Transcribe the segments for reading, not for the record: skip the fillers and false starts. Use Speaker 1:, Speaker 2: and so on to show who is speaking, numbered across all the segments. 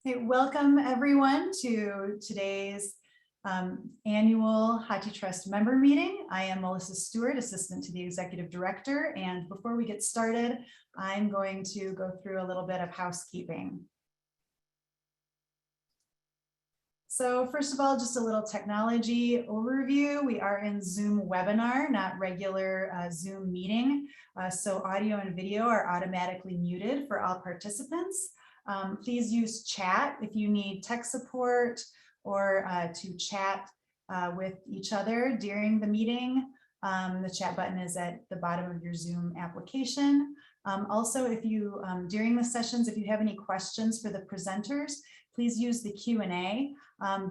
Speaker 1: Hey, welcome everyone to today's annual HathiTrust member meeting. I am Melissa Stewart, assistant to the executive director. And before we get started, I'm going to go through a little bit of housekeeping. So first of all, just a little technology overview. We are in Zoom webinar, not regular Zoom meeting. So audio and video are automatically muted for all participants. Please use chat if you need tech support or to chat with each other during the meeting. The chat button is at the bottom of your Zoom application. Also, if you, during the sessions, if you have any questions for the presenters, please use the Q&A.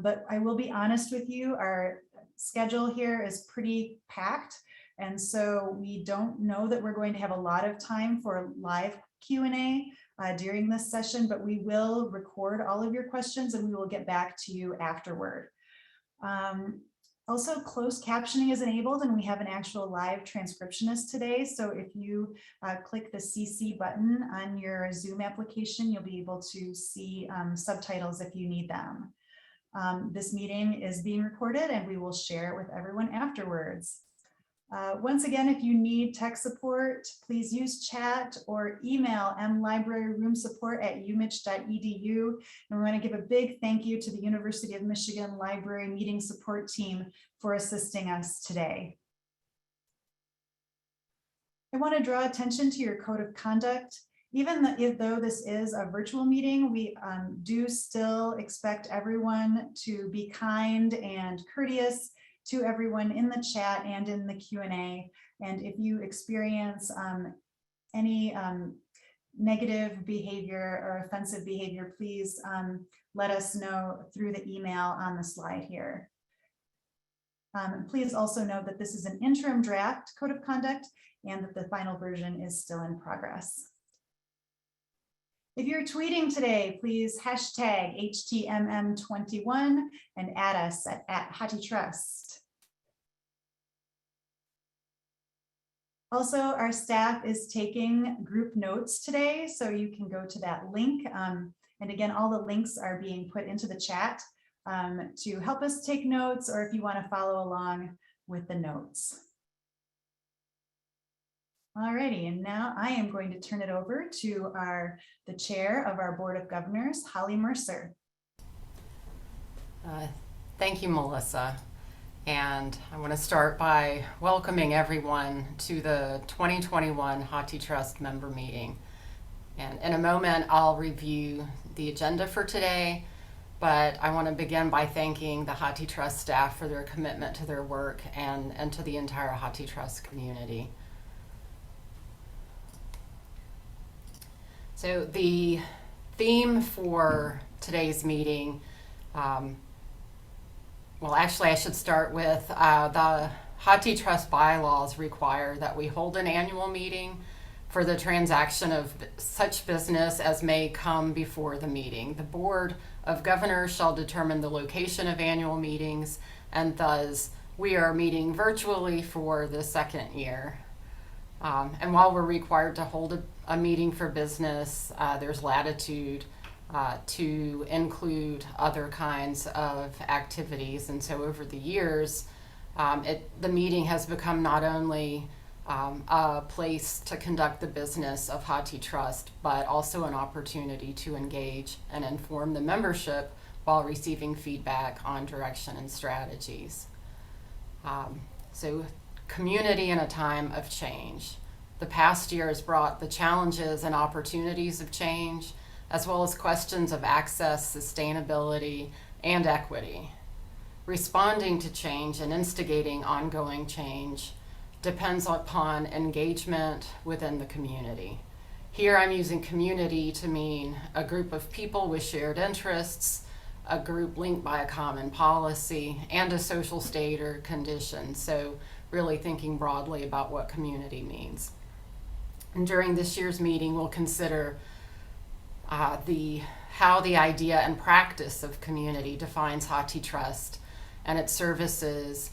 Speaker 1: But I will be honest with you, our schedule here is pretty packed. And so we don't know that we're going to have a lot of time for live Q&A during this session, but we will record all of your questions and we will get back to you afterward. Also, closed captioning is enabled and we have an actual live transcriptionist today. So if you click the CC button on your Zoom application, you'll be able to see subtitles if you need them. This meeting is being recorded and we will share it with everyone afterwards. Once again, if you need tech support, please use chat or email mlibraryroomsupport@umich.edu. And we want to give a big thank you to the University of Michigan Library Meeting Support Team for assisting us today. I want to draw attention to your code of conduct. Even though this is a virtual meeting, we do still expect everyone to be kind and courteous to everyone in the chat and in the Q&A. And if you experience any negative behavior or offensive behavior, please let us know through the email on the slide here. Please also note that this is an interim draft code of conduct and that the final version is still in progress. If you're tweeting today, please hashtag HTMM21 and add us at HathiTrust. Also, our staff is taking group notes today, so you can go to that link. And again, all the links are being put into the chat to help us take notes, or if you want to follow along with the notes. Alrighty, and now I am going to turn it over to the chair of our Board of Governors, Holly Mercer.
Speaker 2: Thank you, Melissa. And I want to start by welcoming everyone to the 2021 HathiTrust member meeting. And in a moment, I'll review the agenda for today, but I want to begin by thanking the HathiTrust staff for their commitment to their work and to the entire HathiTrust community. So the theme for today's meeting, well, actually I should start with the HathiTrust bylaws require that we hold an annual meeting for the transaction of such business as may come before the meeting. The Board of Governors shall determine the location of annual meetings, and thus we are meeting virtually for the second year. And while we're required to hold a meeting for business, there's latitude to include other kinds of activities. And so over the years, the meeting has become not only a place to conduct the business of HathiTrust, but also an opportunity to engage and inform the membership while receiving feedback on direction and strategies. So community in a time of change. The past year has brought the challenges and opportunities of change, as well as questions of access, sustainability, and equity. Responding to change and instigating ongoing change depends upon engagement within the community. Here I'm using community to mean a group of people with shared interests, a group linked by a common policy, and a social state or condition. So really thinking broadly about what community means. And during this year's meeting, we'll consider how the idea and practice of community defines HathiTrust and its services,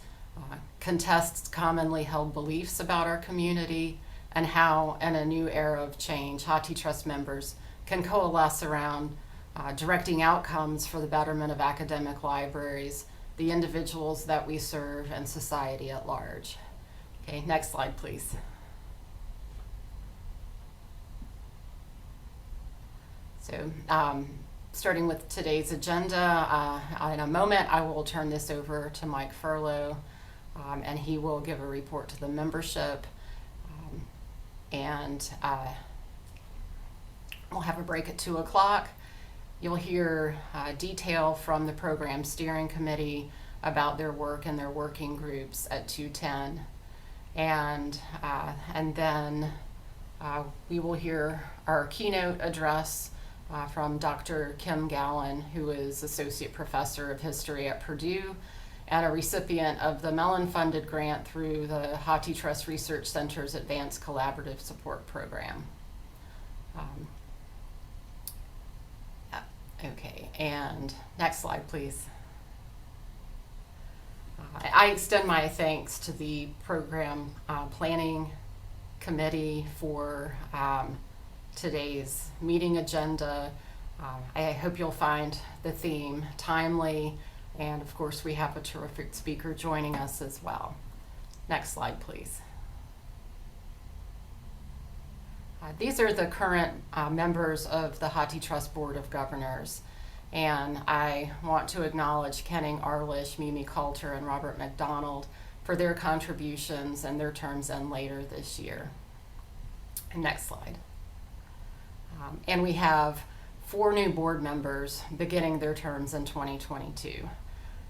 Speaker 2: contests commonly held beliefs about our community, and how in a new era of change, HathiTrust members can coalesce around directing outcomes for the betterment of academic libraries, the individuals that we serve, and society at large. Okay, next slide, please. So, starting with today's agenda, in a moment I will turn this over to Mike Furlow, and he will give a report to the membership, and we'll have a break at 2 o'clock. You'll hear detail from the program steering committee about their work and their working groups at 2:10, and then we will hear our keynote address from Dr. Kim Gallen, who is Associate Professor of History at Purdue and a recipient of the Mellon-funded grant through the HathiTrust Research Center's Advanced Collaborative Support Program. Okay, and next slide, please. I extend my thanks to the program planning committee for today's meeting agenda. I hope you'll find the theme timely, and of course we have a terrific speaker joining us as well. Next slide, please. These are the current members of the HathiTrust Board of Governors, and I want to acknowledge Kenning Arlish, Mimi Coulter, and Robert McDonald for their contributions, and their terms end later this year. And next slide. And we have 4 new board members beginning their terms in 2022.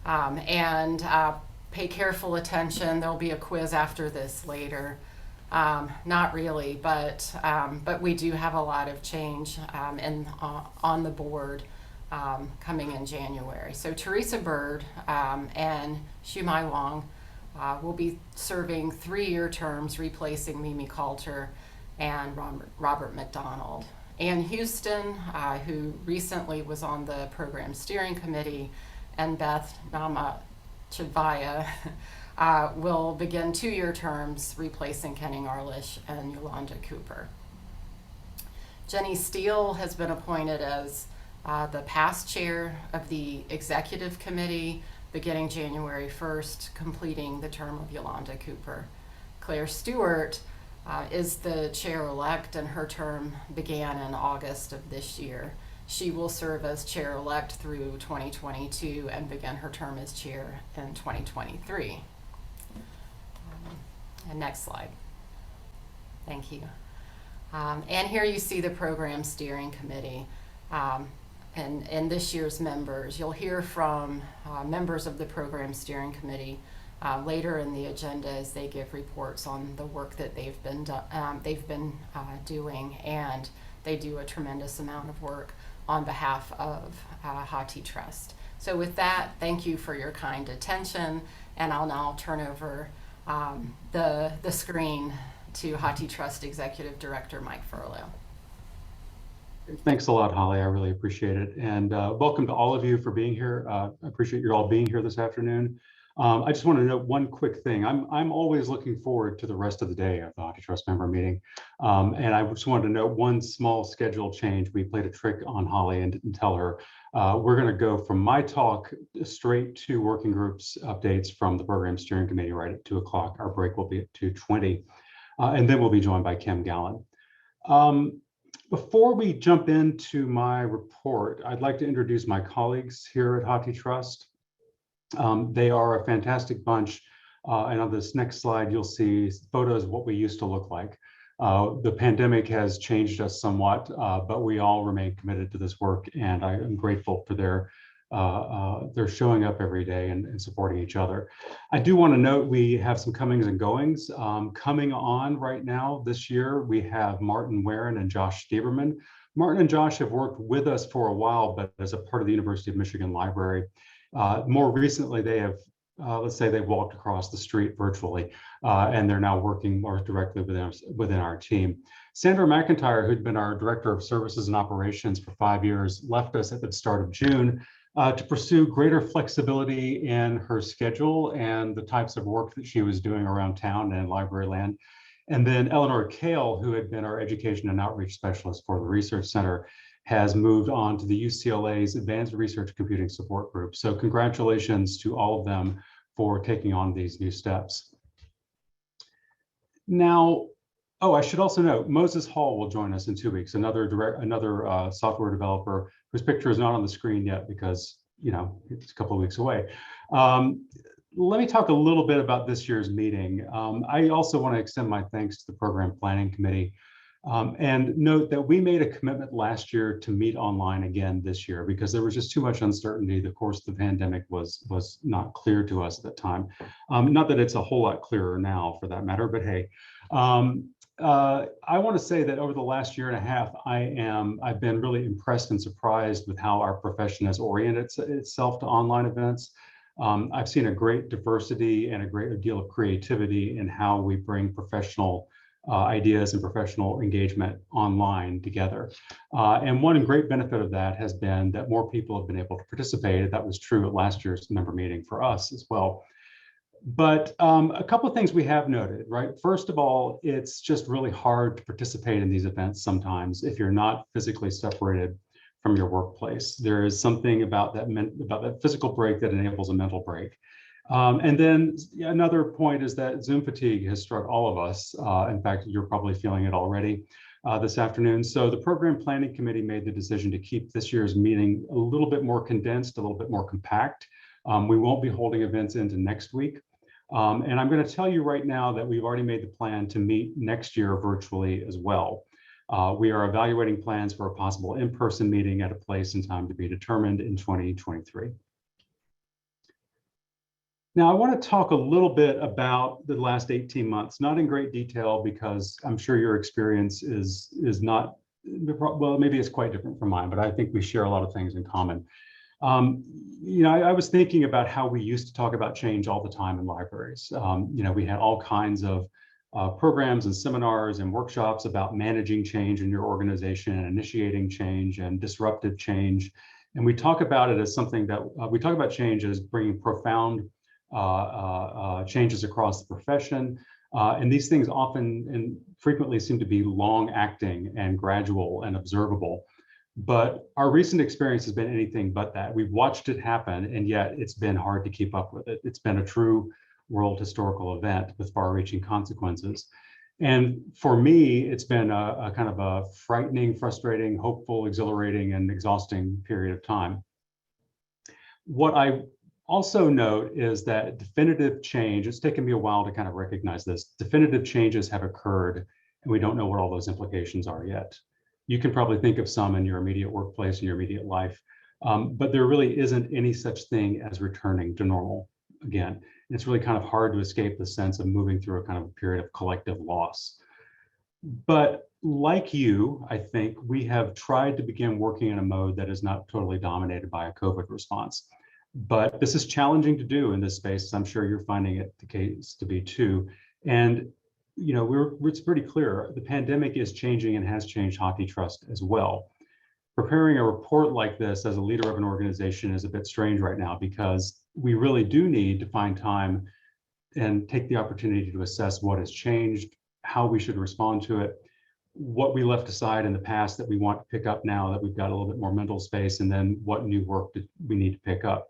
Speaker 2: Pay careful attention. There'll be a quiz after this later. Not really, but we do have a lot of change on the board coming in January. So Teresa Bird and Shumai Wong will be serving 3-year terms, replacing Mimi Coulter and Robert McDonald. Ann Houston, who recently was on the program steering committee, and Beth Namachivaya will begin 2-year terms, replacing Kenning Arlish and Yolanda Cooper. Jenny Steele has been appointed as the past chair of the executive committee, beginning January 1st, completing the term of Yolanda Cooper. Claire Stewart is the chair-elect, and her term began in August of this year. She will serve as chair-elect through 2022 and begin her term as chair in 2023. And next slide. Thank you. And here you see the program steering committee and this year's members. You'll hear from members of the program steering committee later in the agenda as they give reports on the work that they've been doing, and they do a tremendous amount of work on behalf of HathiTrust. So with that, thank you for your kind attention, and I'll now turn over the screen to HathiTrust Executive Director Mike Furlow.
Speaker 3: Thanks a lot, Holly. I really appreciate it. And welcome to all of you for being here. I appreciate you all being here this afternoon. I just want to note one quick thing. I'm always looking forward to the rest of the day of the HathiTrust member meeting. And I just wanted to note one small schedule change. We played a trick on Holly and didn't tell her. We're going to go from my talk straight to working groups updates from the program steering committee right at 2 o'clock. Our break will be at 2:20. And then we'll be joined by Kim Gallen. Before we jump into my report, I'd like to introduce my colleagues here at HathiTrust. They are a fantastic bunch, and on this next slide, you'll see photos of what we used to look like. The pandemic has changed us somewhat, but we all remain committed to this work, and I am grateful for their showing up every day and supporting each other. I do want to note we have some comings and goings. Coming on right now this year, we have Martin Warren and Josh Steverman. Martin and Josh have worked with us for a while, but as a part of the University of Michigan Library. More recently, they have, let's say they've walked across the street virtually, and they're now working more directly within our team. Sandra McIntyre, who'd been our Director of Services and Operations for 5 years, left us at the start of June to pursue greater flexibility in her schedule and the types of work that she was doing around town and library land. And then Eleanor Kale, who had been our Education and Outreach Specialist for the Research Center, has moved on to the UCLA's Advanced Research Computing Support Group. So congratulations to all of them for taking on these new steps. Now, oh, I should also note, Moses Hall will join us in 2 weeks, another software developer whose picture is not on the screen yet because, you know, it's a couple of weeks away. Let me talk a little bit about this year's meeting. I also want to extend my thanks to the Program Planning Committee and note that we made a commitment last year to meet online again this year because there was just too much uncertainty. The course of the pandemic was not clear to us at the time. Not that it's a whole lot clearer now for that matter, but hey. I want to say that over the last year and a half, I've been really impressed and surprised with how our profession has oriented itself to online events. I've seen a great diversity and a great deal of creativity in how we bring professional ideas and professional engagement online together. And one great benefit of that has been that more people have been able to participate. That was true at last year's member meeting for us as well. But a couple of things we have noted, right? First of all, it's just really hard to participate in these events sometimes if you're not physically separated from your workplace. There is something about that physical break that enables a mental break. And then another point is that Zoom fatigue has struck all of us. In fact, you're probably feeling it already this afternoon. So the Program Planning Committee made the decision to keep this year's meeting a little bit more condensed, a little bit more compact. We won't be holding events into next week. And I'm going to tell you right now that we've already made the plan to meet next year virtually as well. We are evaluating plans for a possible in-person meeting at a place and time to be determined in 2023. Now, I want to talk a little bit about the last 18 months, not in great detail because I'm sure your experience is not, well, maybe it's quite different from mine, but I think we share a lot of things in common. You know, I was thinking about how we used to talk about change all the time in libraries. You know, we had all kinds of programs and seminars and workshops about managing change in your organization and initiating change and disruptive change. And we talk about it as something that we talk about change as bringing profound changes across the profession. And these things often and frequently seem to be long acting and gradual and observable. But our recent experience has been anything but that. We've watched it happen, and yet it's been hard to keep up with it. It's been a true world historical event with far-reaching consequences. And for me, it's been a kind of a frightening, frustrating, hopeful, exhilarating, and exhausting period of time. What I also note is that definitive change, it's taken me a while to kind of recognize this, definitive changes have occurred, and we don't know what all those implications are yet. You can probably think of some in your immediate workplace, in your immediate life, but there really isn't any such thing as returning to normal again. It's really kind of hard to escape the sense of moving through a kind of a period of collective loss. But like you, I think we have tried to begin working in a mode that is not totally dominated by a COVID response. But this is challenging to do in this space. I'm sure you're finding it the case to be too. And you know, it's pretty clear the pandemic is changing and has changed HathiTrust as well. Preparing a report like this as a leader of an organization is a bit strange right now because we really do need to find time and take the opportunity to assess what has changed, how we should respond to it, what we left aside in the past that we want to pick up now that we've got a little bit more mental space, and then what new work we need to pick up.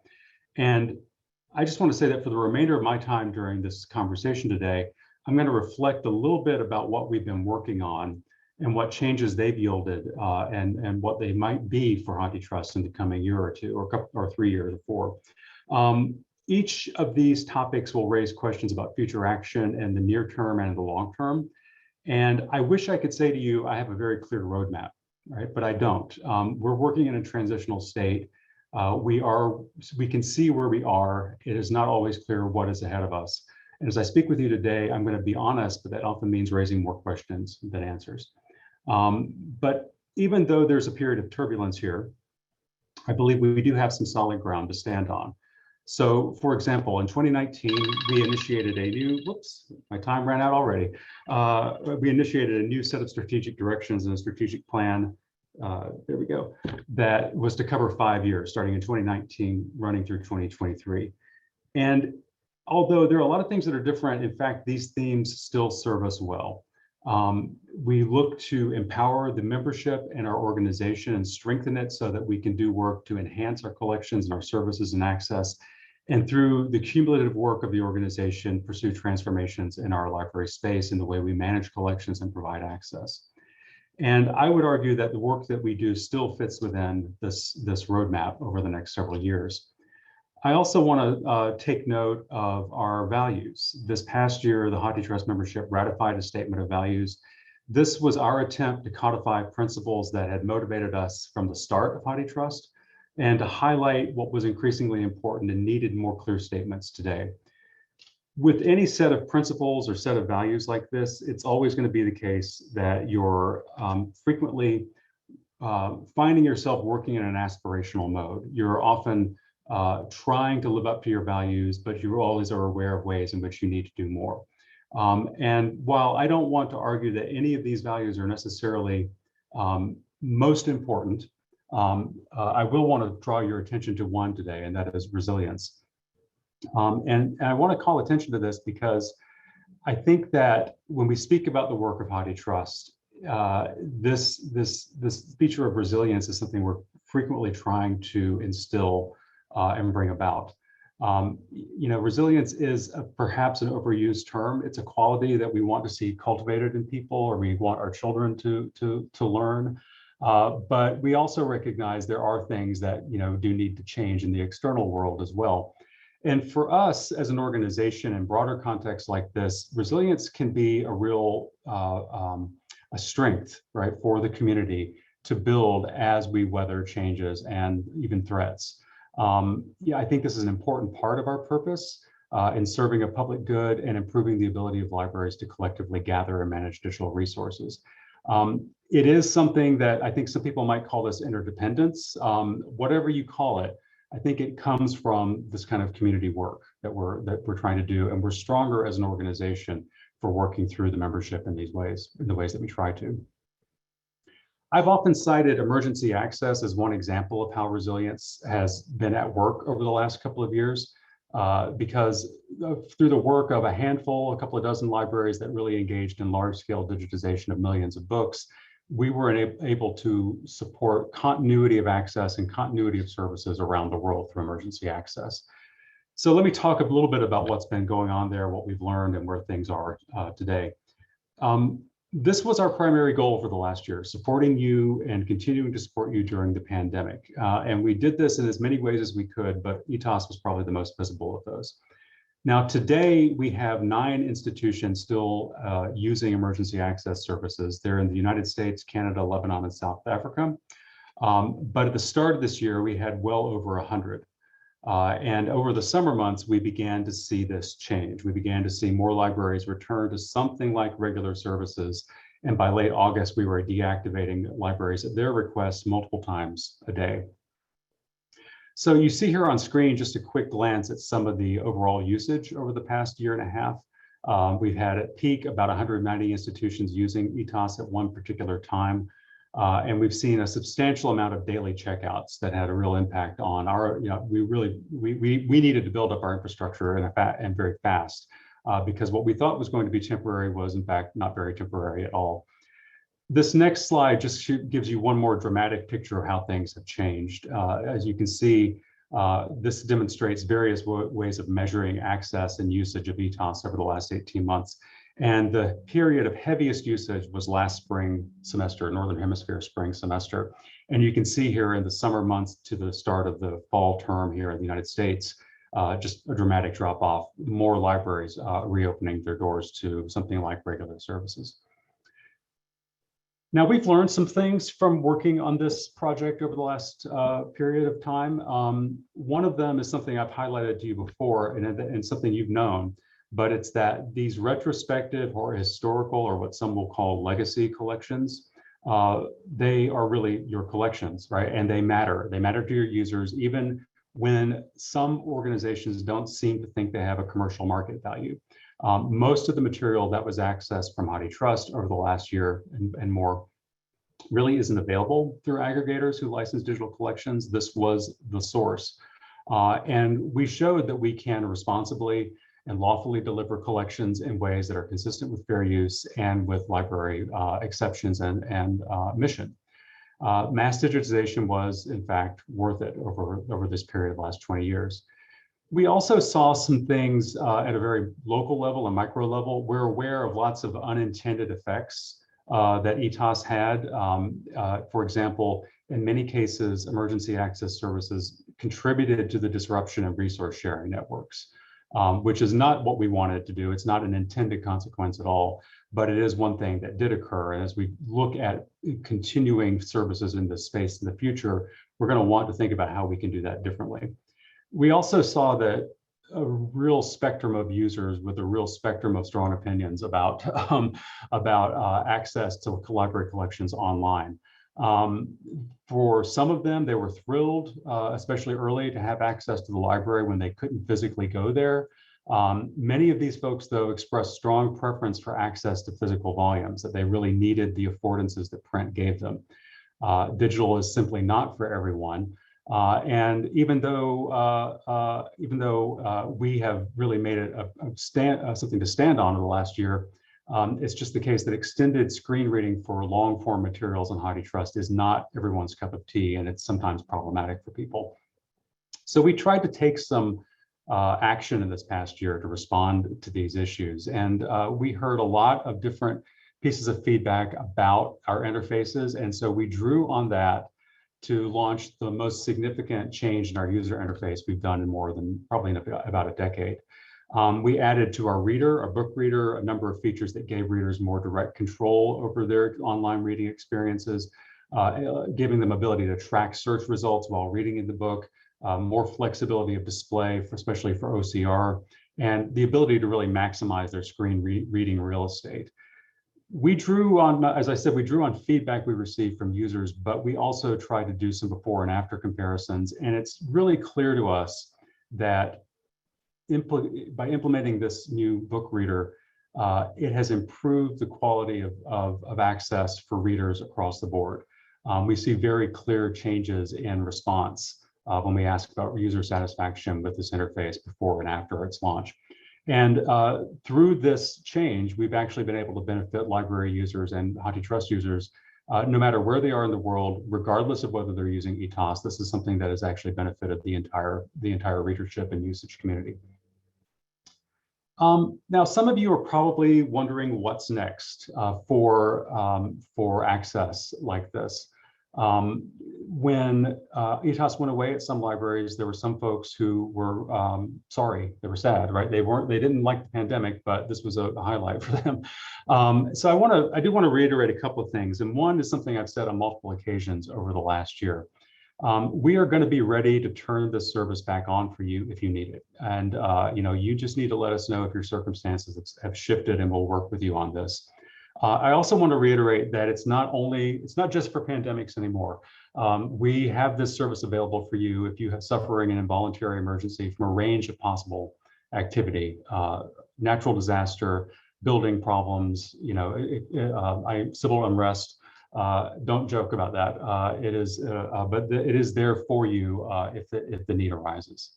Speaker 3: And I just want to say that for the remainder of my time during this conversation today, I'm going to reflect a little bit about what we've been working on and what changes they've yielded and what they might be for HathiTrust in the coming year or two, or 3 years or 4. Each of these topics will raise questions about future action in the near term and in the long term. And I wish I could say to you, I have a very clear roadmap, right? But I don't. We're working in a transitional state. We can see where we are. It is not always clear what is ahead of us. And as I speak with you today, I'm going to be honest, but that often means raising more questions than answers. But even though there's a period of turbulence here, I believe we do have some solid ground to stand on. So, for example, in 2019, we initiated a new, whoops, my time ran out already. We initiated a new set of strategic directions and a strategic plan, there we go, that was to cover 5 years, starting in 2019, running through 2023. And although there are a lot of things that are different, in fact, these themes still serve us well. We look to empower the membership in our organization and strengthen it so that we can do work to enhance our collections and our services and access. And through the cumulative work of the organization, pursue transformations in our library space and the way we manage collections and provide access. And I would argue that the work that we do still fits within this roadmap over the next several years. I also want to take note of our values. This past year, the HathiTrust membership ratified a statement of values. This was our attempt to codify principles that had motivated us from the start of HathiTrust and to highlight what was increasingly important and needed more clear statements today. With any set of principles or set of values like this, it's always going to be the case that you're frequently finding yourself working in an aspirational mode. You're often trying to live up to your values, but you always are aware of ways in which you need to do more. And while I don't want to argue that any of these values are necessarily most important, I will want to draw your attention to one today, and that is resilience. And I want to call attention to this because I think that when we speak about the work of HathiTrust, this feature of resilience is something we're frequently trying to instill and bring about. Resilience is perhaps an overused term. It's a quality that we want to see cultivated in people, or we want our children to learn. But we also recognize there are things that do need to change in the external world as well. And for us as an organization in broader contexts like this, resilience can be a real a strength, right, for the community to build as we weather changes and even threats. I think this is an important part of our purpose in serving a public good and improving the ability of libraries to collectively gather and manage digital resources. It is something that I think some people might call this interdependence. Whatever you call it, I think it comes from this kind of community work that we're trying to do, and we're stronger as an organization for working through the membership in these ways, in the ways that we try to. I've often cited emergency access as one example of how resilience has been at work over the last couple of years, because through the work of a couple of dozen libraries that really engaged in large-scale digitization of millions of books, we were able to support continuity of access and continuity of services around the world through emergency access. So let me talk a little bit about what's been going on there, what we've learned, and where things are today. This was our primary goal for the last year, supporting you and continuing to support you during the pandemic. And we did this in as many ways as we could, but ETAS was probably the most visible of those. Now, today, we have 9 institutions still using emergency access services. They're in the United States, Canada, Lebanon, and South Africa. But at the start of this year, we had well over 100. And over the summer months, we began to see this change. We began to see more libraries return to something like regular services. And by late August, we were deactivating libraries at their request multiple times a day. So you see here on screen just a quick glance at some of the overall usage over the past year and a half. We've had at peak about 190 institutions using ETAS at one particular time. And we've seen a substantial amount of daily checkouts that had a real impact on our, we needed to build up our infrastructure and very fast because what we thought was going to be temporary was in fact not very temporary at all. This next slide just gives you one more dramatic picture of how things have changed. As you can see, this demonstrates various ways of measuring access and usage of ETAS over the last 18 months. And the period of heaviest usage was last spring semester, Northern Hemisphere spring semester. And you can see here in the summer months to the start of the fall term here in the United States, just a dramatic drop off, more libraries reopening their doors to something like regular services. Now, we've learned some things from working on this project over the last period of time. One of them is something I've highlighted to you before and something you've known, but it's that these retrospective or historical, or what some will call legacy collections, they are really your collections, right? And they matter. They matter to your users, even when some organizations don't seem to think they have a commercial market value. Most of the material that was accessed from HathiTrust over the last year and more really isn't available through aggregators who license digital collections. This was the source. And we showed that we can responsibly and lawfully deliver collections in ways that are consistent with fair use and with library exceptions and mission. Mass digitization was, in fact, worth it over this period of the last 20 years. We also saw some things at a very local level and micro level. We're aware of lots of unintended effects that ETOS had. For example, in many cases, emergency access services contributed to the disruption of resource sharing networks, which is not what we wanted to do. It's not an intended consequence at all, but it is one thing that did occur. And as we look at continuing services in this space in the future, we're going to want to think about how we can do that differently. We also saw that a real spectrum of users with a real spectrum of strong opinions about access to library collections online. For some of them, they were thrilled, especially early, to have access to the library when they couldn't physically go there. Many of these folks, though, expressed strong preference for access to physical volumes, that they really needed the affordances that print gave them. Digital is simply not for everyone. And even though we have really made it something to stand on in the last year, it's just the case that extended screen reading for long form materials on HathiTrust is not everyone's cup of tea, and it's sometimes problematic for people. So we tried to take some action in this past year to respond to these issues. And we heard a lot of different pieces of feedback about our interfaces. And so we drew on that to launch the most significant change in our user interface we've done in more than probably in about a decade. We added to our reader, our book reader, a number of features that gave readers more direct control over their online reading experiences, giving them ability to track search results while reading in the book, more flexibility of display, especially for OCR, and the ability to really maximize their screen reading real estate. We drew on, as I said, we drew on feedback we received from users, but we also tried to do some before and after comparisons. And it's really clear to us that by implementing this new book reader, it has improved the quality of access for readers across the board. We see very clear changes in response when we ask about user satisfaction with this interface before and after its launch. And through this change, we've actually been able to benefit library users and HathiTrust users, no matter where they are in the world, regardless of whether they're using ETOS. This is something that has actually benefited the entire readership and usage community. Now, some of you are probably wondering what's next for access like this. When ETOS went away at some libraries, there were some folks who were sorry, they were sad, right? They didn't like the pandemic, but this was a highlight for them. So I do want to reiterate a couple of things. And one is something I've said on multiple occasions over the last year. We are going to be ready to turn this service back on for you if you need it. And you just need to let us know if your circumstances have shifted, and we'll work with you on this. I also want to reiterate that it's not just for pandemics anymore. We have this service available for you if you have suffering an involuntary emergency from a range of possible activity, natural disaster, building problems, civil unrest. Don't joke about that. But it is there for you if the need arises.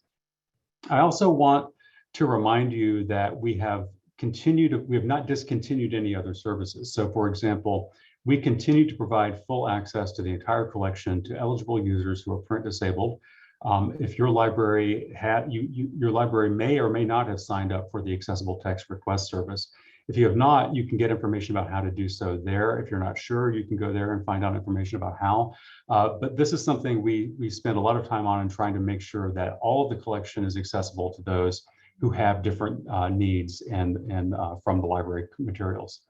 Speaker 3: I also want to remind you that we have not discontinued any other services. So for example, we continue to provide full access to the entire collection to eligible users who are print disabled. If your library your library may or may not have signed up for the accessible text request service. If you have not, you can get information about how to do so there. If you're not sure, you can go there and find out information about how. But this is something we spend a lot of time on in trying to make sure that all of the collection is accessible to those who have different needs and from the library materials.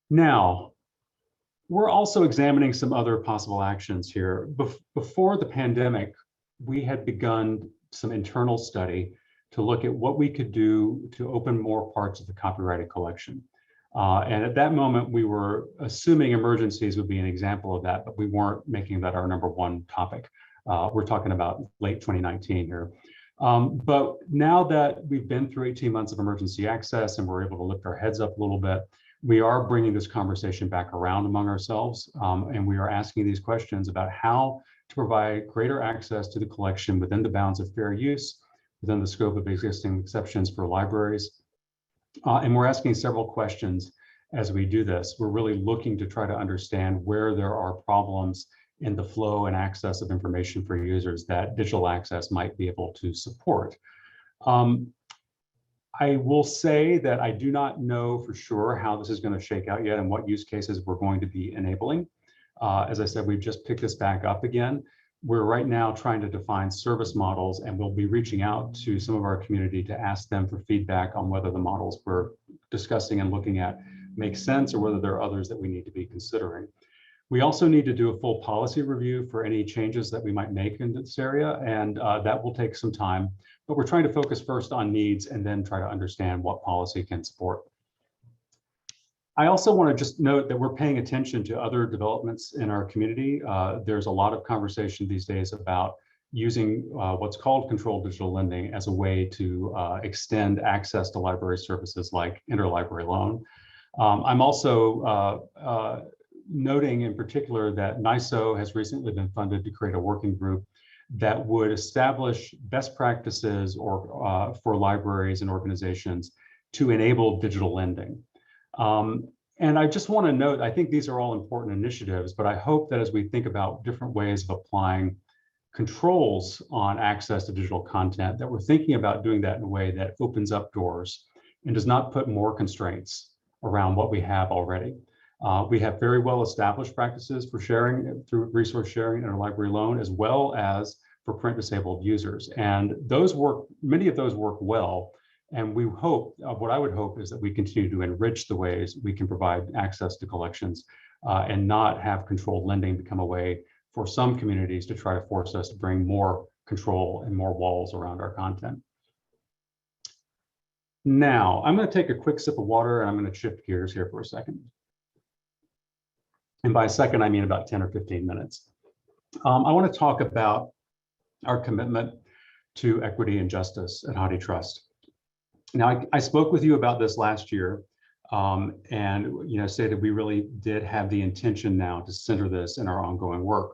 Speaker 3: Now, we're also examining some other possible actions here. Before the pandemic, we had begun some internal study to look at what we could do to open more parts of the copyrighted collection. And at that moment, we were assuming emergencies would be an example of that, but we weren't making that our #1 topic. We're talking about late 2019 here. But now that we've been through 18 months of emergency access and we're able to lift our heads up a little bit, we are bringing this conversation back around among ourselves, and we are asking these questions about how to provide greater access to the collection within the bounds of fair use, within the scope of existing exceptions for libraries. And we're asking several questions as we do this. We're really looking to try to understand where there are problems in the flow and access of information for users that digital access might be able to support. I will say that I do not know for sure how this is going to shake out yet and what use cases we're going to be enabling. As I said, we've just picked this back up again. We're right now trying to define service models, and we'll be reaching out to some of our community to ask them for feedback on whether the models we're discussing and looking at make sense or whether there are others that we need to be considering. We also need to do a full policy review for any changes that we might make in this area, and that will take some time, but we're trying to focus first on needs and then try to understand what policy can support. I also want to just note that we're paying attention to other developments in our community. There's a lot of conversation these days about using what's called controlled digital lending as a way to extend access to library services like interlibrary loan. I'm also noting in particular that NISO has recently been funded to create a working group that would establish best practices or for libraries and organizations to enable digital lending. And I just want to note, I think these are all important initiatives, but I hope that as we think about different ways of applying controls on access to digital content, that we're thinking about doing that in a way that opens up doors and does not put more constraints around what we have already. We have very well established practices for sharing through resource sharing and interlibrary loan, as well as for print disabled users. And those work, many of those work well. And we hope, what I would hope is that we continue to enrich the ways we can provide access to collections and not have controlled lending become a way for some communities to try to force us to bring more control and more walls around our content. Now, I'm going to take a quick sip of water and I'm going to shift gears here for a second. And by a second, I mean about 10 or 15 minutes. I want to talk about our commitment to equity and justice at HathiTrust. Now, I spoke with you about this last year and say that we really did have the intention now to center this in our ongoing work.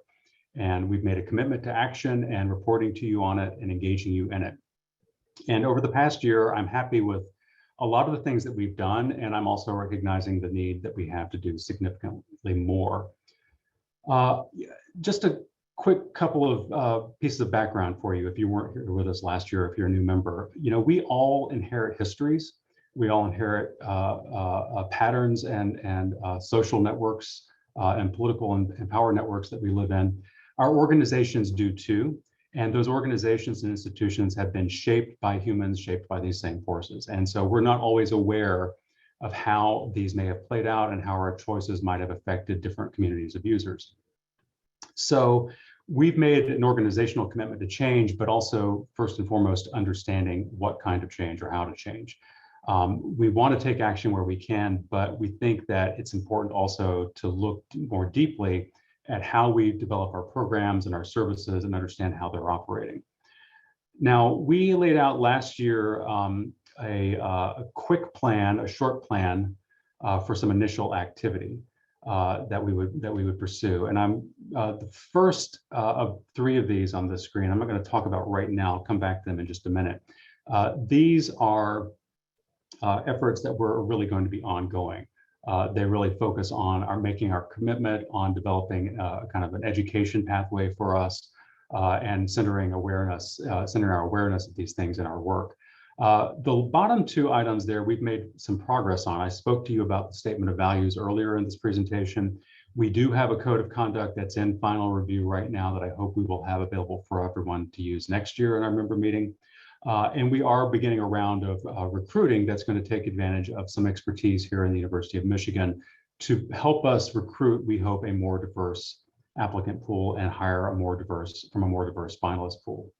Speaker 3: And we've made a commitment to action and reporting to you on it and engaging you in it. And over the past year, I'm happy with a lot of the things that we've done, and I'm also recognizing the need that we have to do significantly more. Just a quick couple of pieces of background for you if you weren't here with us last year, if you're a new member. We all inherit histories. We all inherit patterns and social networks and political and power networks that we live in. Our organizations do too. And those organizations and institutions have been shaped by humans, shaped by these same forces. And so we're not always aware of how these may have played out and how our choices might have affected different communities of users. So we've made an organizational commitment to change, but also first and foremost, understanding what kind of change or how to change. We want to take action where we can, but we think that it's important also to look more deeply at how we develop our programs and our services and understand how they're operating. Now, we laid out last year a quick plan, a short plan for some initial activity that we would pursue. And I'm the first of three of these on the screen. I'm not going to talk about right now. I'll come back to them in just a minute. These are efforts that were really going to be ongoing. They really focus on making our commitment on developing kind of an education pathway for us and centering our awareness of these things in our work. The bottom two items there, we've made some progress on. I spoke to you about the statement of values earlier in this presentation. We do have a code of conduct that's in final review right now that I hope we will have available for everyone to use next year in our member meeting. And we are beginning a round of recruiting that's going to take advantage of some expertise here in the University of Michigan to help us recruit, we hope, a more diverse applicant pool and hire a more diverse finalist pool.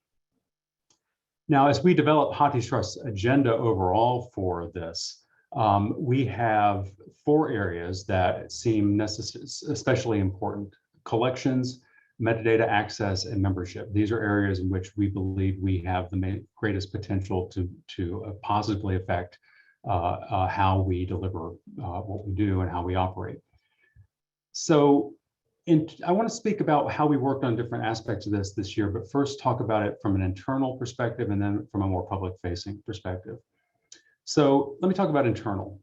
Speaker 3: Now, as we develop HathiTrust's agenda overall for this, we have 4 areas that seem especially important: collections, metadata access, and membership. These are areas in which we believe we have the greatest potential to positively affect how we deliver what we do and how we operate. So And I want to speak about how we worked on different aspects of this year, but first talk about it from an internal perspective and then from a more public-facing perspective. So let me talk about internal.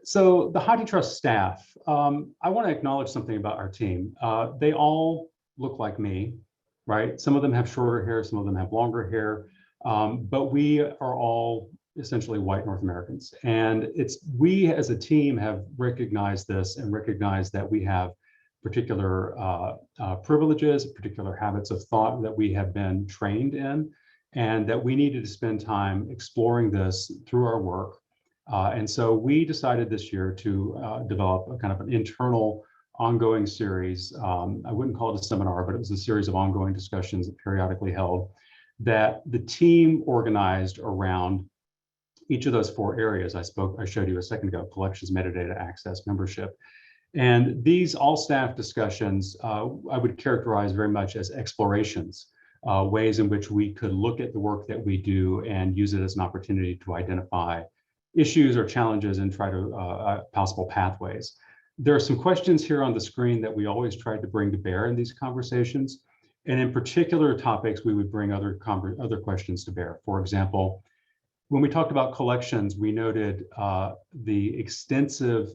Speaker 3: So the HathiTrust staff, I want to acknowledge something about our team. They all look like me, right? Some of them have shorter hair, some of them have longer hair, but we are all essentially white North Americans. And we as a team have recognized this and recognized that we have particular privileges, particular habits of thought that we have been trained in, and that we needed to spend time exploring this through our work. And so we decided this year to develop a kind of an internal ongoing series. I wouldn't call it a seminar, but it was a series of ongoing discussions that periodically held that the team organized around each of those 4 areas I showed you a second ago: collections, metadata, access, membership. And these all staff discussions, I would characterize very much as explorations, ways in which we could look at the work that we do and use it as an opportunity to identify issues or challenges and try to possible pathways. There are some questions here on the screen that we always tried to bring to bear in these conversations. And in particular topics, we would bring other questions to bear. For example, when we talked about collections, we noted the extensive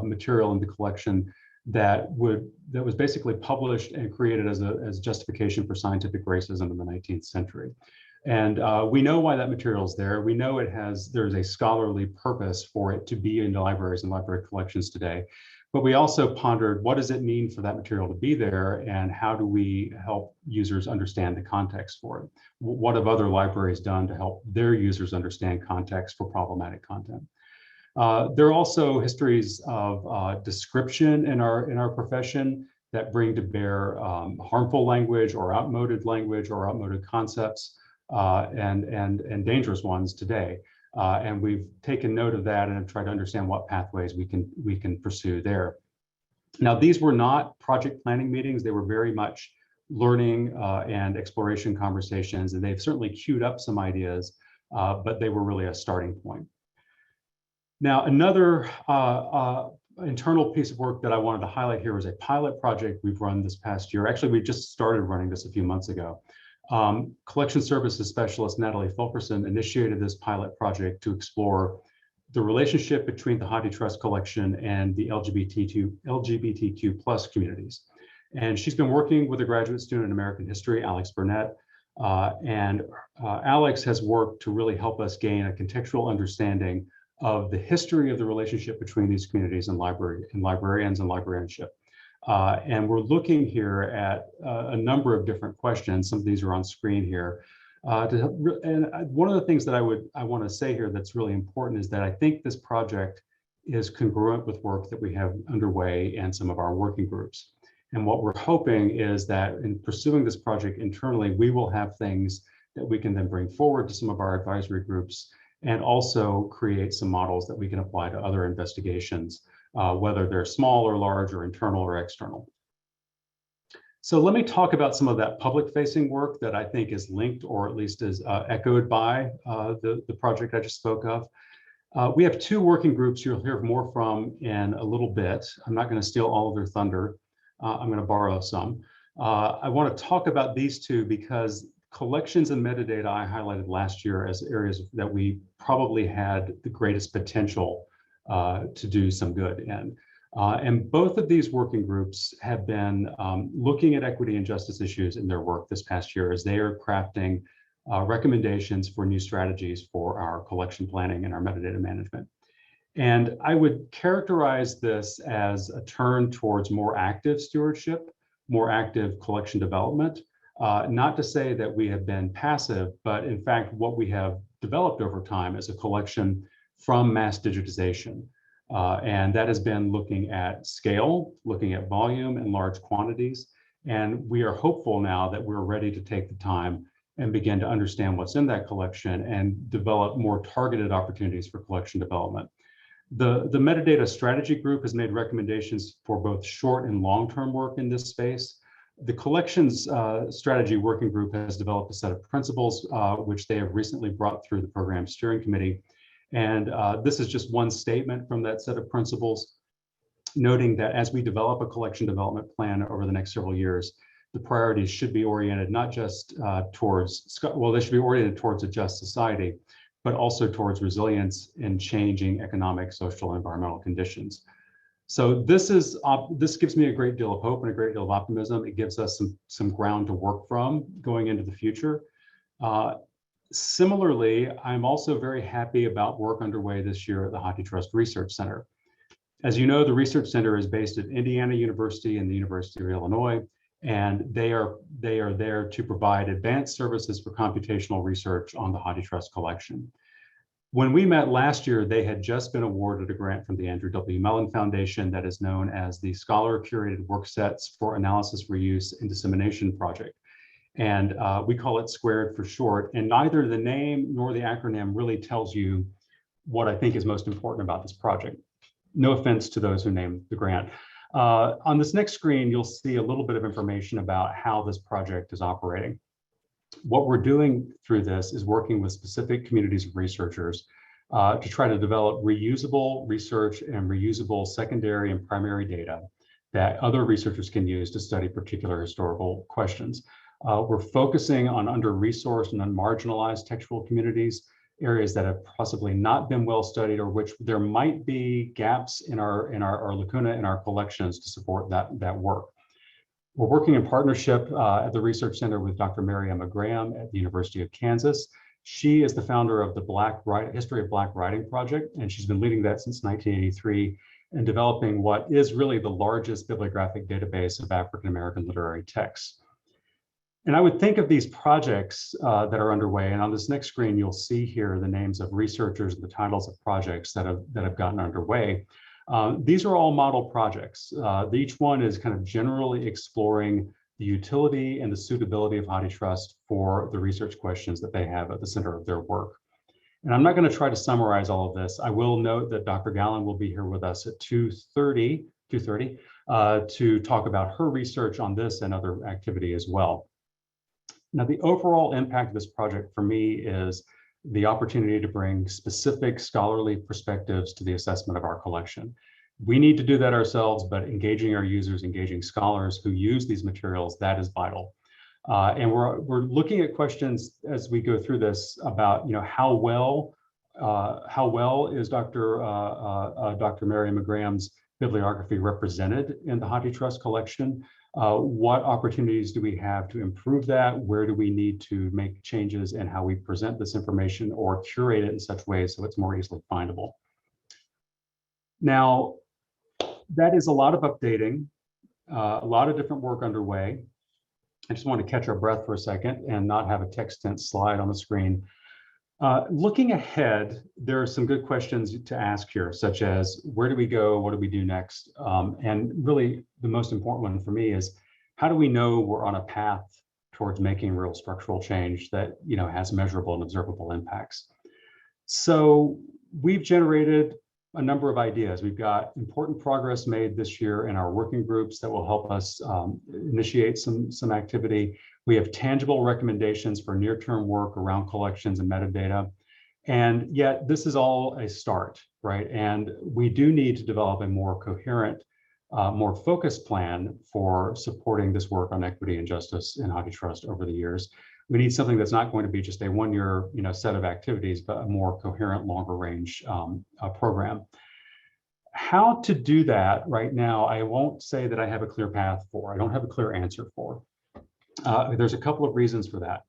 Speaker 3: material in the collection that was basically published and created as justification for scientific racism in the 19th century. And we know why that material is there. We know there's a scholarly purpose for it to be in the libraries and library collections today. But we also pondered, what does it mean for that material to be there, and how do we help users understand the context for it? What have other libraries done to help their users understand context for problematic content? There are also histories of description in our profession that bring to bear harmful language or outmoded concepts and dangerous ones today. And we've taken note of that and have tried to understand what pathways we can pursue there. Now, these were not project planning meetings. They were very much learning and exploration conversations, and they've certainly queued up some ideas, but they were really a starting point. Now, another internal piece of work that I wanted to highlight here was a pilot project we've run this past year. Actually, we just started running this a few months ago. Collection Services Specialist Natalie Fulkerson initiated this pilot project to explore the relationship between the HathiTrust collection and the LGBTQ plus communities. And she's been working with a graduate student in American history, Alex Burnett, and Alex has worked to really help us gain a contextual understanding of the history of the relationship between these communities and librarians and librarianship. And we're looking here at a number of different questions. Some of these are on screen here. And one of the things that I want to say here that's really important is that I think this project is congruent with work that we have underway in some of our working groups. And what we're hoping is that in pursuing this project internally, we will have things that we can then bring forward to some of our advisory groups, and also create some models that we can apply to other investigations, whether they're small or large or internal or external. So let me talk about some of that public-facing work that I think is linked, or at least is echoed by the project I just spoke of. We have 2 working groups you'll hear more from in a little bit. I'm not going to steal all of their thunder. I'm going to borrow some. I want to talk about these 2 because collections and metadata I highlighted last year as areas that we probably had the greatest potential to do some good in. And both of these working groups have been looking at equity and justice issues in their work this past year as they are crafting recommendations for new strategies for our collection planning and our metadata management. And I would characterize this as a turn towards more active stewardship, more active collection development. Not to say that we have been passive, but in fact, what we have developed over time is a collection from mass digitization. And that has been looking at scale, looking at volume and large quantities. And we are hopeful now that we're ready to take the time and begin to understand what's in that collection and develop more targeted opportunities for collection development. The metadata strategy group has made recommendations for both short and long-term work in this space. The collections strategy working group has developed a set of principles, which they have recently brought through the program steering committee. And this is just one statement from that set of principles. noting that as we develop a collection development plan over the next several years, the priorities should be oriented not just towards, well, they should be oriented towards a just society, but also towards resilience in changing economic, social, and environmental conditions. So this gives me a great deal of hope and a great deal of optimism. It gives us some ground to work from going into the future. Similarly, I'm also very happy about work underway this year at the HathiTrust Research Center. As you know, the Research Center is based at Indiana University and the University of Illinois, and they are there to provide advanced services for computational research on the HathiTrust collection. When we met last year, they had just been awarded a grant from the Andrew W. Mellon Foundation that is known as the Scholar Curated Work Sets for Analysis, Reuse, and Dissemination Project. And we call it SQUARED for short, and neither the name nor the acronym really tells you what I think is most important about this project. No offense to those who named the grant. On this next screen, you'll see a little bit of information about how this project is operating. What we're doing through this is working with specific communities of researchers to try to develop reusable research and reusable secondary and primary data that other researchers can use to study particular historical questions. We're focusing on under-resourced and unmarginalized textual communities, areas that have possibly not been well studied, or which there might be gaps in our lacuna in our collections to support that work. We're working in partnership at the Research Center with Dr. Mary Emma Graham at the University of Kansas. She is the founder of the History of Black Writing Project, and she's been leading that since 1983 and developing what is really the largest bibliographic database of African-American literary texts. And I would think of these projects that are underway, and on this next screen, you'll see here the names of researchers and the titles of projects that have gotten underway. These are all model projects. Each one is kind of generally exploring the utility and the suitability of HathiTrust for the research questions that they have at the center of their work. And I'm not going to try to summarize all of this. I will note that Dr. Gallen will be here with us at 2:30 to talk about her research on this and other activity as well. Now, the overall impact of this project for me is the opportunity to bring specific scholarly perspectives to the assessment of our collection. We need to do that ourselves, but engaging our users, engaging scholars who use these materials, that is vital. And we're looking at questions as we go through this about, how well is Dr. Mary Emma Graham's bibliography represented in the HathiTrust collection? What opportunities do we have to improve that? Where do we need to make changes in how we present this information or curate it in such ways so it's more easily findable? Now, that is a lot of updating, a lot of different work underway. I just want to catch our breath for a second and not have a text tense slide on the screen. Looking ahead, there are some good questions to ask here, such as where do we go? What do we do next? And really the most important one for me is how do we know we're on a path towards making real structural change that has measurable and observable impacts? So we've generated a number of ideas. We've got important progress made this year in our working groups that will help us initiate some activity. We have tangible recommendations for near-term work around collections and metadata. And yet this is all a start, right? And we do need to develop a more coherent, more focused plan for supporting this work on equity and justice in HathiTrust over the years. We need something that's not going to be just a one-year set of activities, but a more coherent, longer range program. How to do that right now, I won't say that I have a clear path for. I don't have a clear answer for. There's a couple of reasons for that.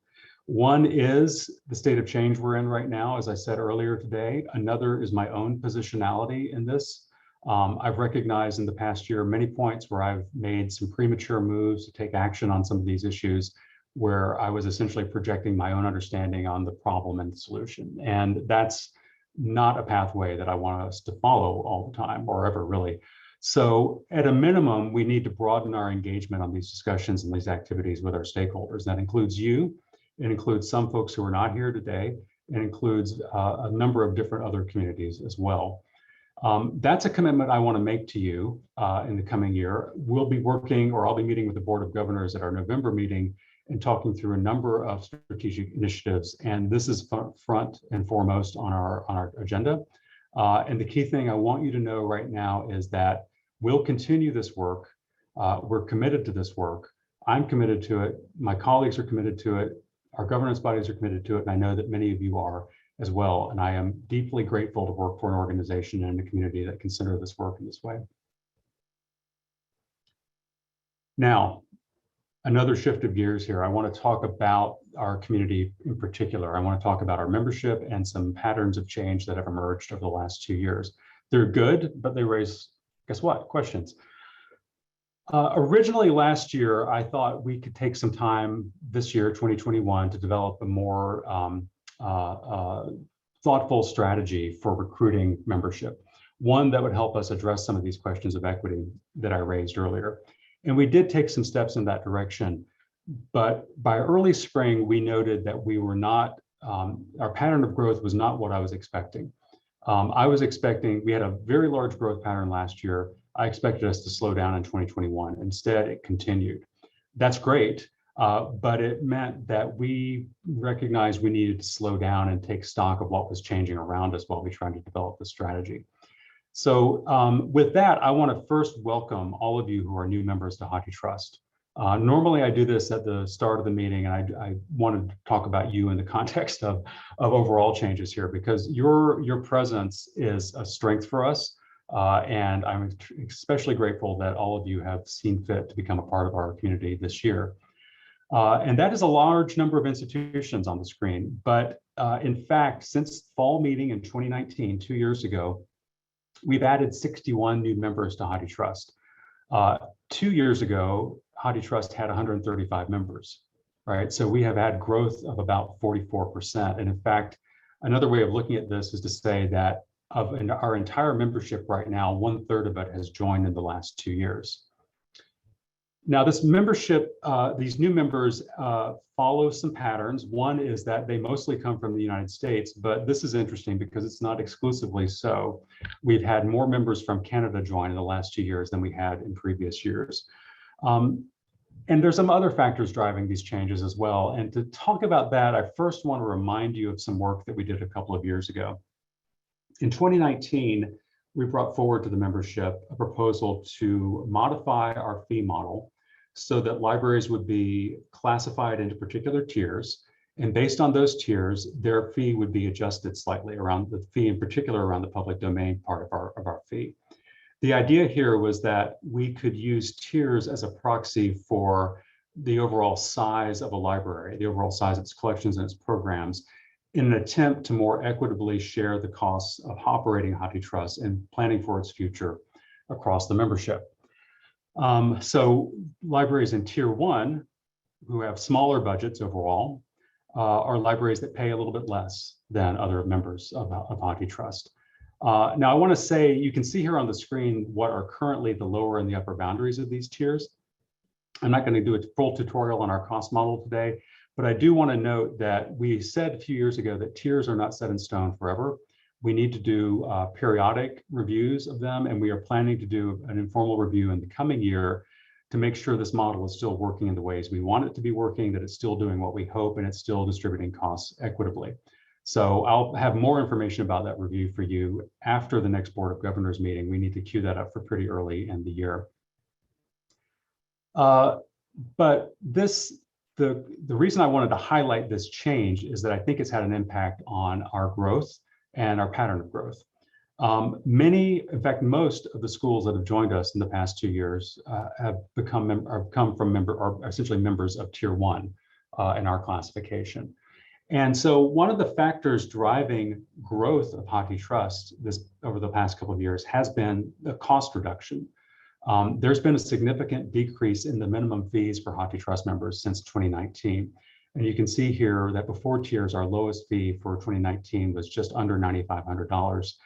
Speaker 3: One is the state of change we're in right now, as I said earlier today. Another is my own positionality in this. I've recognized in the past year many points where I've made some premature moves to take action on some of these issues, where I was essentially projecting my own understanding on the problem and the solution. And that's not a pathway that I want us to follow all the time or ever really. So at a minimum, we need to broaden our engagement on these discussions and these activities with our stakeholders. That includes you, it includes some folks who are not here today, it includes a number of different other communities as well. That's a commitment I want to make to you in the coming year. We'll be working, or I'll be meeting with the Board of Governors at our November meeting and talking through a number of strategic initiatives. And this is front and foremost on our agenda. And the key thing I want you to know right now is that We'll continue this work. We're committed to this work. I'm committed to it. My colleagues are committed to it. Our governance bodies are committed to it. And I know that many of you are as well. And I am deeply grateful to work for an organization and a community that consider this work in this way. Now, another shift of gears here. I want to talk about our community in particular. I want to talk about our membership and some patterns of change that have emerged over the last 2 years. They're good, but they raise, guess what, questions. Originally last year, I thought we could take some time this year, 2021, to develop a more thoughtful strategy for recruiting membership, one that would help us address some of these questions of equity that I raised earlier. And we did take some steps in that direction, but by early spring, we noted that we were not, our pattern of growth was not what I was expecting. I was expecting, we had a very large growth pattern last year. I expected us to slow down in 2021. Instead, it continued. That's great, but it meant that we recognized we needed to slow down and take stock of what was changing around us while we tried to develop the strategy. So with that, I want to first welcome all of you who are new members to HathiTrust. Normally I do this at the start of the meeting, and I wanted to talk about you in the context of overall changes here, because your presence is a strength for us. And I'm especially grateful that all of you have seen fit to become a part of our community this year. And that is a large number of institutions on the screen. But in fact, since fall meeting in 2019, 2 years ago, we've added 61 new members to HathiTrust. 2 years ago, HathiTrust had 135 members, right? So we have had growth of about 44%. And in fact, another way of looking at this is to say that of our entire membership right now, 1/3 of it has joined in the last 2 years. Now, this membership, these new members follow some patterns. One is that they mostly come from the United States, but this is interesting because it's not exclusively so. We've had more members from Canada join in the last 2 years than we had in previous years. And there's some other factors driving these changes as well. And to talk about that, I first want to remind you of some work that we did a couple of years ago. In 2019, we brought forward to the membership a proposal to modify our fee model so that libraries would be classified into particular tiers. And based on those tiers, their fee would be adjusted slightly around the fee, in particular around the public domain part of our fee. The idea here was that we could use tiers as a proxy for the overall size of a library, the overall size of its collections and its programs, in an attempt to more equitably share the costs of operating HathiTrust and planning for its future across the membership. So libraries in Tier 1, who have smaller budgets overall, are libraries that pay a little bit less than other members of HathiTrust. Now, I want to say, you can see here on the screen what are currently the lower and the upper boundaries of these tiers. I'm not going to do a full tutorial on our cost model today, but I do want to note that we said a few years ago that tiers are not set in stone forever. We need to do periodic reviews of them, and we are planning to do an informal review in the coming year to make sure this model is still working in the ways we want it to be working, that it's still doing what we hope, and it's still distributing costs equitably. So I'll have more information about that review for you after the next Board of Governors meeting. We need to queue that up for pretty early in the year. But the reason I wanted to highlight this change is that I think it's had an impact on our growth and our pattern of growth. In fact, most of the schools that have joined us in the past 2 years are essentially members of Tier 1 in our classification. And so one of the factors driving growth of HathiTrust over the past couple of years has been the cost reduction. There's been a significant decrease in the minimum fees for HathiTrust members since 2019. And you can see here that before tiers, our lowest fee for 2019 was just under $9,500.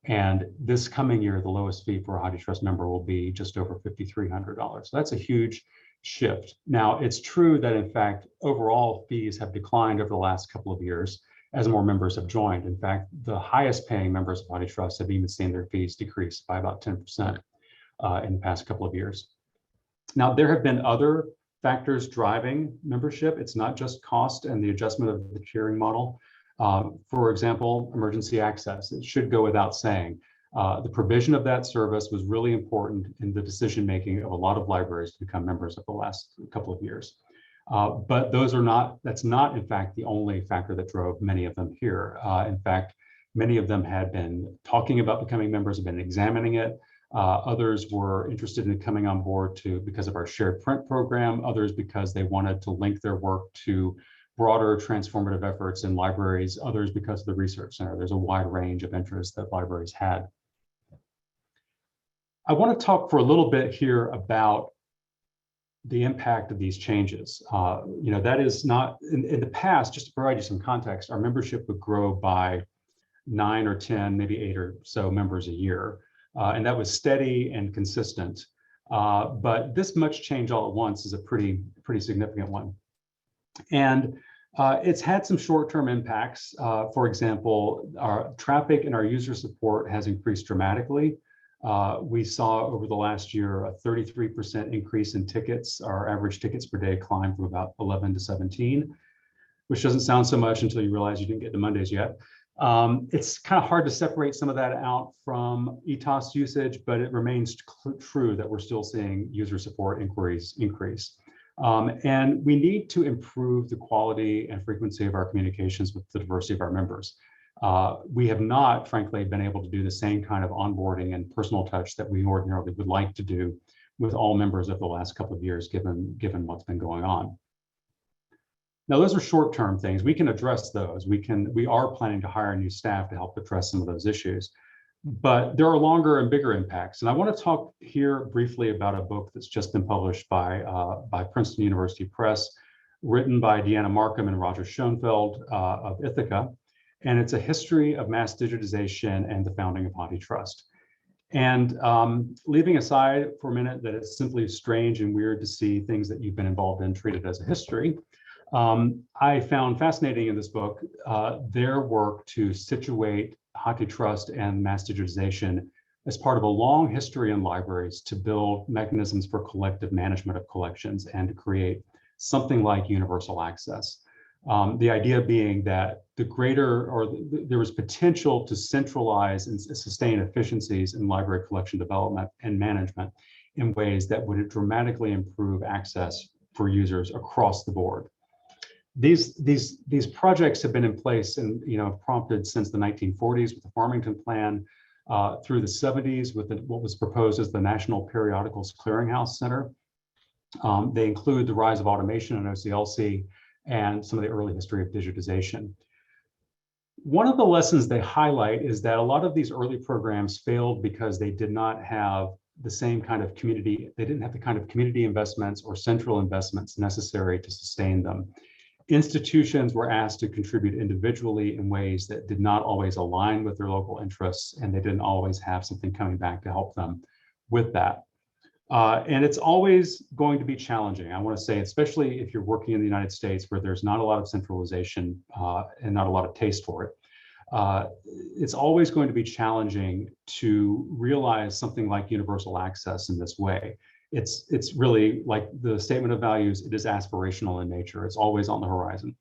Speaker 3: And this coming year, the lowest fee for a HathiTrust member will be just over $5,300. So that's a huge shift. Now, it's true that in fact, overall fees have declined over the last couple of years as more members have joined. In fact, the highest paying members of HathiTrust have even seen their fees decrease by about 10% in the past couple of years. Now, there have been other factors driving membership. It's not just cost and the adjustment of the tiering model. For example, emergency access. It should go without saying. The provision of that service was really important in the decision-making of a lot of libraries to become members of the last couple of years. But that's not in fact the only factor that drove many of them here. In fact, many of them had been talking about becoming members, have been examining it. Others were interested in coming on board because of our shared print program, others because they wanted to link their work to broader transformative efforts in libraries, others because of the research center. There's a wide range of interests that libraries had. I want to talk for a little bit here about the impact of these changes. That is not, in the past, just to provide you some context, our membership would grow by 9 or 10, maybe 8 or so members a year. And that was steady and consistent. But this much change all at once is a pretty significant one. And it's had some short-term impacts. For example, our traffic and our user support has increased dramatically. We saw over the last year a 33% increase in tickets. Our average tickets per day climbed from about 11 to 17, which doesn't sound so much until you realize you didn't get to Mondays yet. It's kind of hard to separate some of that out from ETOS usage, but it remains true that we're still seeing user support inquiries increase. And we need to improve the quality and frequency of our communications with the diversity of our members. We have not, frankly, been able to do the same kind of onboarding and personal touch that we ordinarily would like to do with all members over the last couple of years, given what's been going on. Now, those are short-term things. We can address those. We are planning to hire new staff to help address some of those issues. But there are longer and bigger impacts. And I want to talk here briefly about a book that's just been published by Princeton University Press, written by Deanna Markham and Roger Schoenfeld of Ithaca. And it's a history of mass digitization and the founding of HathiTrust. And leaving aside for a minute that it's simply strange and weird to see things that you've been involved in treated as a history, I found fascinating in this book their work to situate HathiTrust and mass digitization as part of a long history in libraries to build mechanisms for collective management of collections and to create something like universal access. The idea being that there was potential to centralize and sustain efficiencies in library collection development and management in ways that would dramatically improve access for users across the board. These projects have been in place and prompted since the 1940s with the Farmington Plan, through the 70s with what was proposed as the National Periodicals Clearinghouse Center. They include the rise of automation in OCLC and some of the early history of digitization. One of the lessons they highlight is that a lot of these early programs failed because they did not have the same kind of community, they didn't have the kind of community investments or central investments necessary to sustain them. Institutions were asked to contribute individually in ways that did not always align with their local interests, and they didn't always have something coming back to help them with that. And it's always going to be challenging. I want to say, especially if you're working in the United States where there's not a lot of centralization and not a lot of taste for it, it's always going to be challenging to realize something like universal access in this way. It's really like the statement of values, it is aspirational in nature. It's always on the horizon.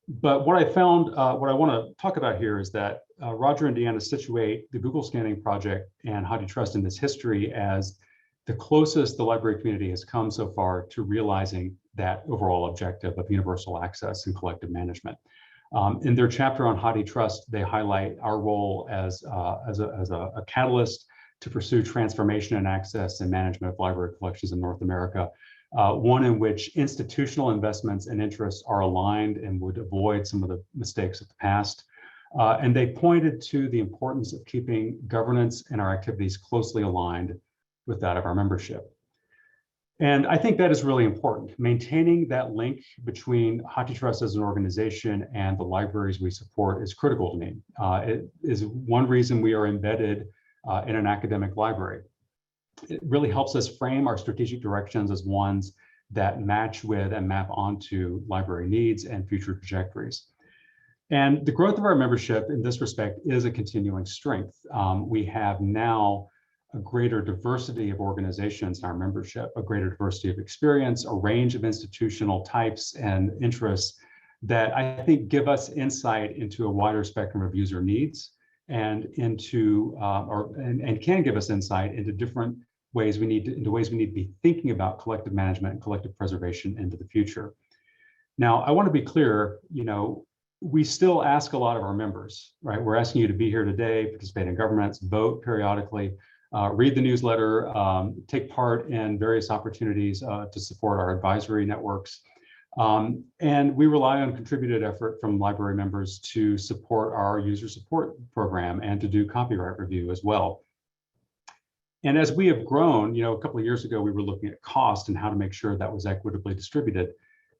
Speaker 3: But what I found, what I want to talk about here is that Roger and Deanna situate the Google Scanning Project and HathiTrust in this history as the closest the library community has come so far to realizing that overall objective of universal access and collective management. In their chapter on HathiTrust, they highlight our role as a catalyst to pursue transformation and access and management of library collections in North America. One in which institutional investments and interests are aligned and would avoid some of the mistakes of the past. And they pointed to the importance of keeping governance and our activities closely aligned with that of our membership. And I think that is really important. Maintaining that link between HathiTrust as an organization and the libraries we support is critical to me. It is one reason we are embedded in an academic library. It really helps us frame our strategic directions as ones that match with and map onto library needs and future trajectories. And the growth of our membership in this respect is a continuing strength. We have now a greater diversity of organizations in our membership, a greater diversity of experience, a range of institutional types and interests that I think give us insight into a wider spectrum of user needs and into and can give us insight into different ways we need to be thinking about collective management and collective preservation into the future. Now, I want to be clear, we still ask a lot of our members, right? We're asking you to be here today, participate in governance, vote periodically, read the newsletter, take part in various opportunities to support our advisory networks. And we rely on contributed effort from library members to support our user support program and to do copyright review as well. And as we have grown, a couple of years ago, we were looking at cost and how to make sure that was equitably distributed.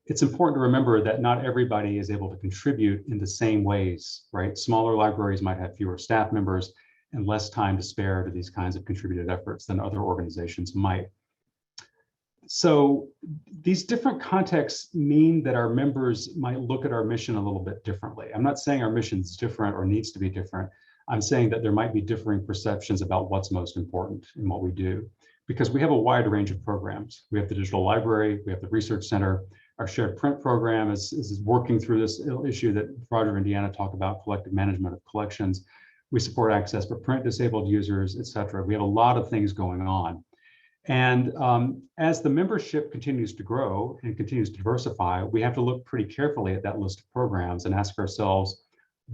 Speaker 3: It's important to remember that not everybody is able to contribute in the same ways, right? Smaller libraries might have fewer staff members and less time to spare to these kinds of contributed efforts than other organizations might. So these different contexts mean that our members might look at our mission a little bit differently. I'm not saying our mission is different or needs to be different. I'm saying that there might be differing perceptions about what's most important in what we do, because we have a wide range of programs. We have the digital library, we have the research center. Our shared print program is working through this issue that Roger and Deanna talk about, collective management of collections. We support access for print disabled users, et cetera. We have a lot of things going on. And as the membership continues to grow and continues to diversify, we have to look pretty carefully at that list of programs and ask ourselves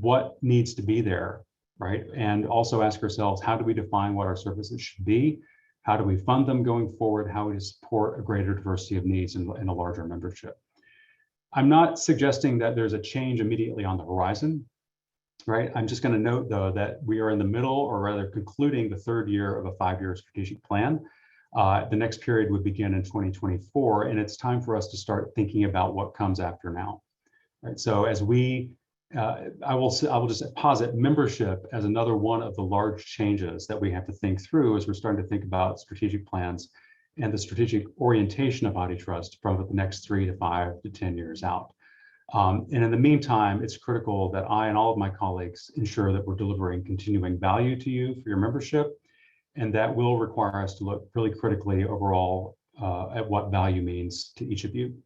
Speaker 3: what needs to be there, right? And also ask ourselves, how do we define what our services should be? How do we fund them going forward? How do we support a greater diversity of needs in a larger membership? I'm not suggesting that there's a change immediately on the horizon, right? I'm just going to note, though, that we are in the middle, or rather concluding the third year of a 5-year strategic plan. The next period would begin in 2024, and it's time for us to start thinking about what comes after now. Right? So as I will just posit membership as another one of the large changes that we have to think through as we're starting to think about strategic plans and the strategic orientation of HathiTrust from the next 3 to 5 to 10 years out. And in the meantime, it's critical that I and all of my colleagues ensure that we're delivering continuing value to you for your membership, and that will require us to look really critically overall at what value means to each of you.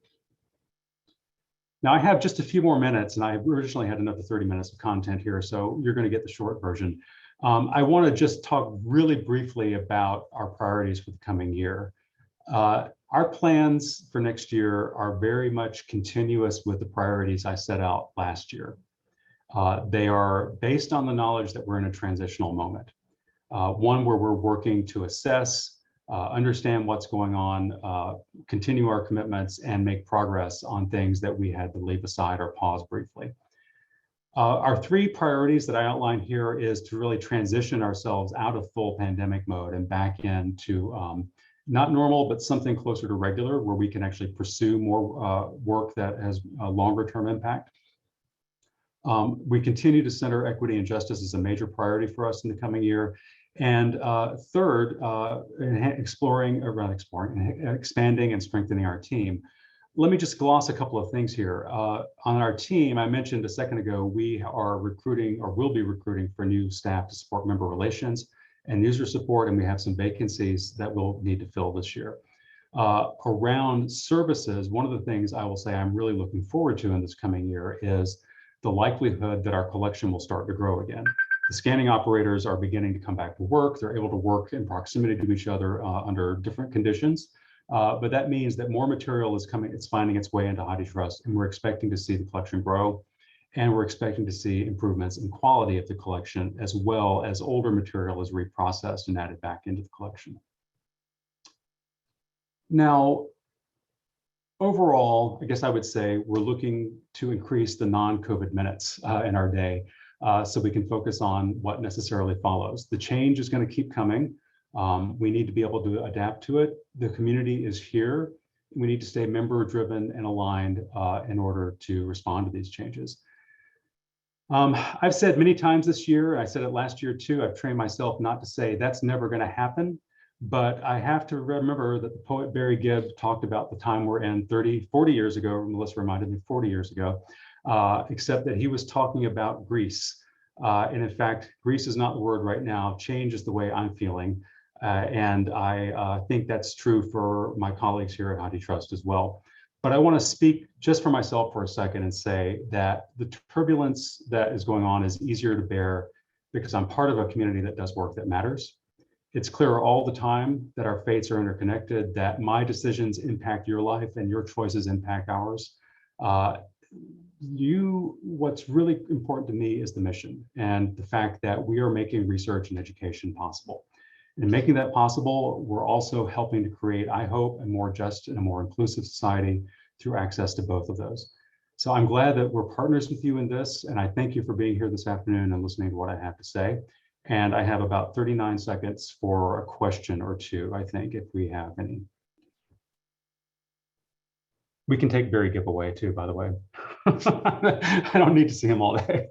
Speaker 3: Now, I have just a few more minutes, and I originally had another 30 minutes of content here, so you're going to get the short version. I want to just talk really briefly about our priorities for the coming year. Our plans for next year are very much continuous with the priorities I set out last year. They are based on the knowledge that we're in a transitional moment, one where we're working to assess, understand what's going on, continue our commitments, and make progress on things that we had to leave aside or pause briefly. Our 3 priorities that I outlined here is to really transition ourselves out of full pandemic mode and back into not normal, but something closer to regular, where we can actually pursue more work that has a longer term impact. We continue to center equity and justice as a major priority for us in the coming year. And third, expanding and strengthening our team. Let me just gloss a couple of things here. On our team, I mentioned a second ago, we are recruiting or will be recruiting for new staff to support member relations and user support, and we have some vacancies that we'll need to fill this year. Around services, one of the things I will say I'm really looking forward to in this coming year is the likelihood that our collection will start to grow again. The scanning operators are beginning to come back to work. They're able to work in proximity to each other under different conditions. But that means that more material is coming, it's finding its way into HathiTrust, and we're expecting to see the collection grow. And we're expecting to see improvements in quality of the collection, as well as older material is reprocessed and added back into the collection. Now, overall, I guess I would say we're looking to increase the non-COVID minutes in our day so we can focus on what necessarily follows. The change is going to keep coming. We need to be able to adapt to it. The community is here. We need to stay member-driven and aligned in order to respond to these changes. I've said many times this year, I said it last year too, I've trained myself not to say that's never going to happen, but I have to remember that the poet Barry Gibb talked about the time we're in 40 years ago, Melissa reminded me 40 years ago, except that he was talking about Greece. And in fact, Greece is not the word right now. Change is the way I'm feeling. And I think that's true for my colleagues here at HathiTrust as well. But I want to speak just for myself for a second and say that the turbulence that is going on is easier to bear because I'm part of a community that does work that matters. It's clear all the time that our fates are interconnected, that my decisions impact your life and your choices impact ours. What's really important to me is the mission and the fact that we are making research and education possible. In making that possible, we're also helping to create, I hope, a more just and a more inclusive society through access to both of those. So I'm glad that we're partners with you in this, and I thank you for being here this afternoon and listening to what I have to say. And I have about 39 seconds for a question or two, I think, if we have any. We can take Barry Gibb away too, by the way. I don't need to see him all day.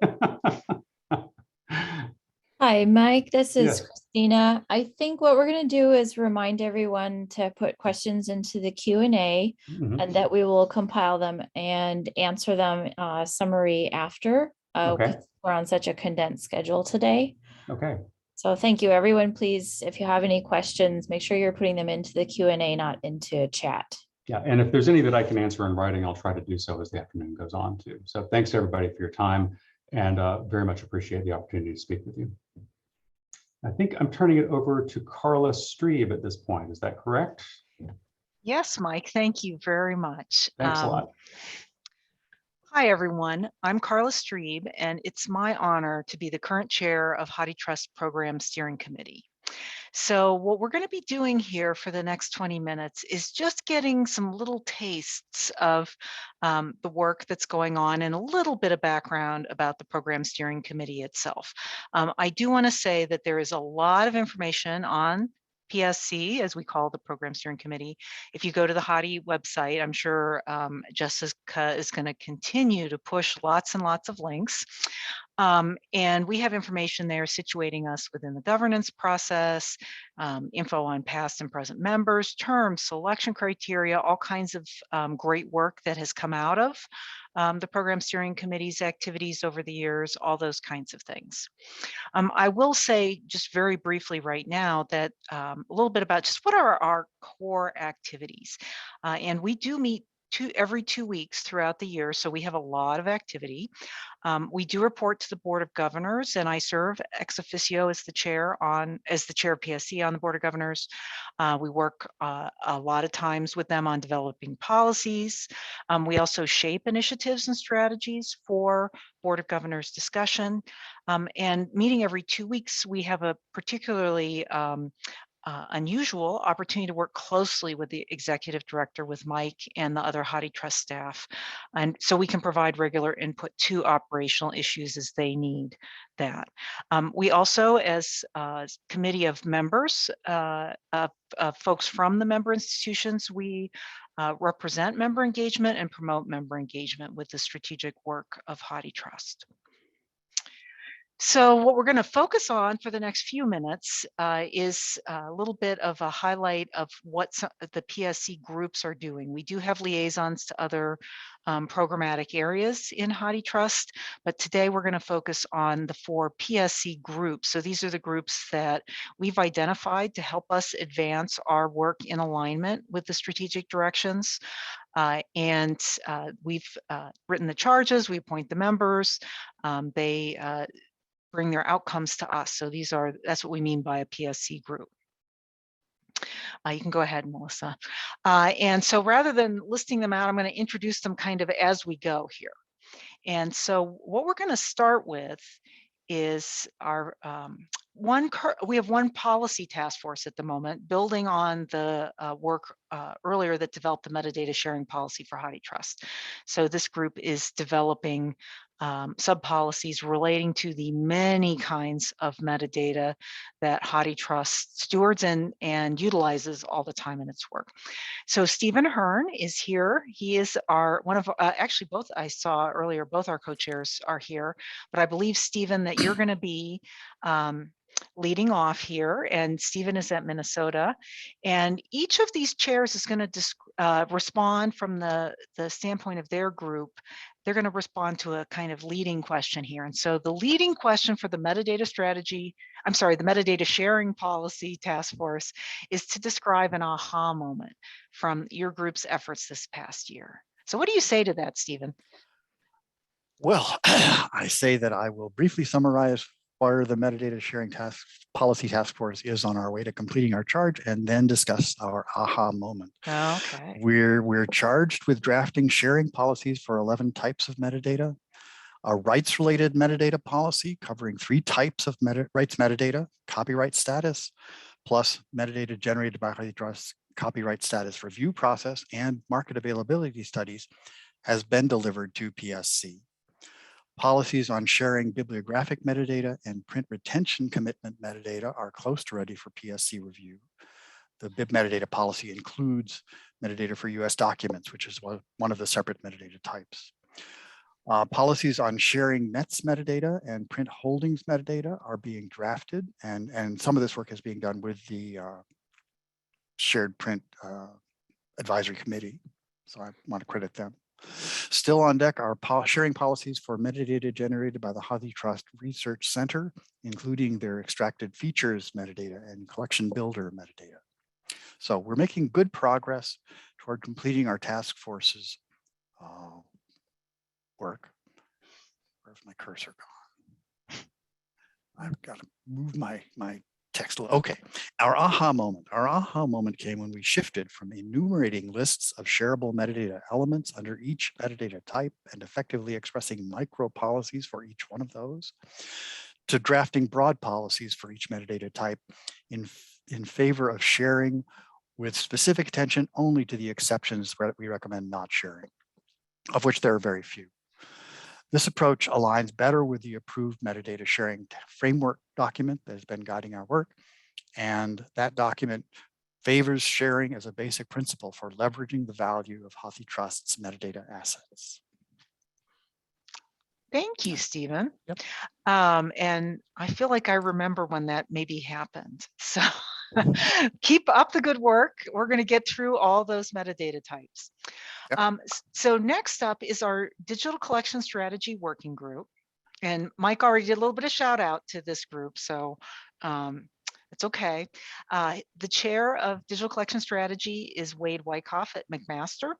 Speaker 4: Hi, Mike. This is
Speaker 3: Yes.
Speaker 4: Christina. I think what we're going to do is remind everyone to put questions into the Q&A
Speaker 3: Mhm.
Speaker 4: and that we will compile them and answer them summary after.
Speaker 3: Okay.
Speaker 4: 'Cause we're on such a condensed schedule today.
Speaker 3: Okay.
Speaker 4: So thank you, everyone. Please, if you have any questions, make sure you're putting them into the Q&A, not into chat.
Speaker 3: Yeah, and if there's any that I can answer in writing, I'll try to do so as the afternoon goes on too. So thanks to everybody for your time, and very much appreciate the opportunity to speak with you. I think I'm turning it over to Carla Strebe at this point. Is that correct?
Speaker 5: Yes, Mike, thank you very much.
Speaker 3: Thanks a lot.
Speaker 5: Hi, everyone. I'm Carla Strebe, and it's my honor to be the current chair of HathiTrust Program Steering Committee. So what we're going to be doing here for the next 20 minutes is just getting some little tastes of the work that's going on and a little bit of background about the Program Steering Committee itself. I do want to say that there is a lot of information on PSC, as we call the Program Steering Committee. If you go to the Hati website, I'm sure Jessica is going to continue to push lots and lots of links. And we have information there situating us within the governance process, info on past and present members, terms, selection criteria, all kinds of great work that has come out of the Program Steering Committee's activities over the years, all those kinds of things. I will say just very briefly right now that a little bit about just what are our core activities. And we do meet every 2 weeks throughout the year, so we have a lot of activity. We do report to the Board of Governors, and I serve ex officio as the chair of PSC on the Board of Governors. We work a lot of times with them on developing policies. We also shape initiatives and strategies for Board of Governors discussion. And meeting every 2 weeks, we have a particularly unusual opportunity to work closely with the executive director, with Mike and the other HathiTrust staff. And so we can provide regular input to operational issues as they need that. We also, as a committee of members, folks from the member institutions, we represent member engagement and promote member engagement with the strategic work of HathiTrust. So what we're going to focus on for the next few minutes is a little bit of a highlight of what the PSC groups are doing. We do have liaisons to other programmatic areas in HathiTrust, but today we're going to focus on the 4 PSC groups. So these are the groups that we've identified to help us advance our work in alignment with the strategic directions. And we've written the charges, we appoint the members, they bring their outcomes to us. So that's what we mean by a PSC group. You can go ahead, Melissa. And so rather than listing them out, I'm going to introduce them kind of as we go here. And so what we're going to start with is our we have one policy task force at the moment, building on the work earlier that developed the metadata sharing policy for HathiTrust. So this group is developing sub-policies relating to the many kinds of metadata that HathiTrust stewards and utilizes all the time in its work. So Stephen Hearn is here. He is actually both I saw earlier, both our co-chairs are here, but I believe, Stephen, that you're going to be leading off here, and Stephen is at Minnesota. And each of these chairs is going to respond from the standpoint of their group. They're going to respond to a kind of leading question here. And so the leading question for the metadata the metadata sharing policy task force is to describe an aha moment from your group's efforts this past year. So what do you say to that, Stephen?
Speaker 6: Well, I say that I will briefly summarize where the metadata sharing policy task force is on our way to completing our charge, and then discuss our aha moment.
Speaker 5: Okay.
Speaker 6: We're charged with drafting sharing policies for 11 types of metadata. A rights-related metadata policy covering 3 types of rights metadata: copyright status, plus metadata generated by HathiTrust copyright status review process and market availability studies, has been delivered to PSC. Policies on sharing bibliographic metadata and print retention commitment metadata are close to ready for PSC review. The bib metadata policy includes metadata for US documents, which is one of the separate metadata types. Policies on sharing METS metadata and print holdings metadata are being drafted, and some of this work is being done with the Shared Print Advisory Committee, so I want to credit them. Still on deck are sharing policies for metadata generated by the HathiTrust Research Center, including their extracted features metadata and collection builder metadata. So we're making good progress toward completing our task force's work. Where's my cursor gone? I've got to move my text. Okay, our aha moment came when we shifted from enumerating lists of shareable metadata elements under each metadata type and effectively expressing micro policies for each one of those, to drafting broad policies for each metadata type in favor of sharing, with specific attention only to the exceptions where we recommend not sharing, of which there are very few. This approach aligns better with the approved metadata sharing framework document that has been guiding our work, and that document favors sharing as a basic principle for leveraging the value of HathiTrust's metadata assets.
Speaker 5: Thank you, Stephen.
Speaker 6: Yep.
Speaker 5: And I feel like I remember when that maybe happened. So keep up the good work. We're going to get through all those metadata types.
Speaker 6: Yep.
Speaker 5: So next up is our Digital Collection Strategy Working Group. And Mike already did a little bit of shout out to this group, so it's okay. The chair of Digital Collection Strategy is Wade Wyckoff at McMaster,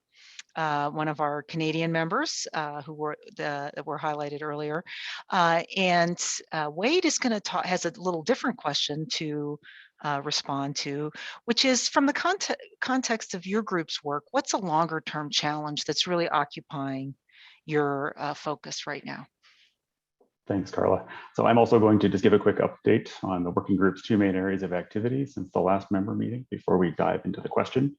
Speaker 5: one of our Canadian members who were that were highlighted earlier. And Wade is going to has a little different question to respond to, which is from the context of your group's work, what's a longer term challenge that's really occupying your focus right now?
Speaker 7: Thanks, Carla. So I'm also going to just give a quick update on the working group's 2 main areas of activity since the last member meeting before we dive into the question.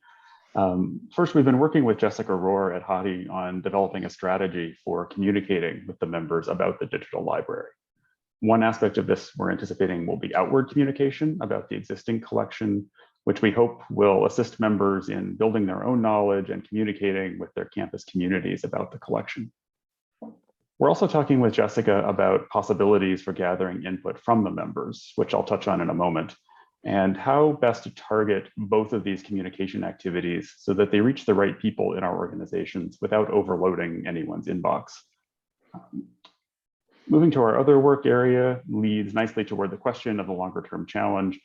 Speaker 7: First, we've been working with Jessica Rohr at Hathi on developing a strategy for communicating with the members about the digital library. One aspect of this we're anticipating will be outward communication about the existing collection, which we hope will assist members in building their own knowledge and communicating with their campus communities about the collection. We're also talking with Jessica about possibilities for gathering input from the members, which I'll touch on in a moment, and how best to target both of these communication activities so that they reach the right people in our organizations without overloading anyone's inbox. Moving to our other work area leads nicely toward the question of the longer term challenge.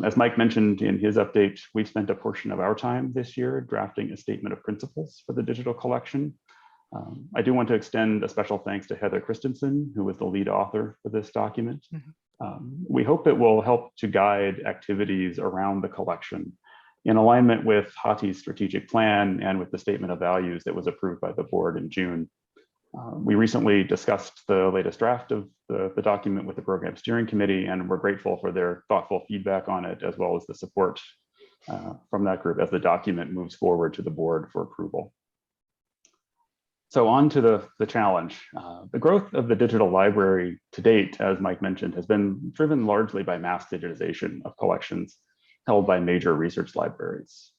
Speaker 7: As Mike mentioned in his update, we've spent a portion of our time this year drafting a statement of principles for the digital collection. I do want to extend a special thanks to Heather Christensen, who was the lead author for this document. We hope it will help to guide activities around the collection in alignment with Hathi's strategic plan and with the statement of values that was approved by the board in June. We recently discussed the latest draft of the document with the program steering committee, and we're grateful for their thoughtful feedback on it, as well as the support from that group as the document moves forward to the board for approval. So on to the challenge. The growth of the digital library to date, as Mike mentioned, has been driven largely by mass digitization of collections held by major research libraries.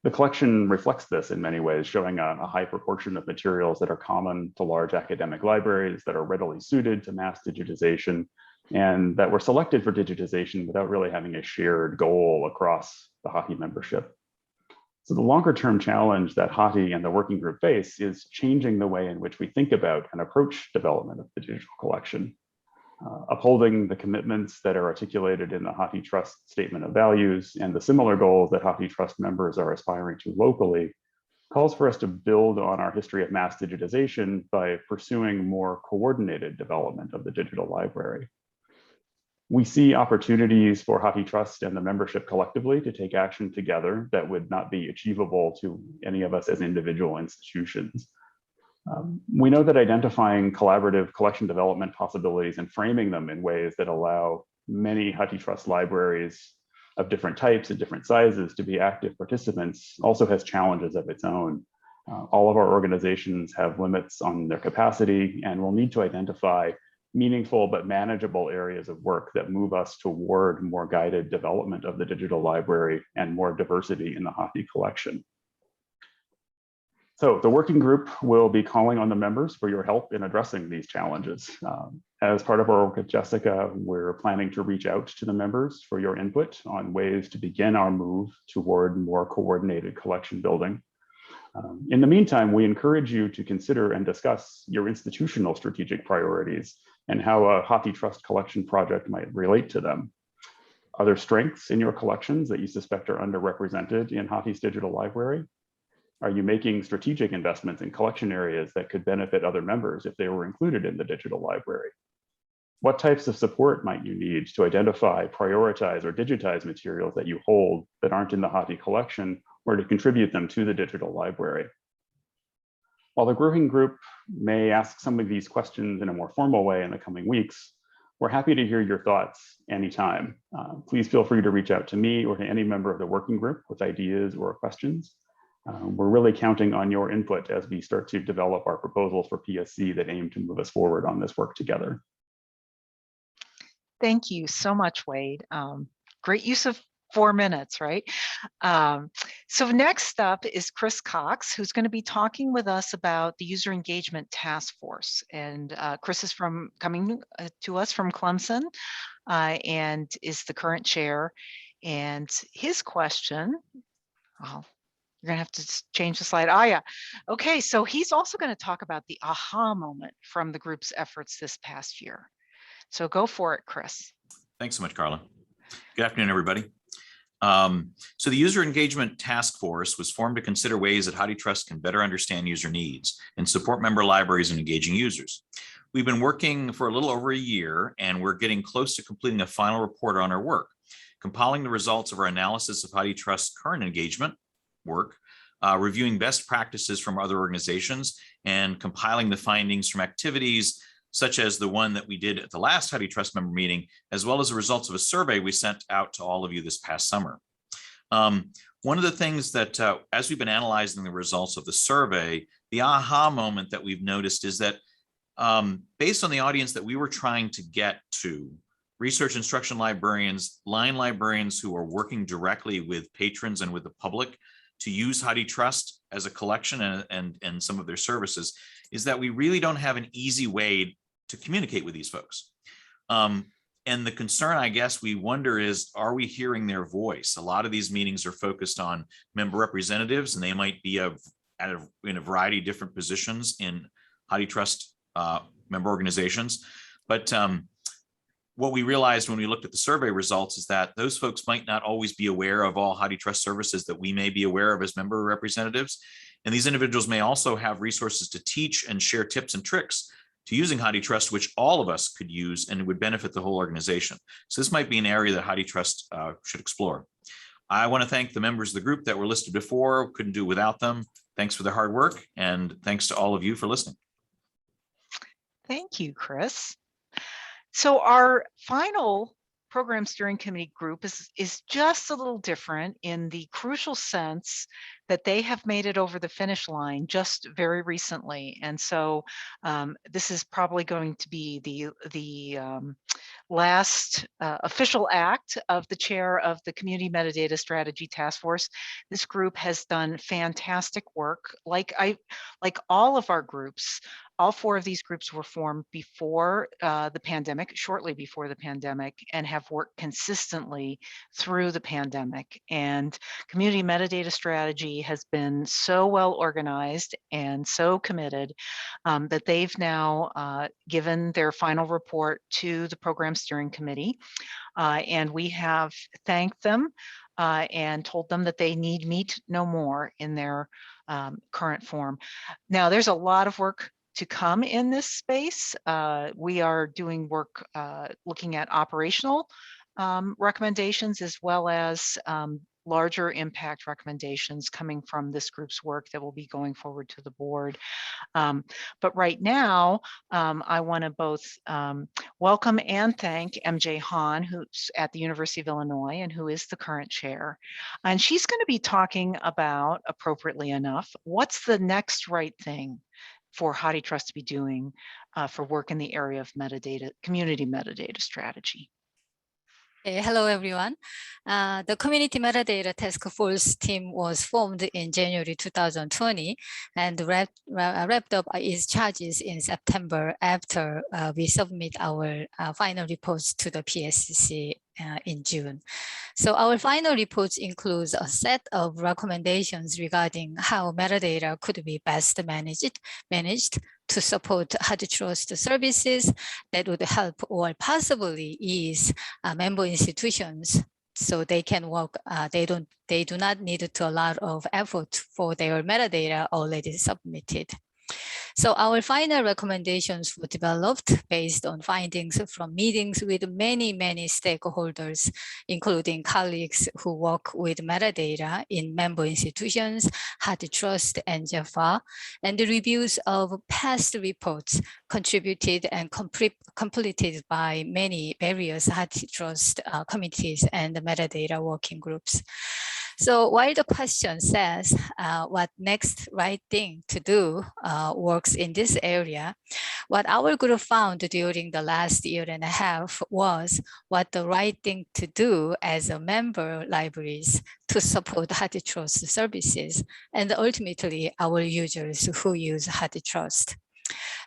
Speaker 7: The collection reflects this in many ways, showing a high proportion of materials that are common to large academic libraries that are readily suited to mass digitization and that were selected for digitization without really having a shared goal across the Hathi membership. So the longer term challenge that Hathi and the working group face is changing the way in which we think about and approach development of the digital collection. Upholding the commitments that are articulated in the HathiTrust statement of values and the similar goals that HathiTrust members are aspiring to locally calls for us to build on our history of mass digitization by pursuing more coordinated development of the digital library. We see opportunities for HathiTrust and the membership collectively to take action together that would not be achievable to any of us as individual institutions. We know that identifying collaborative collection development possibilities and framing them in ways that allow many HathiTrust libraries of different types and different sizes to be active participants also has challenges of its own. All of our organizations have limits on their capacity and will need to identify meaningful but manageable areas of work that move us toward more guided development of the digital library and more diversity in the Hathi collection. So the working group will be calling on the members for your help in addressing these challenges. As part of our work with Jessica, we're planning to reach out to the members for your input on ways to begin our move toward more coordinated collection building. In the meantime, we encourage you to consider and discuss your institutional strategic priorities and how a HathiTrust collection project might relate to them. Are there strengths in your collections that you suspect are underrepresented in Hathi's digital library? Are you making strategic investments in collection areas that could benefit other members if they were included in the digital library? What types of support might you need to identify, prioritize, or digitize materials that you hold that aren't in the Hathi collection, or to contribute them to the digital library? While the working group may ask some of these questions in a more formal way in the coming weeks, we're happy to hear your thoughts anytime. Please feel free to reach out to me or to any member of the working group with ideas or questions. We're really counting on your input as we start to develop our proposals for PSC that aim to move us forward on this work together.
Speaker 5: Thank you so much, Wade. Great use of 4 minutes, right? So next up is Chris Cox, who's going to be talking with us about the User Engagement Task Force. And Chris is coming to us from Clemson and is the current chair. And his question, you're gonna have to change the slide. Yeah. Okay, so he's also going to talk about the aha moment from the group's efforts this past year. So go for it, Chris.
Speaker 8: Thanks so much, Carla. Good afternoon, everybody. So the User Engagement Task Force was formed to consider ways that HathiTrust can better understand user needs and support member libraries in engaging users. We've been working for a little over a year, and we're getting close to completing a final report on our work, compiling the results of our analysis of HathiTrust's current engagement work, reviewing best practices from other organizations, and compiling the findings from activities such as the one that we did at the last HathiTrust member meeting, as well as the results of a survey we sent out to all of you this past summer. One of the things that, as we've been analyzing the results of the survey, the aha moment that we've noticed is that based on the audience that we were trying to get to, research instruction librarians, line librarians who are working directly with patrons and with the public to use HathiTrust as a collection and some of their services, is that we really don't have an easy way to communicate with these folks. And the concern, I guess, we wonder is, are we hearing their voice? A lot of these meetings are focused on member representatives, and they might be in a variety of different positions in HathiTrust member organizations. But what we realized when we looked at the survey results is that those folks might not always be aware of all HathiTrust services that we may be aware of as member representatives. And these individuals may also have resources to teach and share tips and tricks to using HathiTrust, which all of us could use and would benefit the whole organization. So this might be an area that HathiTrust should explore. I want to thank the members of the group that were listed before. Couldn't do without them. Thanks for their hard work, and thanks to all of you for listening.
Speaker 5: Thank you, Chris. So our final program steering committee group is just a little different in the crucial sense that they have made it over the finish line just very recently. And so this is probably going to be the last official act of the chair of the Community Metadata Strategy Task Force. This group has done fantastic work. Like all of our groups, all 4 of these groups were formed before the pandemic, shortly before the pandemic, and have worked consistently through the pandemic. And Community Metadata Strategy has been so well organized and so committed that they've now given their final report to the Program Steering Committee. And we have thanked them and told them that they need meet no more in their current form. Now, there's a lot of work to come in this space. We are doing work looking at operational recommendations as well as larger impact recommendations coming from this group's work that will be going forward to the board. But right now, I want to both welcome and thank MJ Hahn, who's at the University of Illinois and who is the current chair. And she's going to be talking about, appropriately enough, what's the next right thing for HathiTrust to be doing for work in the area of metadata, community metadata strategy.
Speaker 9: Hello, everyone. The Community Metadata Task Force team was formed in January 2020 and wrapped up its charges in September after we submit our final reports to the PSCC in June. So our final reports includes a set of recommendations regarding how metadata could be best managed to support HathiTrust services that would help or possibly ease member institutions so they can work, they do not need to a lot of effort for their metadata already submitted. So our final recommendations were developed based on findings from meetings with many stakeholders, including colleagues who work with metadata in member institutions, HathiTrust, and JAFA, and the reviews of past reports contributed and completed by many various HathiTrust committees and metadata working groups. So while the question says what next right thing to do works in this area, what our group found during the last year and a half was what the right thing to do as a member libraries to support HathiTrust services and ultimately our users who use HathiTrust.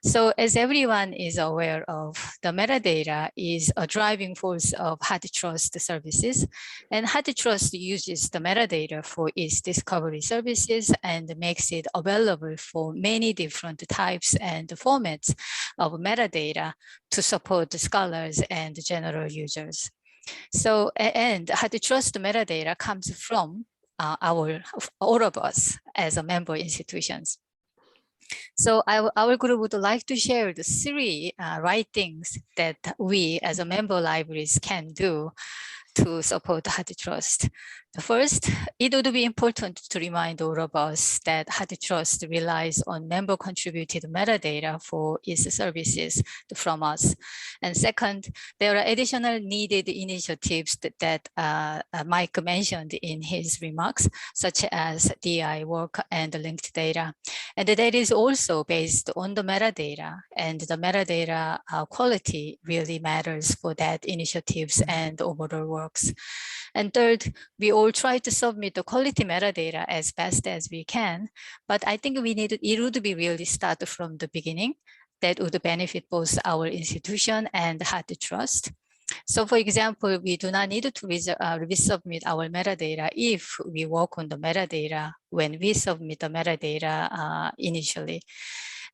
Speaker 9: So as everyone is aware of, the metadata is a driving force of HathiTrust services, and HathiTrust uses the metadata for its discovery services and makes it available for many different types and formats of metadata to support the scholars and general users. So, and HathiTrust metadata comes from all of us as a member institutions. So our group would like to share the three right things that we as a member libraries can do to support HathiTrust. The first, it would be important to remind all of us that HathiTrust relies on member contributed metadata for its services from us. And second, there are additional needed initiatives that Mike mentioned in his remarks, such as DI work and linked data. And that is also based on the metadata, and the metadata quality really matters for that initiatives and overall works. And third, we all try to submit the quality metadata as best as we can, but I think it would be really start from the beginning that would benefit both our institution and HathiTrust. So for example, we do not need to resubmit our metadata if we work on the metadata when we submit the metadata initially.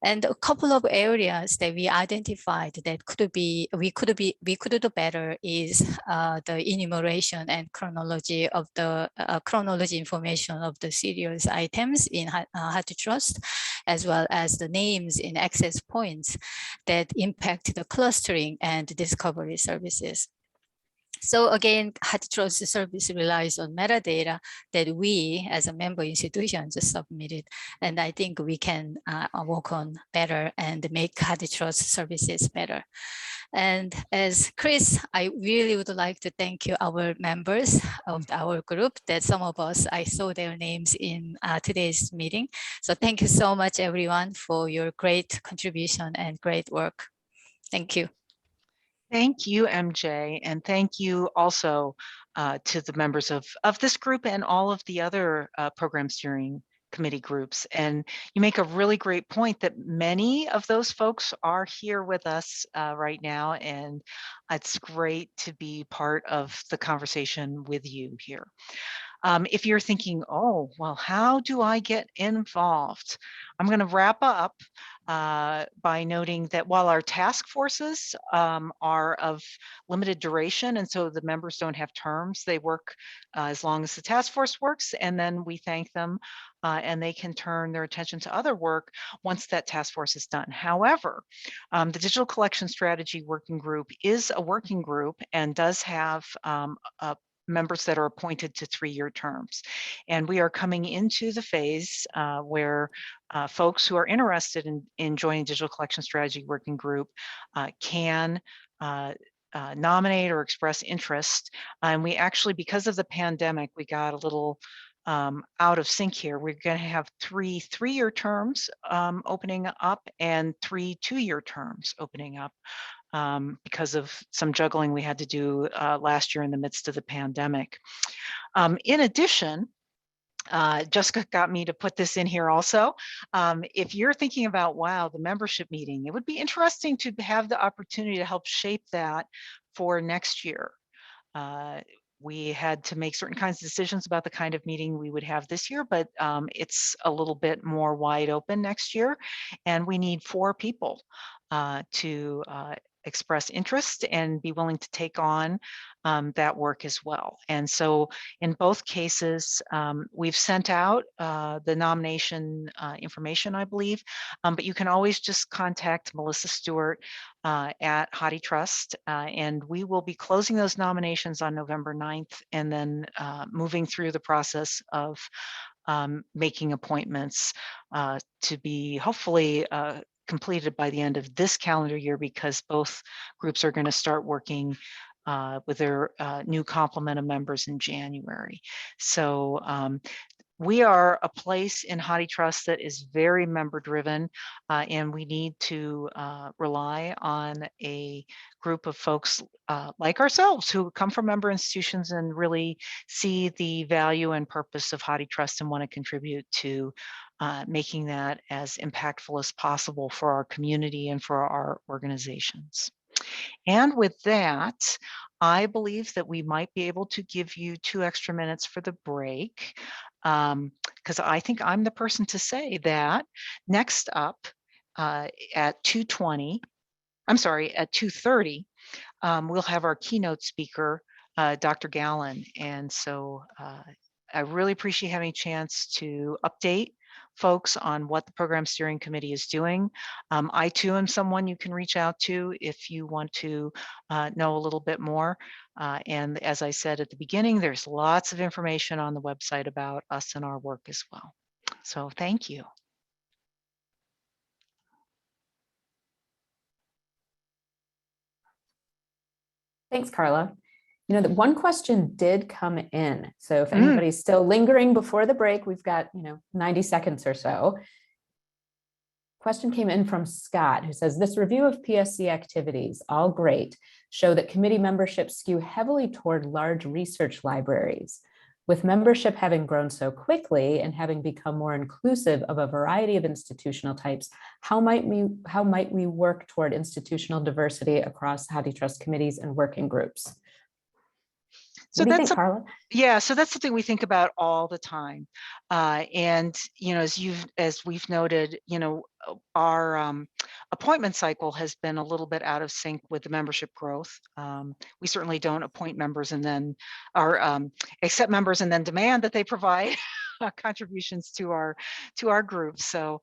Speaker 9: And a couple of areas that we identified that we could do better is the enumeration and chronology of the chronology information of the serials items in HathiTrust, as well as the names in access points that impact the clustering and discovery services. So again, HathiTrust service relies on metadata that we as a member institutions submitted. And I think we can work on better and make HathiTrust services better. And as Chris, I really would like to thank you, our members of our group, that some of us, I saw their names in today's meeting. So thank you so much, everyone, for your great contribution and great work. Thank you.
Speaker 5: Thank you, MJ, and thank you also to the members of this group and all of the other program steering committee groups. And you make a really great point that many of those folks are here with us right now, and it's great to be part of the conversation with you here. If you're thinking, oh, well, how do I get involved? I'm going to wrap up by noting that while our task forces are of limited duration, and so the members don't have terms, they work as long as the task force works, and then we thank them and they can turn their attention to other work once that task force is done. However, the Digital Collection Strategy Working Group is a working group and does have members that are appointed to 3-year terms. And we are coming into the phase where folks who are interested in joining Digital Collection Strategy Working Group can nominate or express interest. And we actually, because of the pandemic, we got a little out of sync here. We're going to have 3 3-year terms opening up and 3 2-year terms opening up because of some juggling we had to do last year in the midst of the pandemic. In addition, Jessica got me to put this in here also. If you're thinking about, wow, the membership meeting, it would be interesting to have the opportunity to help shape that for next year. We had to make certain kinds of decisions about the kind of meeting we would have this year, but it's a little bit more wide open next year. And we need 4 people to express interest and be willing to take on that work as well. And so in both cases, we've sent out the nomination information, I believe, but you can always just contact Melissa Stewart at HathiTrust, and we will be closing those nominations on November 9th and then moving through the process of making appointments to be hopefully completed by the end of this calendar year, because both groups are going to start working with their new complement of members in January. So we are a place in HathiTrust that is very member driven, and we need to rely on a group of folks like ourselves who come from member institutions and really see the value and purpose of HathiTrust and want to contribute to making that as impactful as possible for our community and for our organizations. And with that, I believe that we might be able to give you 2 extra minutes for the break, because I think I'm the person to say that. Next up at 2:20, I'm sorry, at 2:30, we'll have our keynote speaker, Dr. Gallen. And so I really appreciate having a chance to update folks on what the program steering committee is doing. I too am someone you can reach out to if you want to know a little bit more. And as I said at the beginning, there's lots of information on the website about us and our work as well. So thank you.
Speaker 10: Thanks, Carla. You know, that one question did come in. So if anybody's still lingering before the break, we've got, 90 seconds or so. Question came in from Scott, who says, this review of PSC activities, all great, show that committee membership skew heavily toward large research libraries. With membership having grown so quickly and having become more inclusive of a variety of institutional types, how might we work toward institutional diversity across HathiTrust committees and working groups?
Speaker 5: So
Speaker 10: what do you
Speaker 5: that's
Speaker 10: think, Carla?
Speaker 5: Yeah, so that's something we think about all the time. And as we've noted, our appointment cycle has been a little bit out of sync with the membership growth. We certainly don't appoint members and then accept members and then demand that they provide contributions to our group. So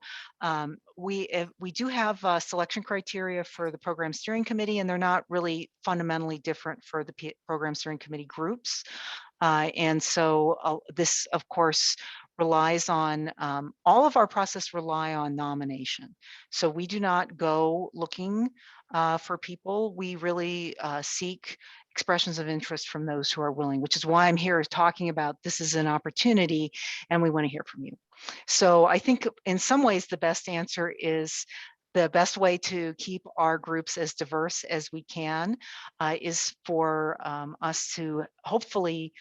Speaker 5: we do have selection criteria for the program steering committee, and they're not really fundamentally different for the program steering committee groups. And so this, of course, relies on, all of our process rely on nomination. So we do not go looking for people. We really seek expressions of interest from those who are willing, which is why I'm here talking about this is an opportunity and we want to hear from you. So I think in some ways the best answer is the best way to keep our groups as diverse as we can is for us to hopefully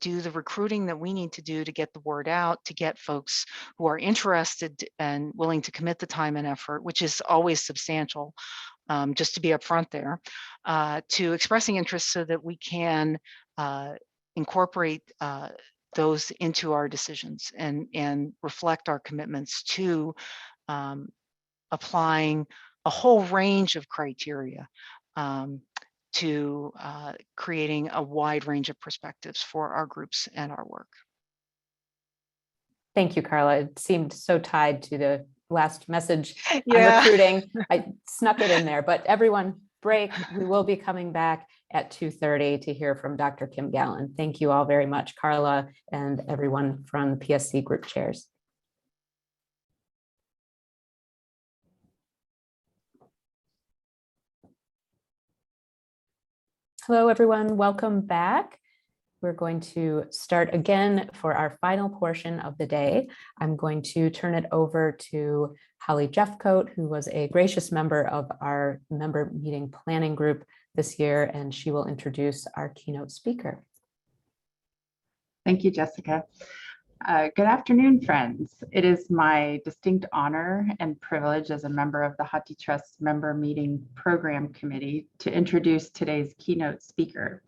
Speaker 5: do the recruiting that we need to do to get the word out, to get folks who are interested and willing to commit the time and effort, which is always substantial, just to be upfront there, to expressing interest so that we can incorporate those into our decisions and reflect our commitments to applying a whole range of criteria to creating a wide range of perspectives for our groups and our work.
Speaker 10: Thank you, Carla. It seemed so tied to the last message on
Speaker 5: Yeah.
Speaker 10: recruiting. I snuck it in there, but everyone break. We will be coming back at 2:30 to hear from Dr. Kim Gallen. Thank you all very much, Carla, and everyone from the PSC group chairs. Hello, everyone. Welcome back. We're going to start again for our final portion of the day. I'm going to turn it over to Holly Jeffcoat, who was a gracious member of our member meeting planning group this year, and she will introduce our keynote speaker.
Speaker 11: Thank you, Jessica. Good afternoon, friends. It is my distinct honor and privilege as a member of the HathiTrust Member Meeting Program Committee to introduce today's keynote speaker.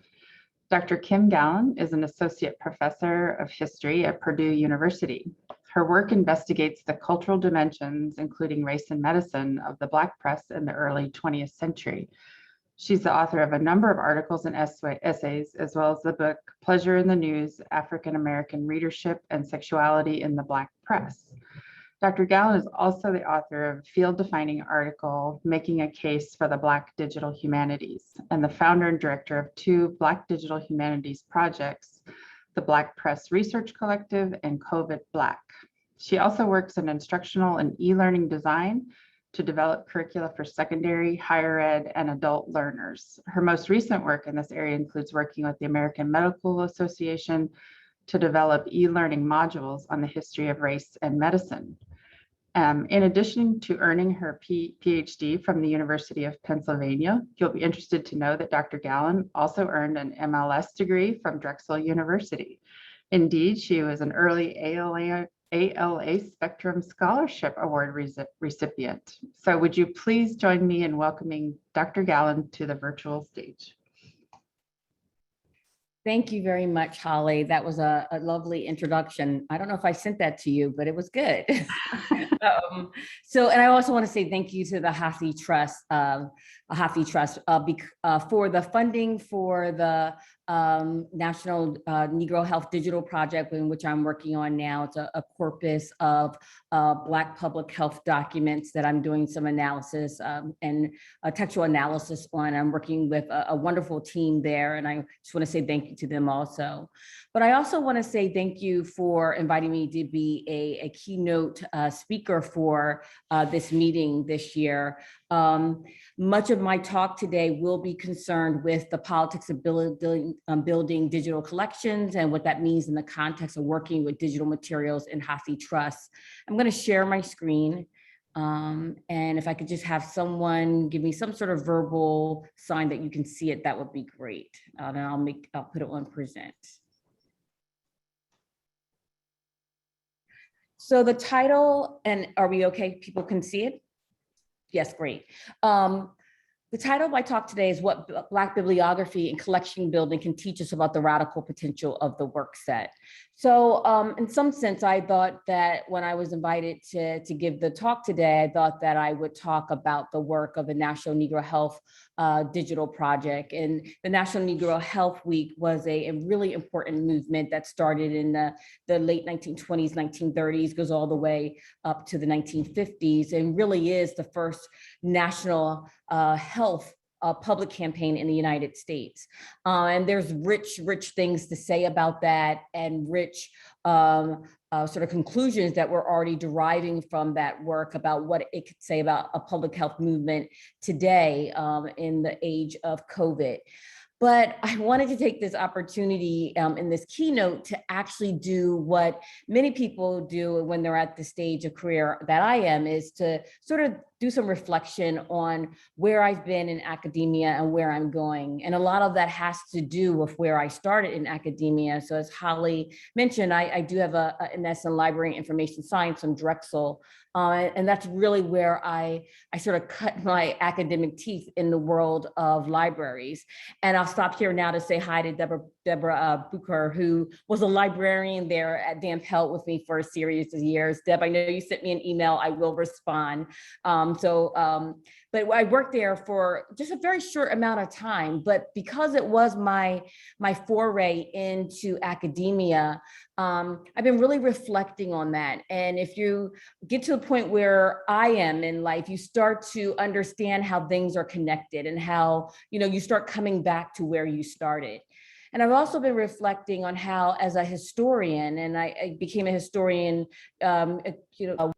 Speaker 11: Dr. Kim Gallen is an associate professor of history at Purdue University. Her work investigates the cultural dimensions, including race and medicine, of the Black press in the early 20th century. She's the author of a number of articles and essays, as well as the book Pleasure in the News: African American Readership and Sexuality in the Black Press. Dr. Gallen is also the author of a field-defining article, Making a Case for the Black Digital Humanities, and the founder and director of two Black Digital Humanities projects, the Black Press Research Collective and COVID Black. She also works in instructional and e-learning design to develop curricula for secondary, higher ed, and adult learners. Her most recent work in this area includes working with the American Medical Association to develop e-learning modules on the history of race and medicine. In addition to earning her PhD from the University of Pennsylvania, you'll be interested to know that Dr. Gallen also earned an MLS degree from Drexel University. Indeed, she was an early ALA Spectrum Scholarship Award recipient. So would you please join me in welcoming Dr. Gallen to the virtual stage?
Speaker 12: Thank you very much, Holly. That was a lovely introduction. I don't know if I sent that to you, but it was good. And I also want to say thank you to the HathiTrust for the funding for the National Negro Health Digital Project, in which I'm working on now. It's a corpus of Black public health documents that I'm doing some analysis and textual analysis on. I'm working with a wonderful team there, and I just want to say thank you to them also. But I also want to say thank you for inviting me to be a keynote speaker for this meeting this year. Much of my talk today will be concerned with the politics of building digital collections and what that means in the context of working with digital materials in HathiTrust. I'm going to share my screen. And if I could just have someone give me some sort of verbal sign that you can see it, that would be great. And I'll put it on present. So the title, and are we okay? People can see it? Yes, great. The title of my talk today is What Black Bibliography and Collection Building Can Teach Us About the Radical Potential of the Work Set. So in some sense, I thought that when I was invited to give the talk today, I thought that I would talk about the work of the National Negro Health Digital Project. And the National Negro Health Week was a really important movement that started in the late 1920s, 1930s, goes all the way up to the 1950s, and really is the first national health public campaign in the United States. And there's rich things to say about that, and rich sort of conclusions that we're already deriving from that work about what it could say about a public health movement today in the age of COVID. But I wanted to take this opportunity in this keynote to actually do what many people do when they're at the stage of career that I am, is to sort of do some reflection on where I've been in academia and where I'm going. And a lot of that has to do with where I started in academia. So as Holly mentioned, I do have an MS in Library and Information Science from Drexel. And that's really where I sort of cut my academic teeth in the world of libraries. And I'll stop here now to say hi to Deborah Deborah Bucher, who was a librarian there at Van Pelt with me for a series of years. Deb, I know you sent me an email. I will respond. But I worked there for just a very short amount of time. But because it was my foray into academia, I've been really reflecting on that. And if you get to the point where I am in life, you start to understand how things are connected and how, you start coming back to where you started. And I've also been reflecting on how, as a historian, and I became a historian,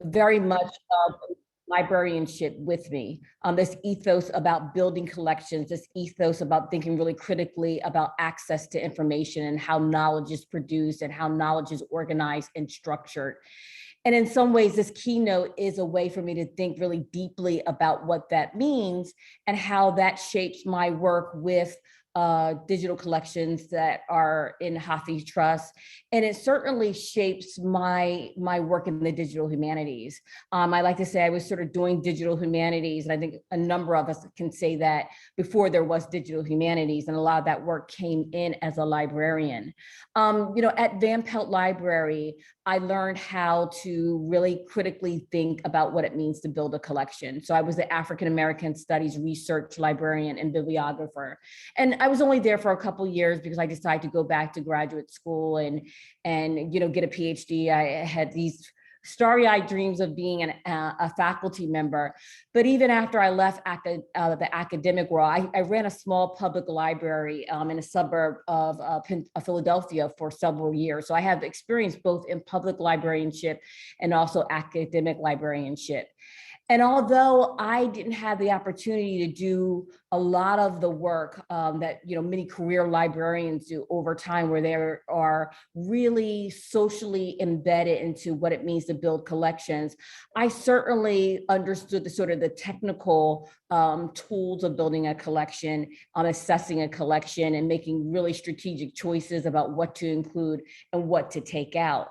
Speaker 12: very much librarianship with me, this ethos about building collections, this ethos about thinking really critically about access to information and how knowledge is produced and how knowledge is organized and structured. And in some ways, this keynote is a way for me to think really deeply about what that means and how that shapes my work with digital collections that are in HathiTrust. And it certainly shapes my work in the digital humanities. I like to say I was sort of doing digital humanities, and I think a number of us can say that before there was digital humanities, and a lot of that work came in as a librarian. At Van Pelt Library, I learned how to really critically think about what it means to build a collection. So I was the African American Studies research librarian and bibliographer. And I was only there for a couple of years because I decided to go back to graduate school and get a PhD. I had these starry-eyed dreams of being a faculty member. But even after I left the academic world, I ran a small public library in a suburb of Philadelphia for several years. So I have experience both in public librarianship and also academic librarianship. And although I didn't have the opportunity to do a lot of the work that many career librarians do over time, where they are really socially embedded into what it means to build collections, I certainly understood the sort of the technical tools of building a collection, assessing a collection, and making really strategic choices about what to include and what to take out.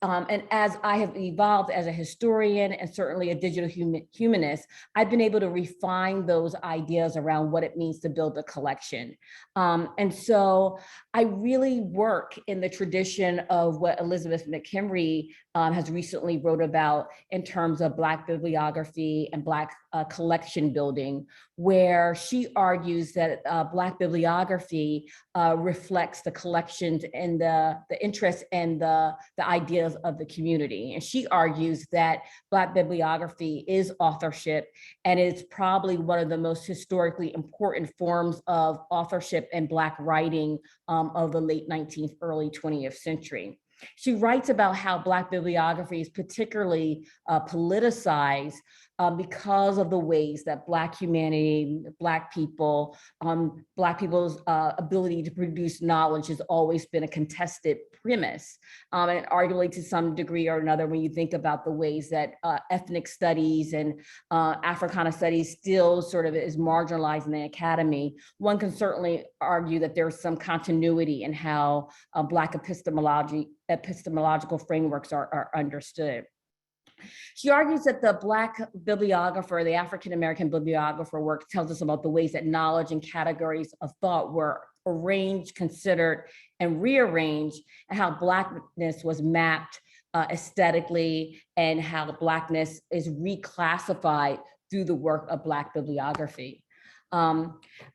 Speaker 12: And as I have evolved as a historian and certainly a digital humanist, I've been able to refine those ideas around what it means to build a collection. And so I really work in the tradition of what Elizabeth McHenry has recently wrote about in terms of Black bibliography and Black collection building, where she argues that Black bibliography reflects the collections and the interests and the ideas of the community. And she argues that Black bibliography is authorship, and it's probably one of the most historically important forms of authorship and Black writing of the late 19th, early 20th century. She writes about how Black bibliography is particularly politicized because of the ways that Black humanity, Black people's ability to produce knowledge has always been a contested premise. And arguably to some degree or another, when you think about the ways that ethnic studies and Africana studies still sort of is marginalized in the academy, one can certainly argue that there's some continuity in how Black epistemological frameworks are understood. She argues that the Black bibliographer, the African-American bibliographer work tells us about the ways that knowledge and categories of thought were arranged, considered, and rearranged, and how Blackness was mapped aesthetically, and how the Blackness is reclassified through the work of Black bibliography.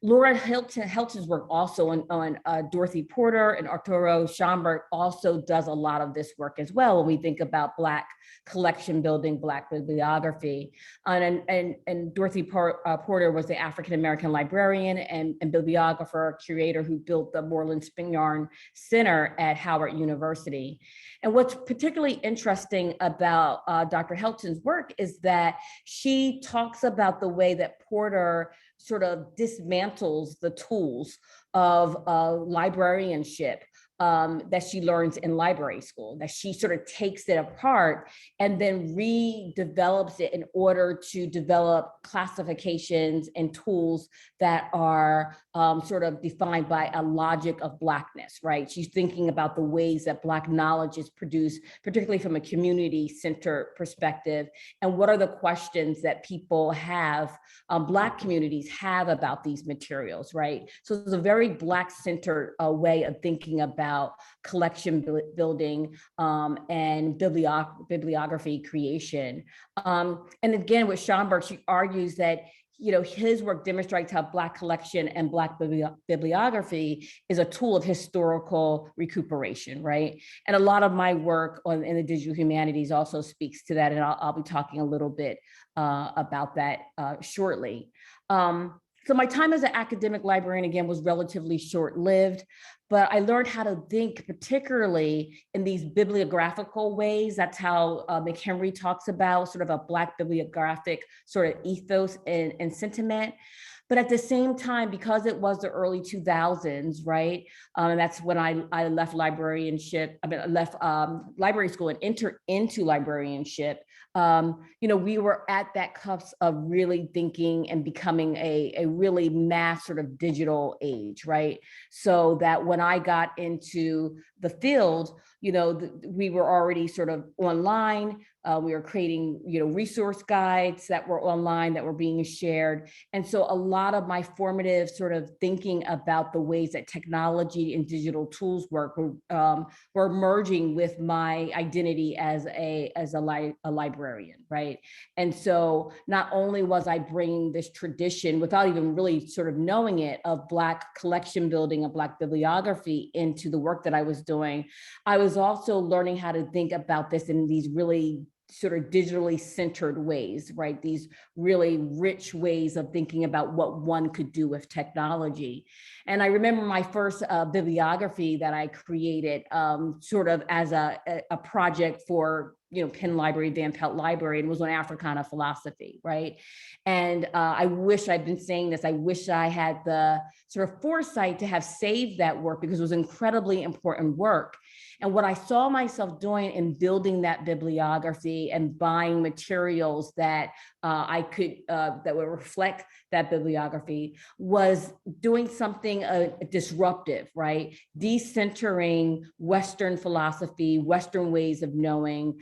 Speaker 12: Laura Helton's work also on Dorothy Porter and Arturo Schomburg also does a lot of this work as well when we think about Black collection building, Black bibliography. And Dorothy Porter was the African-American librarian and bibliographer, curator who built the Moreland Spignarn Center at Howard University. And what's particularly interesting about Dr. Helton's work is that she talks about the way that Porter sort of dismantles the tools of librarianship that she learns in library school, that she sort of takes it apart and then redevelops it in order to develop classifications and tools that are sort of defined by a logic of Blackness, right? She's thinking about the ways that Black knowledge is produced, particularly from a community-centered perspective, and what are the questions that people have, Black communities have about these materials, right? So it's a very Black-centered way of thinking about collection building and bibliography creation. And again, with Schomburg, she argues that his work demonstrates how Black collection and Black bibliography is a tool of historical recuperation, right? And a lot of my work in the digital humanities also speaks to that, and I'll be talking a little bit about that shortly. So my time as an academic librarian, again, was relatively short-lived, but I learned how to think particularly in these bibliographical ways. That's how McHenry talks about sort of a Black bibliographic sort of ethos and sentiment. But at the same time, because it was the early 2000s, right? And that's when I left librarianship. I left library school and entered into librarianship. We were at that cusp of really thinking and becoming a really mass sort of digital age, right? So that when I got into the field, we were already sort of online. We were creating, resource guides that were online that were being shared. And so a lot of my formative sort of thinking about the ways that technology and digital tools work were merging with my identity as a librarian, right? And so not only was I bringing this tradition without even really sort of knowing it of Black collection building and Black bibliography into the work that I was doing, I was also learning how to think about this in these really sort of digitally centered ways, right? These really rich ways of thinking about what one could do with technology. And I remember my first bibliography that I created sort of as a project for Penn Library, Van Pelt Library, and was on Africana philosophy, right? And I wish I'd been saying this, I wish I had the sort of foresight to have saved that work because it was incredibly important work. And what I saw myself doing in building that bibliography and buying materials that I could, that would reflect that bibliography, was doing something disruptive, right? Decentering Western philosophy, Western ways of knowing,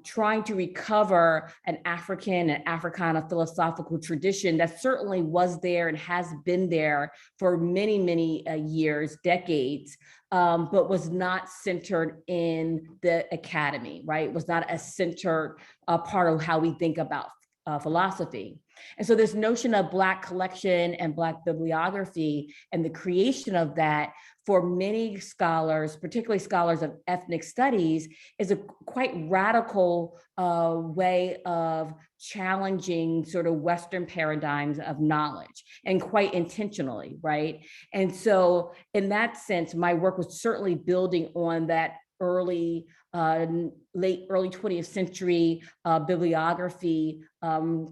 Speaker 12: trying to recover an African and Africana philosophical tradition that certainly was there and has been there for many, many years, decades, but was not centered in the academy, right? Was not a centered part of how we think about philosophy. And so this notion of Black collection and Black bibliography and the creation of that for many scholars, particularly scholars of ethnic studies, is a quite radical way of challenging sort of Western paradigms of knowledge, and quite intentionally, right? And so in that sense, my work was certainly building on that early, late early 20th century bibliography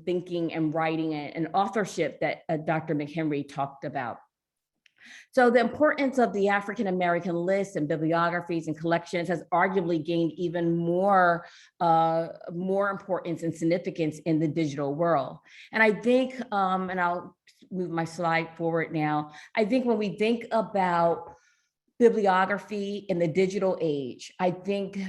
Speaker 12: thinking and writing and authorship that Dr. McHenry talked about. So the importance of the African-American lists and bibliographies and collections has arguably gained even more importance and significance in the digital world. And I think, and I'll move my slide forward now, I think when we think about bibliography in the digital age, I think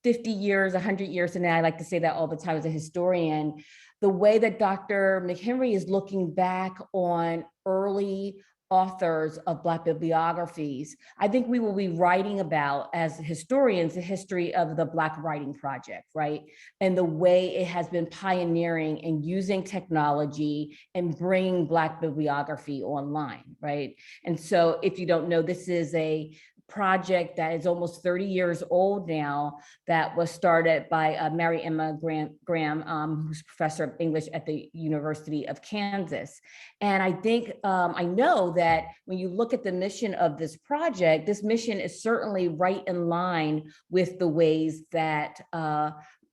Speaker 12: 50 years, 100 years from now, I like to say that all the time as a historian, the way that Dr. McHenry is looking back on early authors of Black bibliographies, I think we will be writing about, as historians, the history of the Black Writing Project, right? And the way it has been pioneering and using technology and bringing Black bibliography online, right? And so if you don't know, this is a project that is almost 30 years old now, that was started by Mary Emma Graham, who's professor of English at the University of Kansas. And I think, I know that when you look at the mission of this project, this mission is certainly right in line with the ways that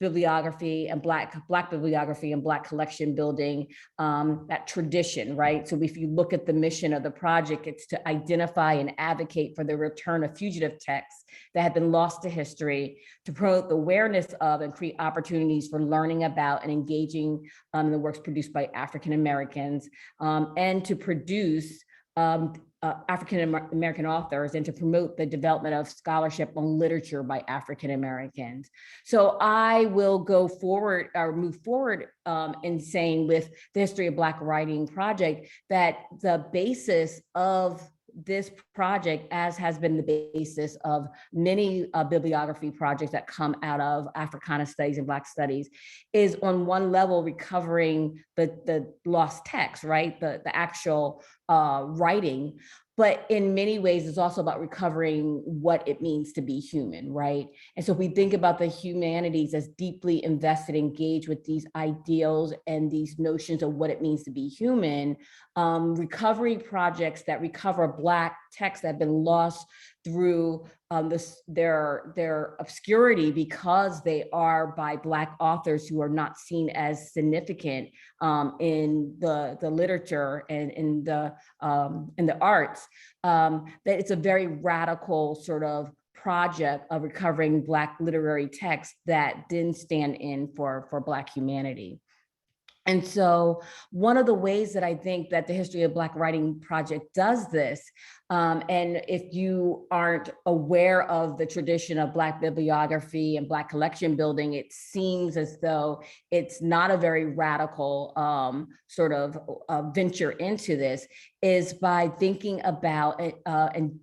Speaker 12: bibliography and Black bibliography and Black collection building, that tradition, right? So if you look at the mission of the project, it's to identify and advocate for the return of fugitive texts that have been lost to history, to promote the awareness of and create opportunities for learning about and engaging in the works produced by African Americans, and to produce African American authors, and to promote the development of scholarship on literature by African Americans. So I will go forward or move forward in saying with the History of Black Writing project that the basis of this project, as has been the basis of many bibliography projects that come out of Africana studies and Black studies, is on one level recovering the lost text, right? The actual writing. But in many ways, it's also about recovering what it means to be human, right? And so if we think about the humanities as deeply invested, engaged with these ideals and these notions of what it means to be human, recovery projects that recover Black texts that have been lost through their obscurity because they are by Black authors who are not seen as significant in the literature and in the arts, that it's a very radical sort of project of recovering Black literary texts that didn't stand in for Black humanity. And so one of the ways that I think that the History of Black Writing project does this, and if you aren't aware of the tradition of Black bibliography and Black collection building, it seems as though it's not a very radical sort of venture into this, is by thinking about and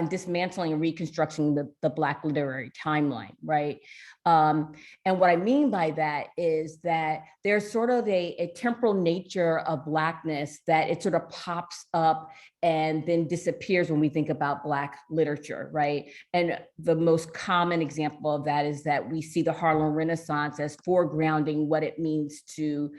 Speaker 12: dismantling and reconstructing the Black literary timeline, right? And what I mean by that is that there's sort of a temporal nature of Blackness that it sort of pops up and then disappears when we think about Black literature, right? And the most common example of that is that we see the Harlem Renaissance as foregrounding what it means to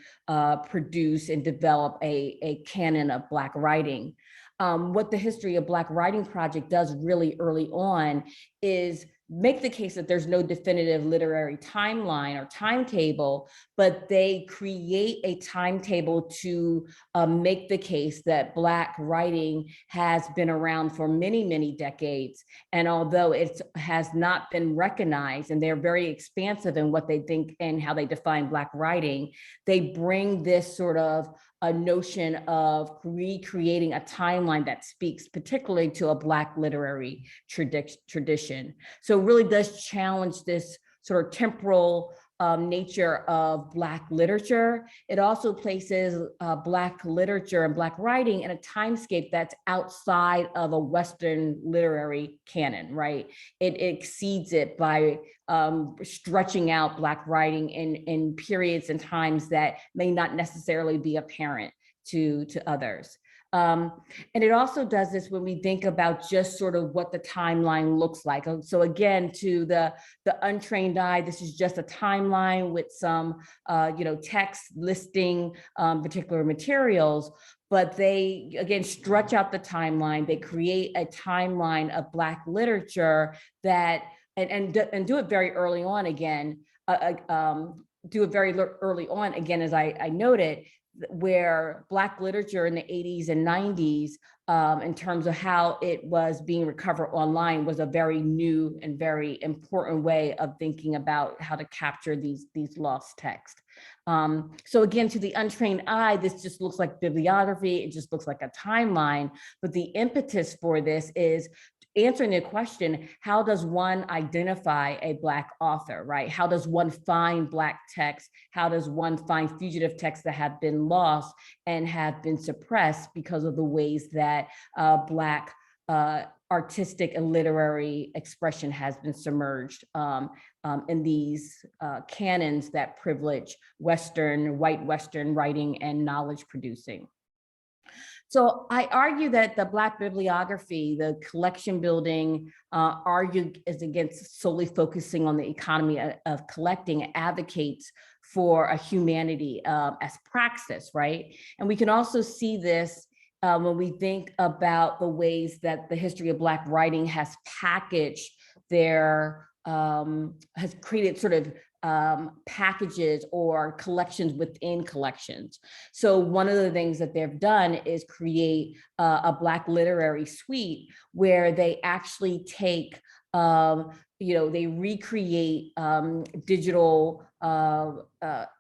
Speaker 12: produce and develop a canon of Black writing. What the History of Black Writing project does really early on is make the case that there's no definitive literary timeline or timetable, but they create a timetable to make the case that Black writing has been around for many, many decades. And although it has not been recognized, and they're very expansive in what they think and how they define Black writing, they bring this sort of a notion of recreating a timeline that speaks particularly to a Black literary tradition. So it really does challenge this sort of temporal nature of Black literature. It also places Black literature and Black writing in a timescape that's outside of a Western literary canon, right? It exceeds it by stretching out Black writing in periods and times that may not necessarily be apparent to others. And it also does this when we think about just sort of what the timeline looks like. So again, to the untrained eye, this is just a timeline with some text listing particular materials, but they, again, stretch out the timeline. They create a timeline of Black literature that, and do it very early on again, as I noted, where Black literature in the 80s and 90s, in terms of how it was being recovered online, was a very new and very important way of thinking about how to capture these lost texts. So again, to the untrained eye, this just looks like bibliography, it just looks like a timeline, but the impetus for this is answering the question, how does one identify a Black author, right? How does one find Black text? How does one find fugitive texts that have been lost and have been suppressed because of the ways that Black artistic and literary expression has been submerged in these canons that privilege white Western writing and knowledge producing. So I argue that the Black bibliography, the collection building, is against solely focusing on the economy of collecting, advocates for a humanity as praxis, right? And we can also see this when we think about the ways that the History of Black writing has packaged has created sort of packages or collections within collections. So one of the things that they've done is create a Black literary suite where they actually take, they recreate digital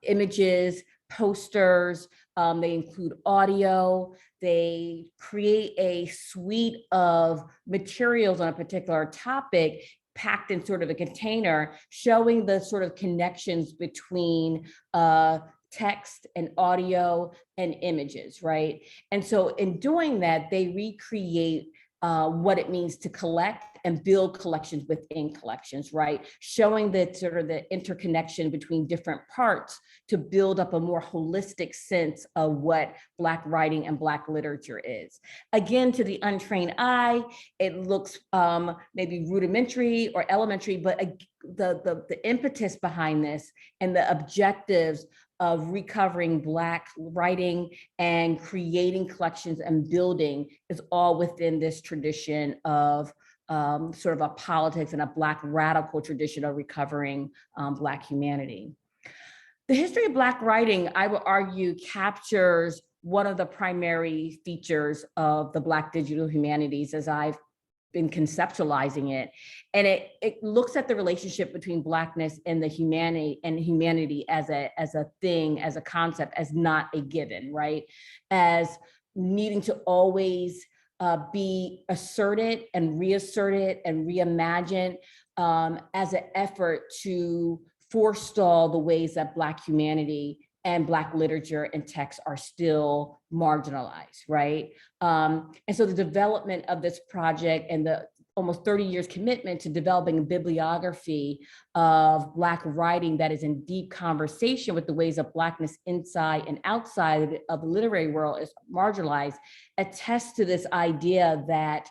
Speaker 12: images, posters, they include audio, they create a suite of materials on a particular topic packed in sort of a container, showing the sort of connections between text and audio and images, right? And so in doing that, they recreate what it means to collect and build collections within collections, right? Showing that sort of the interconnection between different parts to build up a more holistic sense of what Black writing and Black literature is. Again, to the untrained eye, it looks maybe rudimentary or elementary, but the impetus behind this and the objectives of recovering Black writing and creating collections and building is all within this tradition of sort of a politics and a Black radical tradition of recovering Black humanity. The history of Black writing, I would argue, captures one of the primary features of the Black digital humanities as I've been conceptualizing it. And it looks at the relationship between Blackness and the humanity as a thing, as a concept, as not a given, right? As needing to always be asserted and reasserted and reimagined as an effort to forestall the ways that Black humanity and Black literature and text are still marginalized, right? And so the development of this project and the almost 30 years commitment to developing a bibliography of Black writing that is in deep conversation with the ways of Blackness inside and outside of the literary world is marginalized, attests to this idea that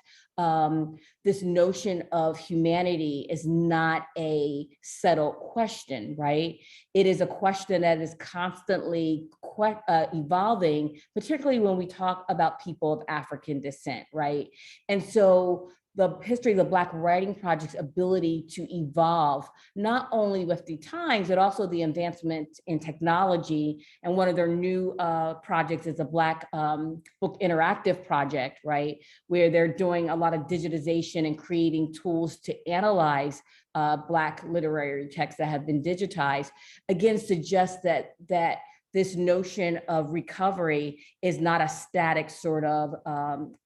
Speaker 12: this notion of humanity is not a settled question, right? It is a question that is constantly evolving, particularly when we talk about people of African descent, right? And so the history of the Black Writing Project's ability to evolve, not only with the times, but also the advancement in technology. And one of their new projects is a Black Book Interactive project, right? Where they're doing a lot of digitization and creating tools to analyze Black literary texts that have been digitized, again, suggests that this notion of recovery is not a static sort of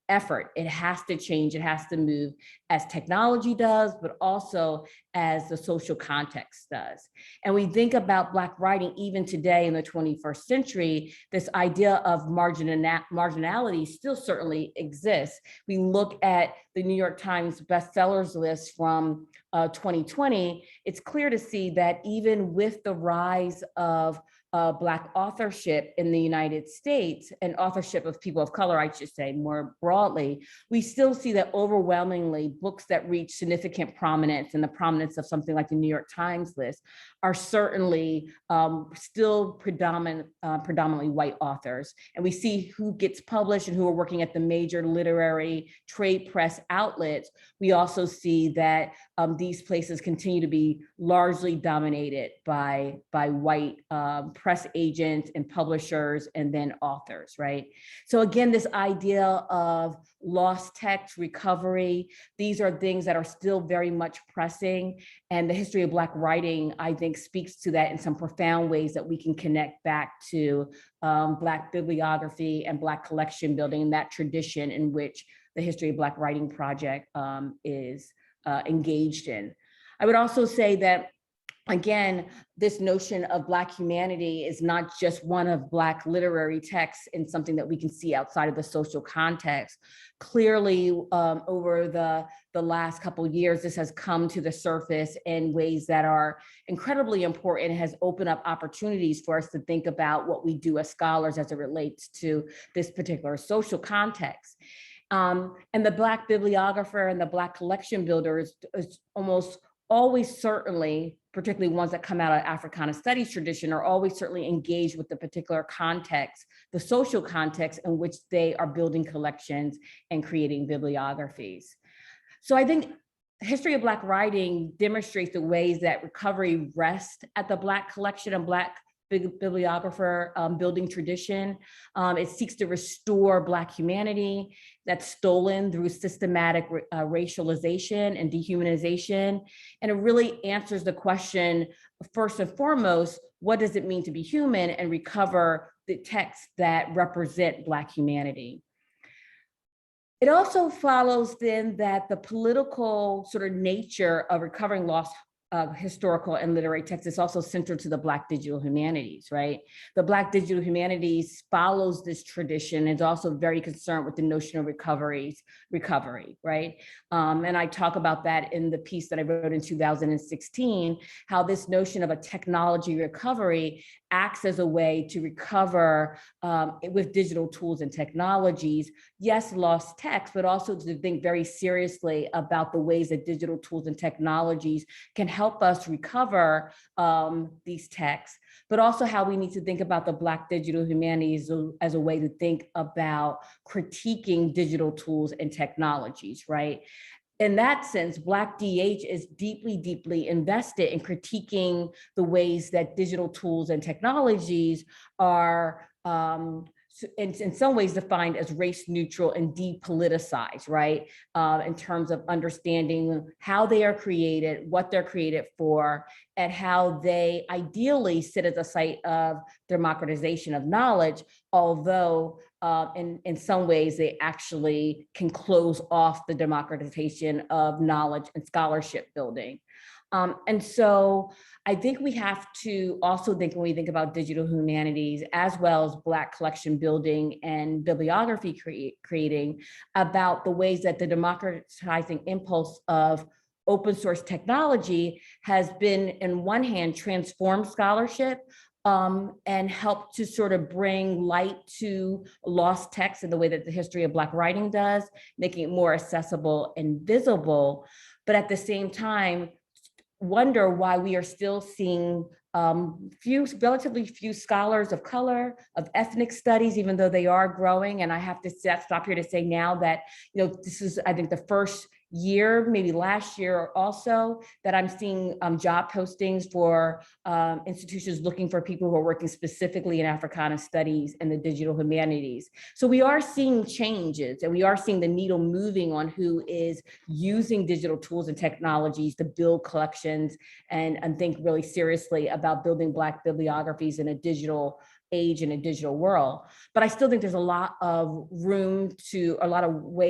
Speaker 12: effort. It has to change, it has to move as technology does, but also as the social context does. And we think about Black writing even today in the 21st century, this idea of marginality still certainly exists. We look at the New York Times bestsellers list from 2020, it's clear to see that even with the rise of Black authorship in the United States and authorship of people of color, I should say more broadly, we still see that overwhelmingly books that reach significant prominence and the prominence of something like the New York Times list are certainly still predominantly white authors. And we see who gets published and who are working at the major literary trade press outlets. We also see that these places continue to be largely dominated by white press agents and publishers and then authors, right? So again, this idea of lost text recovery, these are things that are still very much pressing. And the history of Black writing, I think, speaks to that in some profound ways that we can connect back to Black bibliography and Black collection building, and that tradition in which the History of Black Writing Project is engaged in. I would also say that, again, this notion of Black humanity is not just one of Black literary texts and something that we can see outside of the social context. Clearly, over the last couple of years, this has come to the surface in ways that are incredibly important. It has opened up opportunities for us to think about what we do as scholars as it relates to this particular social context. And the Black bibliographer and the Black collection builder is almost always certainly, particularly ones that come out of Africana studies tradition, are always certainly engaged with the particular context, the social context in which they are building collections and creating bibliographies. So I think History of Black Writing demonstrates the ways that recovery rests at the Black collection and Black bibliographer building tradition. It seeks to restore Black humanity that's stolen through systematic racialization and dehumanization. And it really answers the question, first and foremost, what does it mean to be human, and recover the texts that represent Black humanity. It also follows then that the political sort of nature of recovering lost historical and literary texts is also central to the Black digital humanities, right? The Black digital humanities follows this tradition, is also very concerned with the notion of recovery, right? And I talk about that in the piece that I wrote in 2016, how this notion of a technology recovery acts as a way to recover with digital tools and technologies, yes, lost text, but also to think very seriously about the ways that digital tools and technologies can help us recover these texts, but also how we need to think about the Black digital humanities as a way to think about critiquing digital tools and technologies, right? In that sense, Black DH is deeply, deeply invested in critiquing the ways that digital tools and technologies are in some ways defined as race neutral and depoliticized, right? In terms of understanding how they are created, what they're created for, and how they ideally sit as a site of democratization of knowledge, although in some ways they actually can close off the democratization of knowledge and scholarship building. And so I think we have to also think, when we think about digital humanities, as well as Black collection building and bibliography creating, about the ways that the democratizing impulse of open source technology has been, in one hand, transformed scholarship and help to sort of bring light to lost text in the way that the history of Black writing does, making it more accessible and visible, but at the same time, wonder why we are still seeing relatively few scholars of color, of ethnic studies, even though they are growing. And I have to stop here to say now that, this is, I think, the first year, maybe last year also, that I'm seeing job postings for institutions looking for people who are working specifically in Africana studies and the digital humanities. So we are seeing changes, and we are seeing the needle moving on who is using digital tools and technologies to build collections and think really seriously about building Black bibliographies in a digital age, in a digital world. But I still think there's a lot of way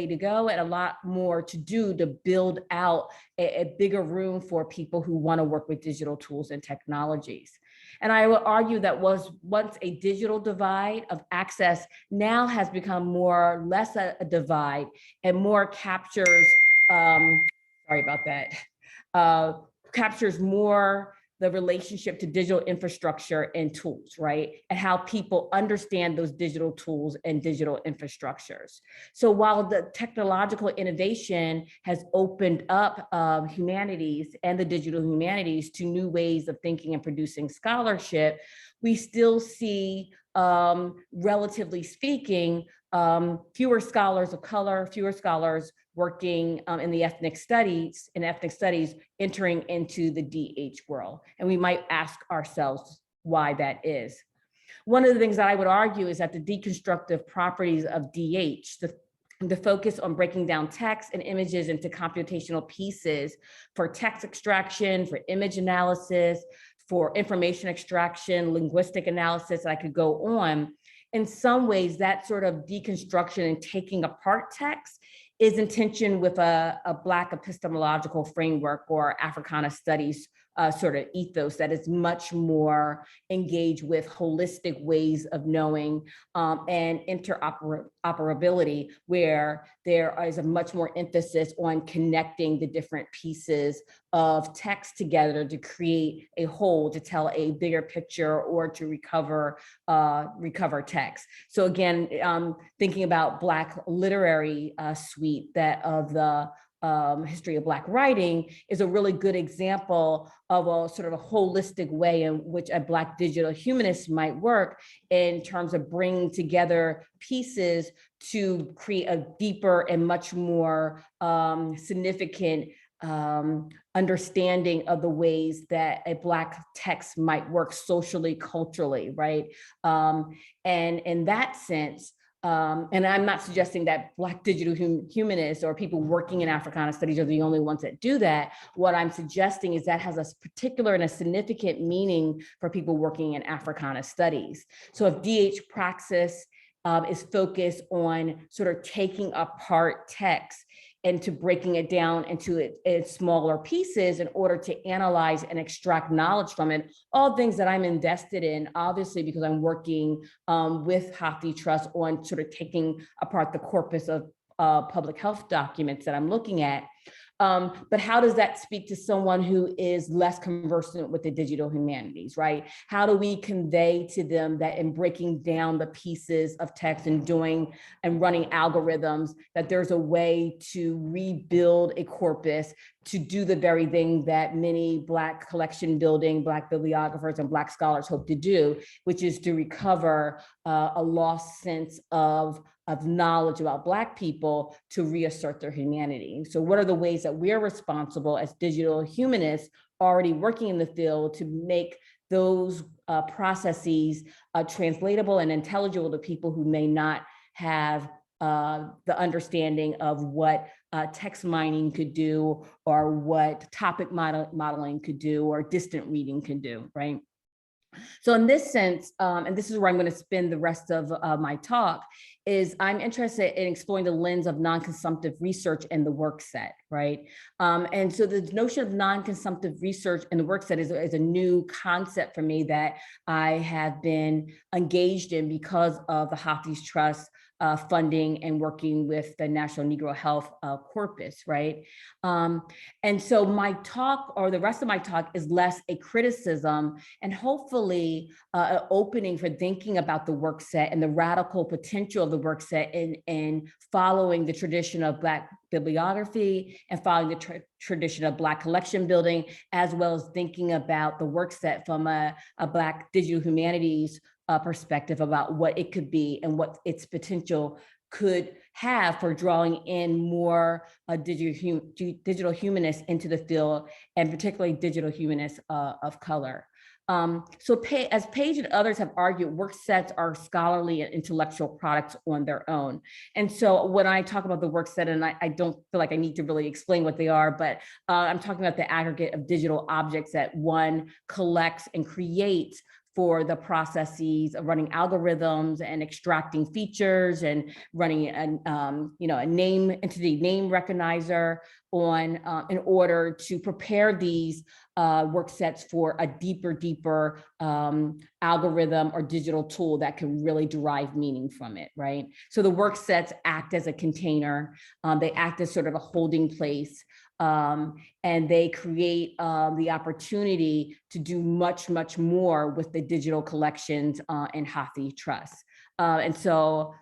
Speaker 12: to go and a lot more to do to build out a bigger room for people who want to work with digital tools and technologies. And I would argue that was once a digital divide of access, now has become less a divide and more captures, captures more the relationship to digital infrastructure and tools, right? And how people understand those digital tools and digital infrastructures. So while the technological innovation has opened up humanities and the digital humanities to new ways of thinking and producing scholarship, we still see, relatively speaking, fewer scholars of color, fewer scholars working in ethnic studies entering into the DH world. And we might ask ourselves why that is. One of the things that I would argue is that the deconstructive properties of DH, the focus on breaking down text and images into computational pieces for text extraction, for image analysis, for information extraction, linguistic analysis, I could go on. In some ways, that sort of deconstruction and taking apart text is in tension with a Black epistemological framework or Africana studies sort of ethos that is much more engaged with holistic ways of knowing and interoperability, where there is a much more emphasis on connecting the different pieces of text together to create a whole, to tell a bigger picture or to recover text. So again, thinking about Black literary suite that of the history of Black writing is a really good example of a sort of a holistic way in which a Black digital humanist might work in terms of bringing together pieces to create a deeper and much more significant understanding of the ways that a Black text might work socially, culturally, right? And in that sense, and I'm not suggesting that Black digital humanists or people working in Africana studies are the only ones that do that. What I'm suggesting is that has a particular and a significant meaning for people working in Africana studies. So if DH Praxis is focused on sort of taking apart text and to breaking it down into its smaller pieces in order to analyze and extract knowledge from it, all things that I'm invested in, obviously, because I'm working with HathiTrust on sort of taking apart the corpus of public health documents that I'm looking at. But how does that speak to someone who is less conversant with the digital humanities, right? How do we convey to them that in breaking down the pieces of text and running algorithms, that there's a way to rebuild a corpus to do the very thing that many Black collection building, Black bibliographers and Black scholars hope to do, which is to recover a lost sense of knowledge about Black people to reassert their humanity. So what are the ways that we're responsible as digital humanists already working in the field to make those processes translatable and intelligible to people who may not have the understanding of what text mining could do, or what topic modeling could do, or distant reading could do, right? So in this sense, and this is where I'm going to spend the rest of my talk, is I'm interested in exploring the lens of non-consumptive research in the work set, right? And so the notion of non-consumptive research in the work set is a new concept for me that I have been engaged in because of the HathiTrust funding and working with the National Negro Health Corpus, right? And so my talk, or the rest of my talk, is less a criticism and hopefully an opening for thinking about the work set and the radical potential of the work set in following the tradition of Black bibliography and following the tradition of Black collection building, as well as thinking about the work set from a Black digital humanities perspective about what it could be and what its potential could have for drawing in more digital humanists into the field, and particularly digital humanists of color. So as Paige and others have argued, work sets are scholarly and intellectual products on their own. And so when I talk about the work set, and I don't feel like I need to really explain what they are, but I'm talking about the aggregate of digital objects that one collects and creates for the processes of running algorithms and extracting features and running a name entity name recognizer on in order to prepare these work sets for a deeper algorithm or digital tool that can really derive meaning from it, right? So the work sets act as a container. They act as sort of a holding place. And they create the opportunity to do much more with the digital collections in HathiTrust. And so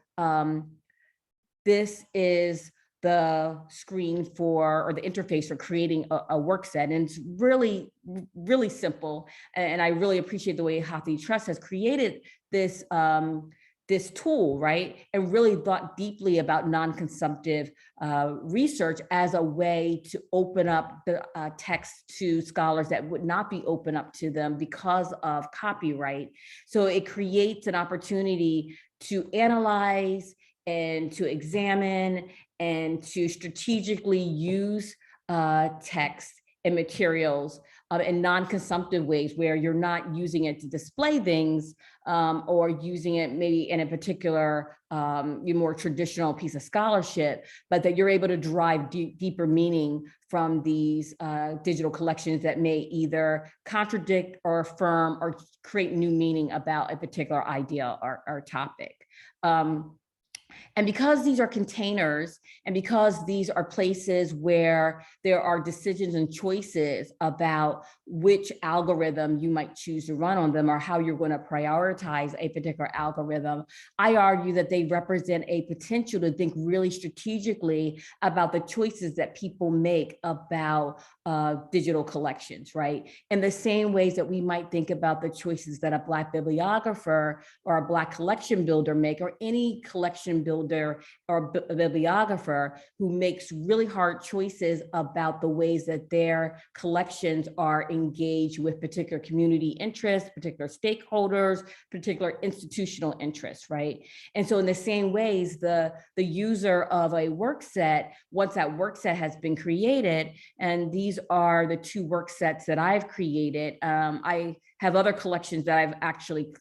Speaker 12: this is the screen for, or the interface for creating a work set. And it's really simple. And I really appreciate the way HathiTrust has created this this tool, right? And really thought deeply about non-consumptive research as a way to open up the text to scholars that would not be open up to them because of copyright. So it creates an opportunity to analyze and to examine and to strategically use text and materials in non-consumptive ways, where you're not using it to display things or using it maybe in a particular more traditional piece of scholarship, but that you're able to derive deeper meaning from these digital collections that may either contradict or affirm or create new meaning about a particular idea or topic. And because these are containers, and because these are places where there are decisions and choices about which algorithm you might choose to run on them or how you're going to prioritize a particular algorithm, I argue that they represent a potential to think really strategically about the choices that people make about digital collections, right? In the same ways that we might think about the choices that a Black bibliographer or a Black collection builder make, or any collection builder or bibliographer who makes really hard choices about the ways that their collections are engaged with particular community interests, particular stakeholders, particular institutional interests, right? And so in the same ways, the user of a work set, once that work set has been created, and these are the 2 work sets that I've created. I have other collections that I've actually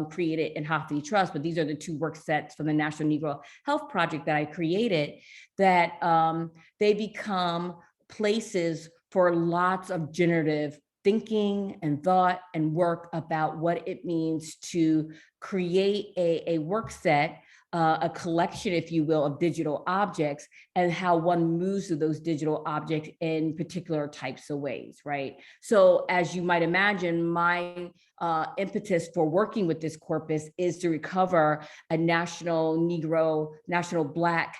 Speaker 12: created in Hathi Trust, but these are the 2 work sets from the National Negro Health Project that I created, that they become places for lots of generative thinking and thought and work about what it means to create a work set, a collection, if you will, of digital objects, and how one moves through those digital objects in particular types of ways, right? So as you might imagine, my impetus for working with this corpus is to recover a national Black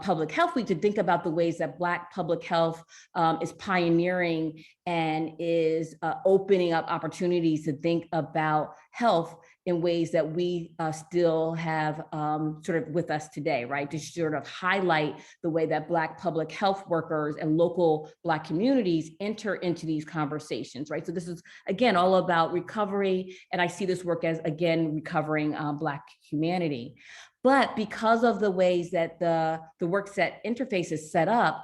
Speaker 12: Public Health Week, to think about the ways that Black public health is pioneering and is opening up opportunities to think about health in ways that we still have sort of with us today, right? To sort of highlight the way that Black public health workers and local Black communities enter into these conversations, right? So this is, again, all about recovery. And I see this work as, again, recovering Black humanity. But because of the ways that the work set interface is set up,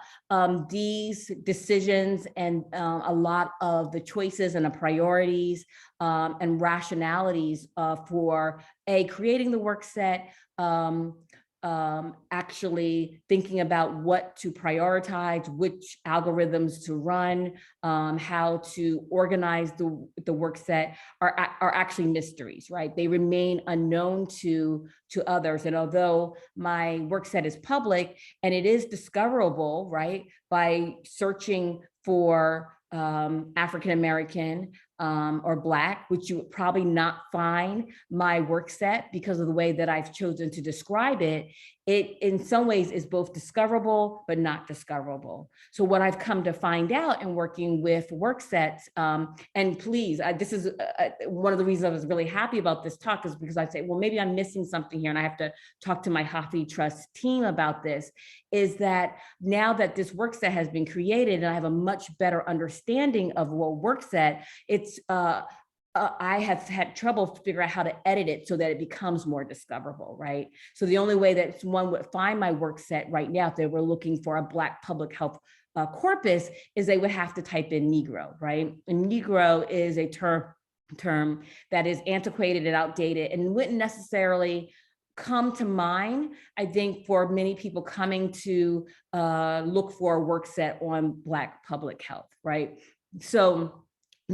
Speaker 12: these decisions and a lot of the choices and the priorities and rationalities for creating the work set, actually thinking about what to prioritize, which algorithms to run, how to organize the work set are actually mysteries, right? They remain unknown to others. And although my work set is public and it is discoverable, right, by searching for African-American or Black, which you would probably not find my work set because of the way that I've chosen to describe it, it in some ways is both discoverable, but not discoverable. So what I've come to find out in working with work sets, and please, this is one of the reasons I was really happy about this talk, is because I say, well, maybe I'm missing something here and I have to talk to my Hathi Trust team about this, is that now that this work set has been created and I have a much better understanding of what work set, I have had trouble to figure out how to edit it so that it becomes more discoverable, right? So the only way that one would find my work set right now, if they were looking for a Black public health corpus, is they would have to type in Negro, right? And Negro is a term that is antiquated and outdated and wouldn't necessarily come to mind, I think, for many people coming to look for a work set on Black public health, right? So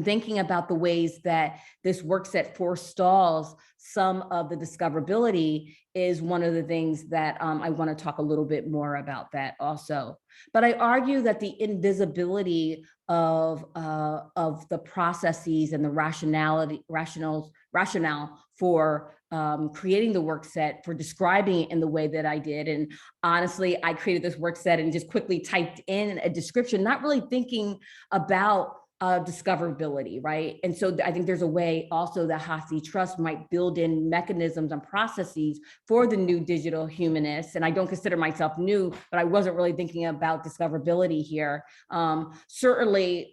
Speaker 12: thinking about the ways that this work set forestalls some of the discoverability is one of the things that I want to talk a little bit more about that also. But I argue that the invisibility of the processes and the rationale for creating the work set, for describing it in the way that I did. And honestly, I created this work set and just quickly typed in a description, not really thinking about discoverability, right? And so I think there's a way also that Hathi Trust might build in mechanisms and processes for the new digital humanists. And I don't consider myself new, but I wasn't really thinking about discoverability here. Certainly,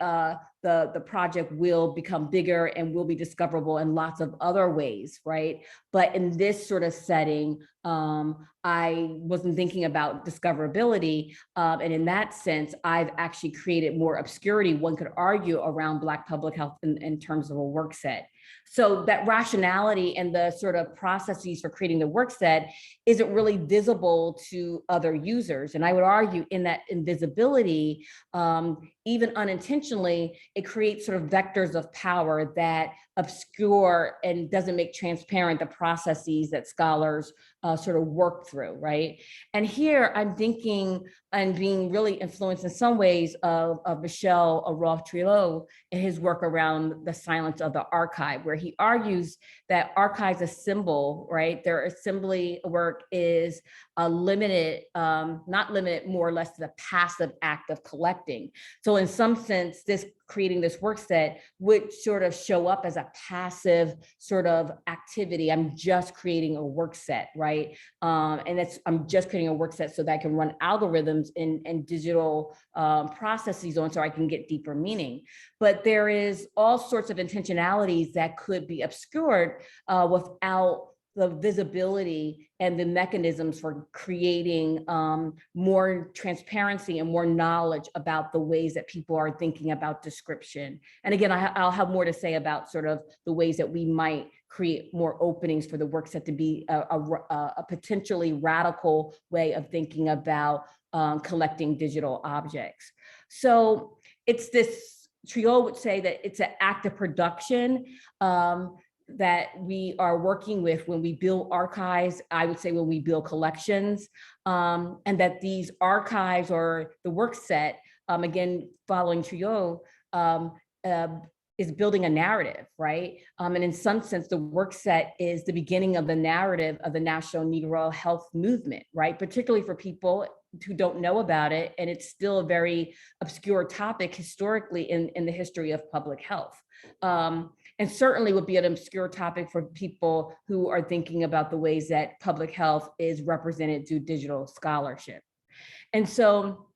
Speaker 12: the project will become bigger and will be discoverable in lots of other ways, right? But in this sort of setting, I wasn't thinking about discoverability. And in that sense, I've actually created more obscurity, one could argue, around Black public health in terms of a work set. So that rationality and the sort of processes for creating the work set isn't really visible to other users. And I would argue in that invisibility, even unintentionally, it creates sort of vectors of power that obscure and doesn't make transparent the processes that scholars sort of work through, right? And here I'm thinking and being really influenced in some ways of Michel Rolph-Trillo and his work around the silence of the archive, archive, where he argues that archives assemble, right? Their assembly work is limited, not limited, more or less to the passive act of collecting. So in some sense, creating this work set would sort of show up as a passive sort of activity. I'm just creating a work set, right? I'm just creating a work set so that I can run algorithms and digital processes on so I can get deeper meaning. But there is all sorts of intentionalities that could be obscured without the visibility and the mechanisms for creating more transparency and more knowledge about the ways that people are thinking about description. And again, I'll have more to say about sort of the ways that we might create more openings for the work set to be a potentially radical way of thinking about collecting digital objects. So it's this, Triol would say that it's an act of production that we are working with when we build archives, I would say when we build collections, and that these archives or the work set, again, following Triol, is building a narrative, right? And in some sense, the work set is the beginning of the narrative of the National Negro Health Movement, right? Particularly for people who don't know about it, and it's still a very obscure topic historically in the history of public health. And certainly would be an obscure topic for people who are thinking about the ways that public health is represented through digital scholarship. And so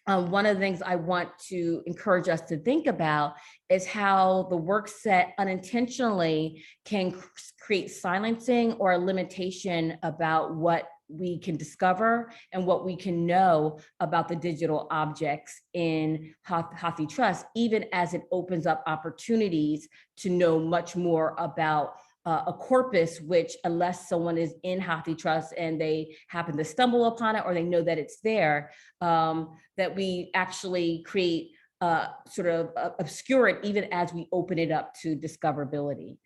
Speaker 12: one of the things I want to encourage us to think about is how the work set unintentionally can create silencing or a limitation about what we can discover and what we can know about the digital objects in HathiTrust, even as it opens up opportunities to know much more about a corpus, which unless someone is in HathiTrust and they happen to stumble upon it or they know that it's there, that we actually create sort of obscure it even as we open it up to discoverability.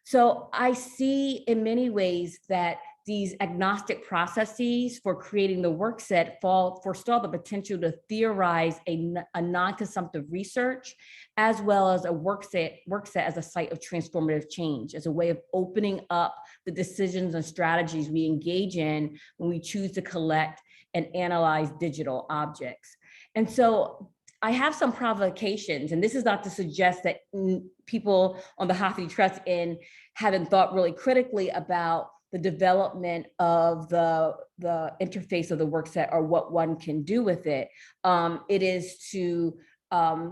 Speaker 12: So I see in many ways that these agnostic processes for creating the work set forestall the potential to theorize a non-consumptive research, as well as a work set as a site of transformative change, as a way of opening up the decisions and strategies we engage in when we choose to collect and analyze digital objects. And so I have some provocations, and this is not to suggest that people on the HathiTrust end haven't thought really critically about the development of the interface of the work set or what one can do with it. It is to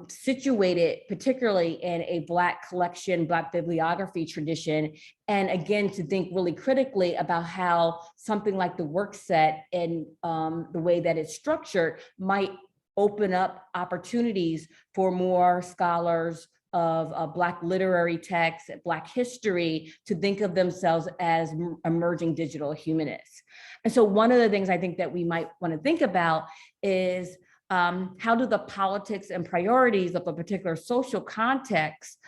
Speaker 12: situate it particularly in a Black collection, Black bibliography tradition, and again, to think really critically about how something like the work set and the way that it's structured might open up opportunities for more scholars of Black literary texts, Black history, to think of themselves as emerging digital humanists. And so one of the things I think that we might want to think about is how do the politics and priorities of a particular social context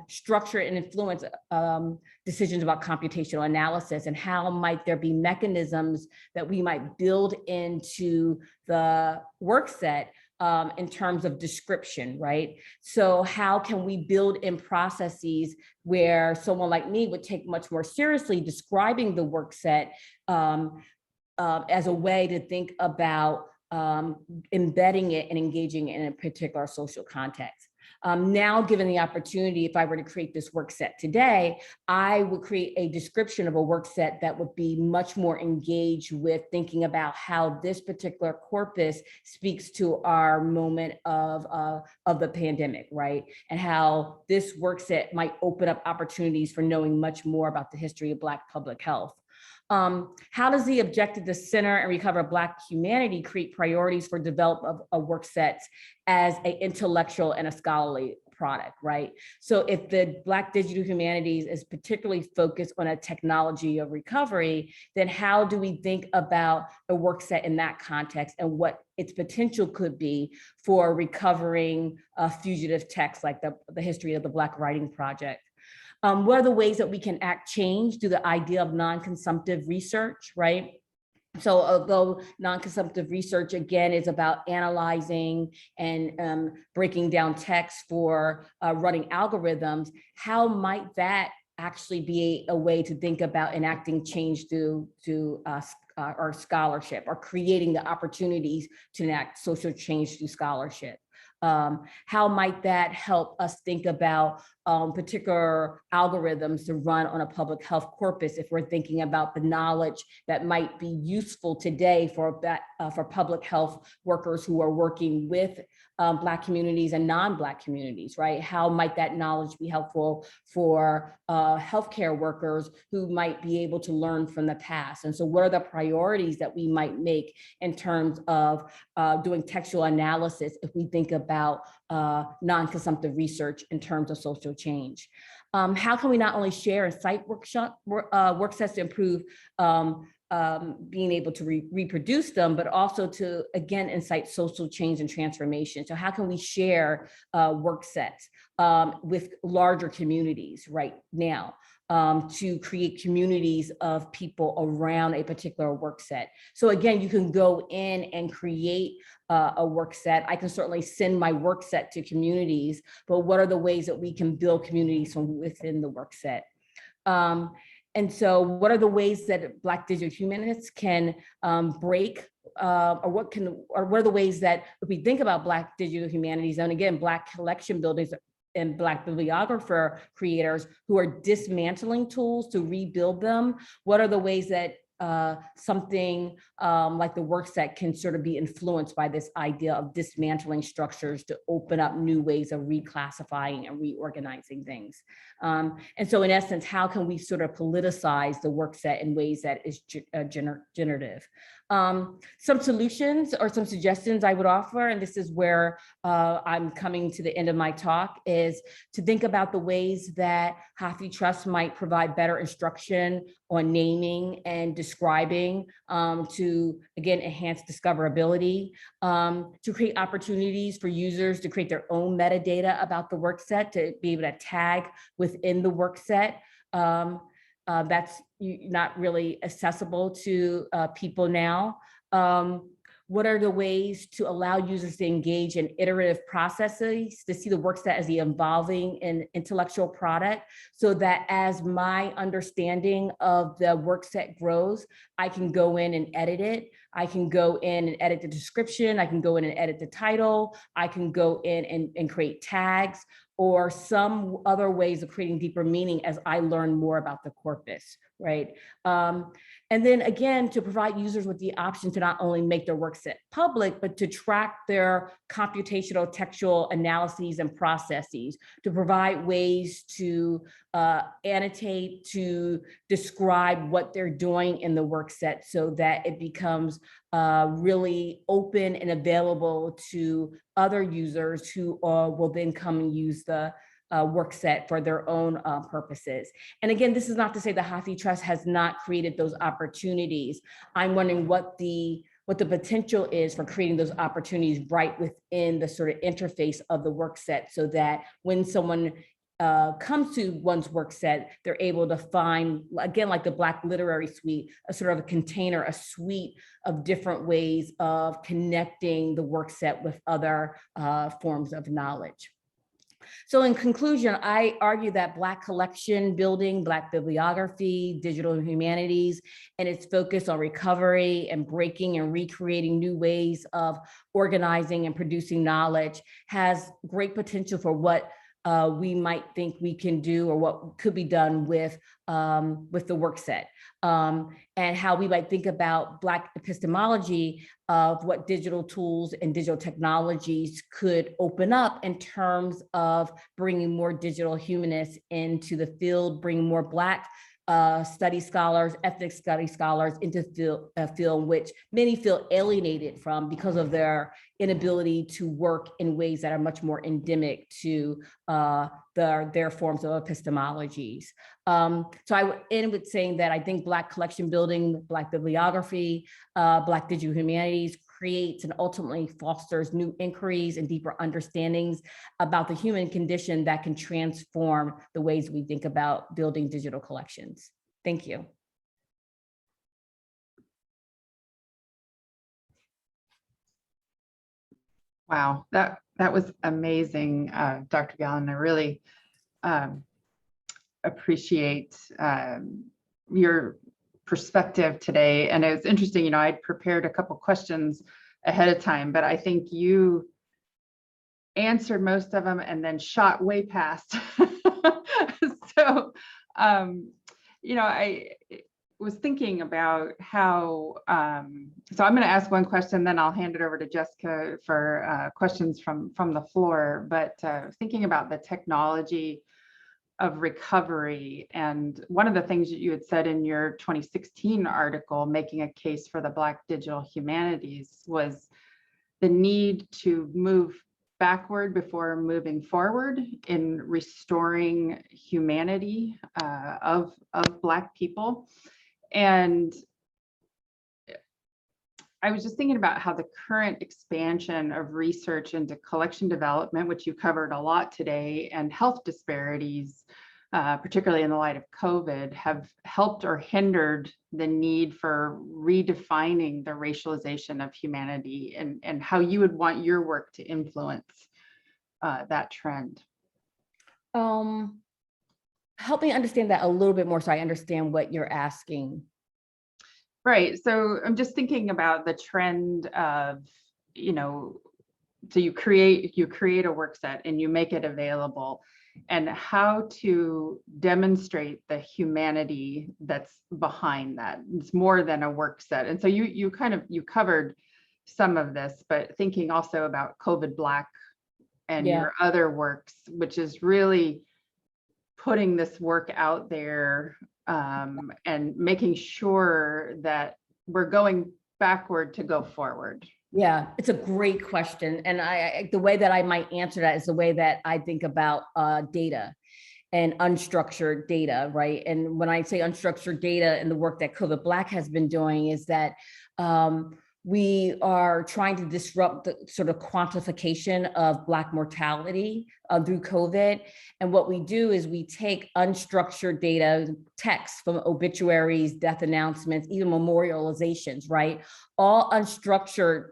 Speaker 12: structure and influence decisions about computational analysis, and how might there be mechanisms that we might build into the work set in terms of description, right? So how can we build in processes where someone like me would take much more seriously describing the work set as a way to think about embedding it and engaging in a particular social context. Now, given the opportunity, if I were to create this work set today, I would create a description of a work set that would be much more engaged with thinking about how this particular corpus speaks to our moment of the pandemic, right? And how this work set might open up opportunities for knowing much more about the history of Black public health. How does the objective to center and recover Black humanity create priorities for development of work sets as an intellectual and a scholarly product, right? So if the Black digital humanities is particularly focused on a technology of recovery, then how do we think about a work set in that context and what its potential could be for recovering fugitive texts like the history of the Black Writing Project? What are the ways that we can act change through the idea of non-consumptive research, right? So although non-consumptive research, again, is about analyzing and breaking down text for running algorithms, how might that actually be a way to think about enacting change through our scholarship, or creating the opportunities to enact social change through scholarship? How might that help us think about particular algorithms to run on a public health corpus if we're thinking about the knowledge that might be useful today for public health workers who are working with Black communities and non-Black communities, right? How might that knowledge be helpful for healthcare workers who might be able to learn from the past? And so what are the priorities that we might make in terms of doing textual analysis if we think about non-consumptive research in terms of social change? How can we not only share and cite work sets to improve being able to reproduce them, but also to, again, incite social change and transformation? So how can we share work sets with larger communities right now to create communities of people around a particular work set? So again, you can go in and create a work set. I can certainly send my work set to communities, but what are the ways that we can build communities from within the work set? And so what are the ways that Black digital humanists can break, or what are the ways that if we think about Black digital humanities, and again, Black collection buildings and Black bibliographer creators who are dismantling tools to rebuild them, what are the ways that something like the work set can sort of be influenced by this idea of dismantling structures to open up new ways of reclassifying and reorganizing things? And so in essence, how can we sort of politicize the work set in ways that is generative? Some solutions or some suggestions I would offer, and this is where I'm coming to the end of my talk, is to think about the ways that HathiTrust might provide better instruction on naming and describing to, again, enhance discoverability, to create opportunities for users to create their own metadata about the work set, to be able to tag within the work set. That's not really accessible to people now. What are the ways to allow users to engage in iterative processes, to see the work set as the evolving and intellectual product, so that as my understanding of the work set grows, I can go in and edit it. I can go in and edit the description. I can go in and edit the title. I can go in and create tags, or some other ways of creating deeper meaning as I learn more about the corpus, right? And then again, to provide users with the option to not only make their work set public, but to track their computational textual analyses and processes, to provide ways to annotate, to describe what they're doing in the work set so that it becomes really open and available to other users who will then come and use the work set for their own purposes. And again, this is not to say the HathiTrust has not created those opportunities. I'm wondering what the potential is for creating those opportunities right within the sort of interface of the work set, so that when someone comes to one's work set, they're able to find, again, like the Black Literary Suite, a sort of a container, a suite of different ways of connecting the work set with other forms of knowledge. So in conclusion, I argue that Black collection building, Black bibliography, digital humanities, and its focus on recovery and breaking and recreating new ways of organizing and producing knowledge has great potential for what we might think we can do, or what could be done with the work set, and how we might think about Black epistemology of what digital tools and digital technologies could open up in terms of bringing more digital humanists into the field, bringing more Black study scholars, ethnic study scholars into a field which many feel alienated from because of their inability to work in ways that are much more endemic to their forms of epistemologies. So I would end with saying that I think Black collection building, Black bibliography, Black digital humanities creates and ultimately fosters new inquiries and deeper understandings about the human condition that can transform the ways we think about building digital collections. Thank you.
Speaker 11: Wow, that was amazing, Dr. Gallen. I really appreciate your perspective today. And it was interesting, you know, I'd prepared a couple questions ahead of time, but I think you answered most of them and then shot way past. So, you know, I was thinking about how, so I'm going to ask one question, then I'll hand it over to Jessica for questions from the floor, but thinking about the technology of recovery. And one of the things that you had said in your 2016 article, making a case for the Black digital humanities, was the need to move backward before moving forward in restoring humanity of Black people. And I was just thinking about how the current expansion of research into collection development, which you covered a lot today, and health disparities, particularly in the light of COVID, have helped or hindered the need for redefining the racialization of humanity, and how you would want your work to influence that trend.
Speaker 12: Help me understand that a little bit more so I understand what you're asking.
Speaker 11: Right. So I'm just thinking about the trend of, you know, so you create a work set and you make it available, and how to demonstrate the humanity that's behind that. It's more than a work set. And so you covered some of this, but thinking also about COVID Black and your other works, which is really putting this work out there and making sure that we're going backward to go forward.
Speaker 12: Yeah, it's a great question. And the way that I might answer that is the way that I think about data and unstructured data, right? And when I say unstructured data and the work that COVID Black has been doing is that we are trying to disrupt the sort of quantification of Black mortality through COVID. And what we do is we take unstructured data, text from obituaries, death announcements, even memorializations, right? All unstructured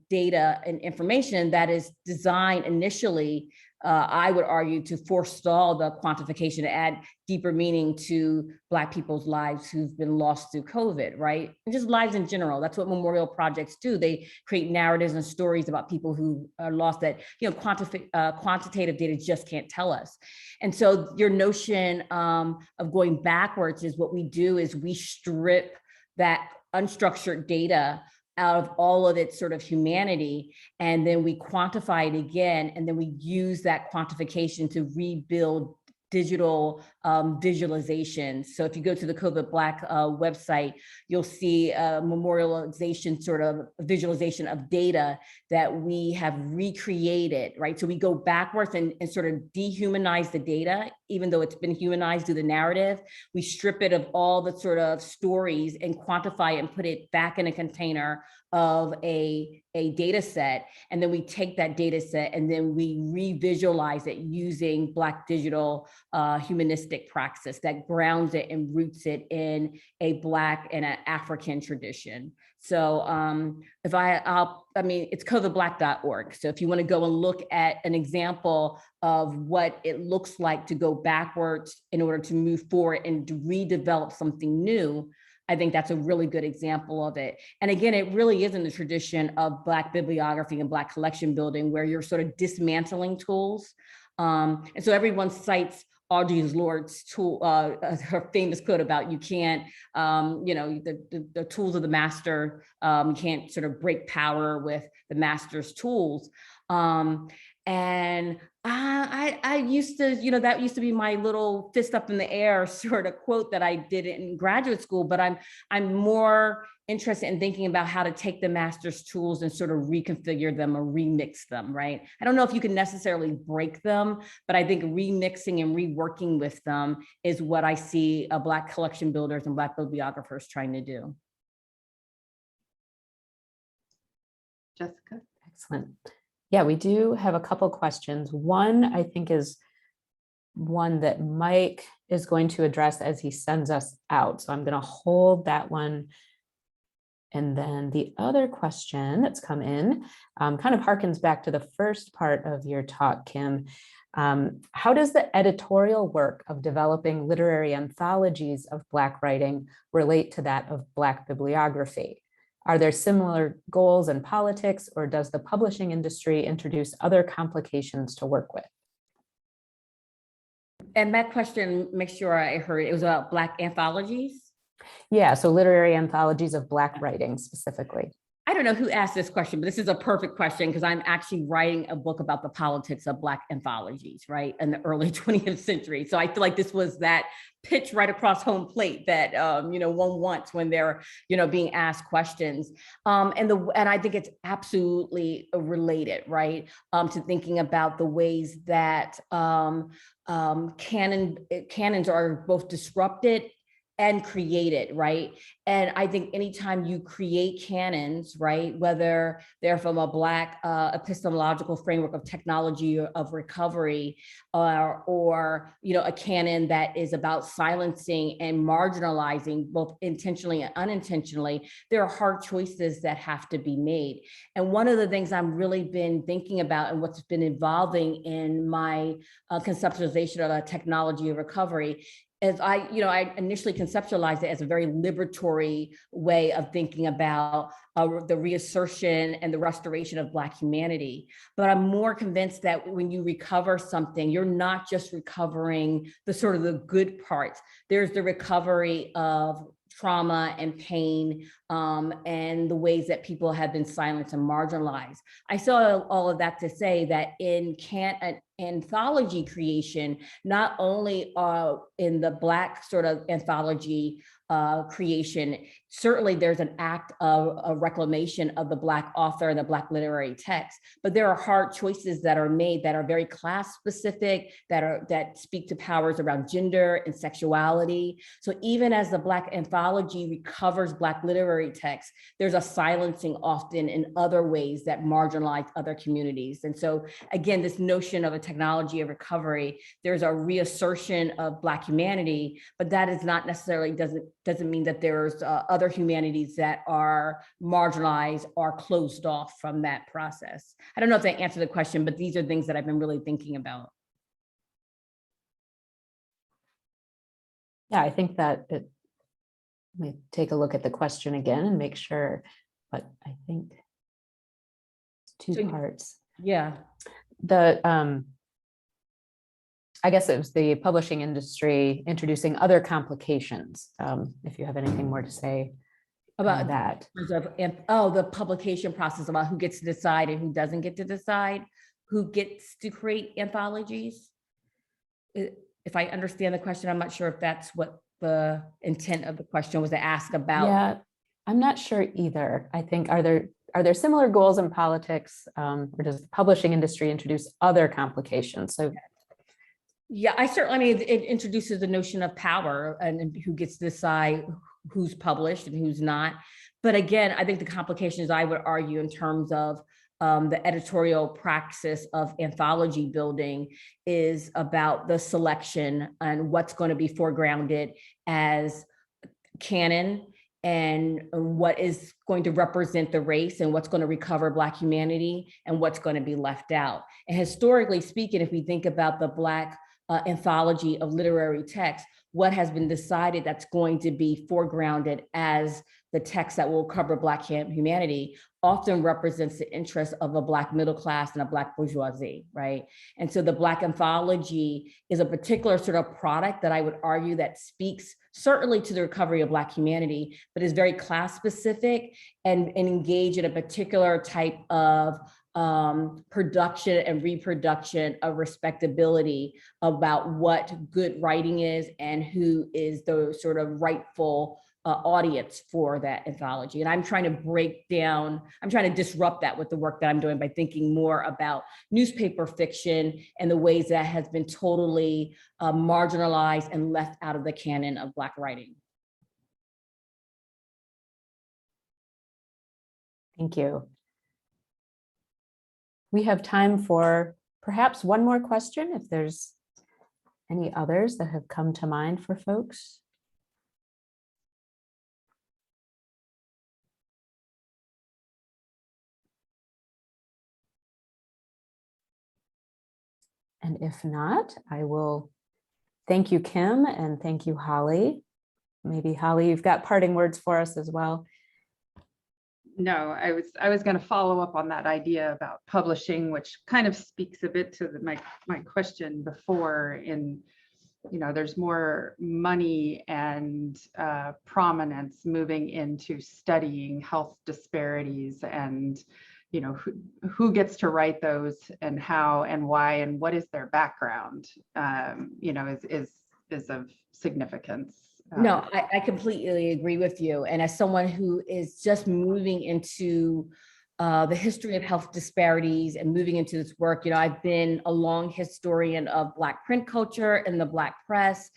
Speaker 12: data and information that is designed initially, I would argue, to forestall the quantification, to add deeper meaning to Black people's lives who've been lost through COVID, right? And just lives in general. That's what memorial projects do. They create narratives and stories about people who are lost that, you know, quantitative data just can't tell us. And so your notion of going backwards is what we do is we strip that unstructured data out of all of its sort of humanity, and then we quantify it again, and then we use that quantification to rebuild digital visualizations. So if you go to the COVID Black website, you'll see a memorialization, sort of visualization of data that we have recreated, right? So we go backwards and sort of dehumanize the data, even though it's been humanized through the narrative. We strip it of all the sort of stories and quantify it and put it back in a container of a data set. And then we take that data set and then we re-visualize it using Black digital humanistic praxis that grounds it and roots it in a Black and an African tradition. So I mean, it's covidblack.org. So if you want to go and look at an example of what it looks like to go backwards in order to move forward and to redevelop something new, I think that's a really good example of it. And again, it really is in the tradition of Black bibliography and Black collection building, where you're sort of dismantling tools. And so everyone cites Audre Lorde's tool, her famous quote about you can't, you know, the tools of the master, you can't sort of break power with the master's tools. And I used to, you know, that used to be my little fist up in the air sort of quote that I did in graduate school, but I'm more interested in thinking about how to take the master's tools and sort of reconfigure them or remix them, right? I don't know if you can necessarily break them, but I think remixing and reworking with them is what I see Black collection builders and Black bibliographers trying to do.
Speaker 11: Jessica?
Speaker 10: Excellent. Yeah, we do have a couple questions. One, I think, is one that Mike is going to address as he sends us out. So I'm going to hold that one And then the other question that's come in kind of harkens back to the first part of your talk, Kim. How does the editorial work of developing literary anthologies of Black writing relate to that of Black bibliography? Are there similar goals and politics, or does the publishing industry introduce other complications to work with?
Speaker 12: And that question, make sure I heard, it was about Black anthologies?
Speaker 10: Yeah, so literary anthologies of Black writing specifically.
Speaker 12: I don't know who asked this question, but this is a perfect question because I'm actually writing a book about the politics of Black anthologies, right, in the early 20th century. So I feel like this was that pitch right across home plate that one wants when they're being asked questions. And I think it's absolutely related, right, to thinking about the ways that canons are both disrupted and created, right? And I think anytime you create canons, right, whether they're from a Black epistemological framework of technology or of recovery, or a canon that is about silencing and marginalizing both intentionally and unintentionally, there are hard choices that have to be made. And one of the things I'm really been thinking about and what's been evolving in my conceptualization of a technology of recovery as I initially conceptualized it as a very liberatory way of thinking about the reassertion and the restoration of Black humanity. But I'm more convinced that when you recover something, you're not just recovering the sort of the good parts. There's the recovery of trauma and pain, and the ways that people have been silenced and marginalized. I say all of that to say that in anthology creation, not only in the Black sort of anthology creation, certainly there's an act of a reclamation of the Black author and the Black literary text, but there are hard choices that are made that are very class specific, that speak to powers around gender and sexuality. So even as the Black anthology recovers Black literary text, there's a silencing often in other ways that marginalize other communities. And so again, this notion of a technology of recovery, there's a reassertion of Black humanity, but that is not necessarily doesn't mean that there's other humanities that are marginalized or closed off from that process. I don't know if that answered the question, but these are things that I've been really thinking about.
Speaker 10: Yeah, I think that let me take a look at the question again and make sure, but I think it's two parts.
Speaker 12: Yeah.
Speaker 10: I guess it was the publishing industry introducing other complications. If you have anything more to say about that.
Speaker 12: The publication process about who gets to decide and who doesn't get to decide, who gets to create anthologies. If I understand the question, I'm not sure if that's what the intent of the question was to ask about.
Speaker 10: Yeah, I'm not sure either. I think, are there similar goals in politics, or does the publishing industry introduce other complications? So
Speaker 12: yeah, it introduces the notion of power and who gets to decide who's published and who's not. But again, I think the complications I would argue in terms of the editorial praxis of anthology building is about the selection and what's going to be foregrounded as canon and what is going to represent the race and what's going to recover Black humanity and what's going to be left out. And historically speaking, if we think about the Black anthology of literary text, what has been decided that's going to be foregrounded as the text that will cover Black humanity often represents the interests of a Black middle class and a Black bourgeoisie, right? And so the Black anthology is a particular sort of product that I would argue that speaks certainly to the recovery of Black humanity, but is very class specific and engage in a particular type of production and reproduction of respectability about what good writing is and who is the sort of rightful audience for that anthology. And I'm trying to disrupt that with the work that I'm doing by thinking more about newspaper fiction and the ways that has been totally marginalized and left out of the canon of Black writing.
Speaker 10: thank you. We have time for perhaps one more question, if there's any others that have come to mind for folks. And if not, I will thank you, Kim, and thank you, Holly. Maybe Holly, you've got parting words for us as well.
Speaker 11: No, I was going to follow up on that idea about publishing, which kind of speaks a bit to my question before. In, there's more money and prominence moving into studying health disparities, and who gets to write those and how and why and what is their background, is of significance.
Speaker 12: No, I completely agree with you. And as someone who is just moving into the history of health disparities and moving into this work, I've been a long historian of Black print culture and the Black press.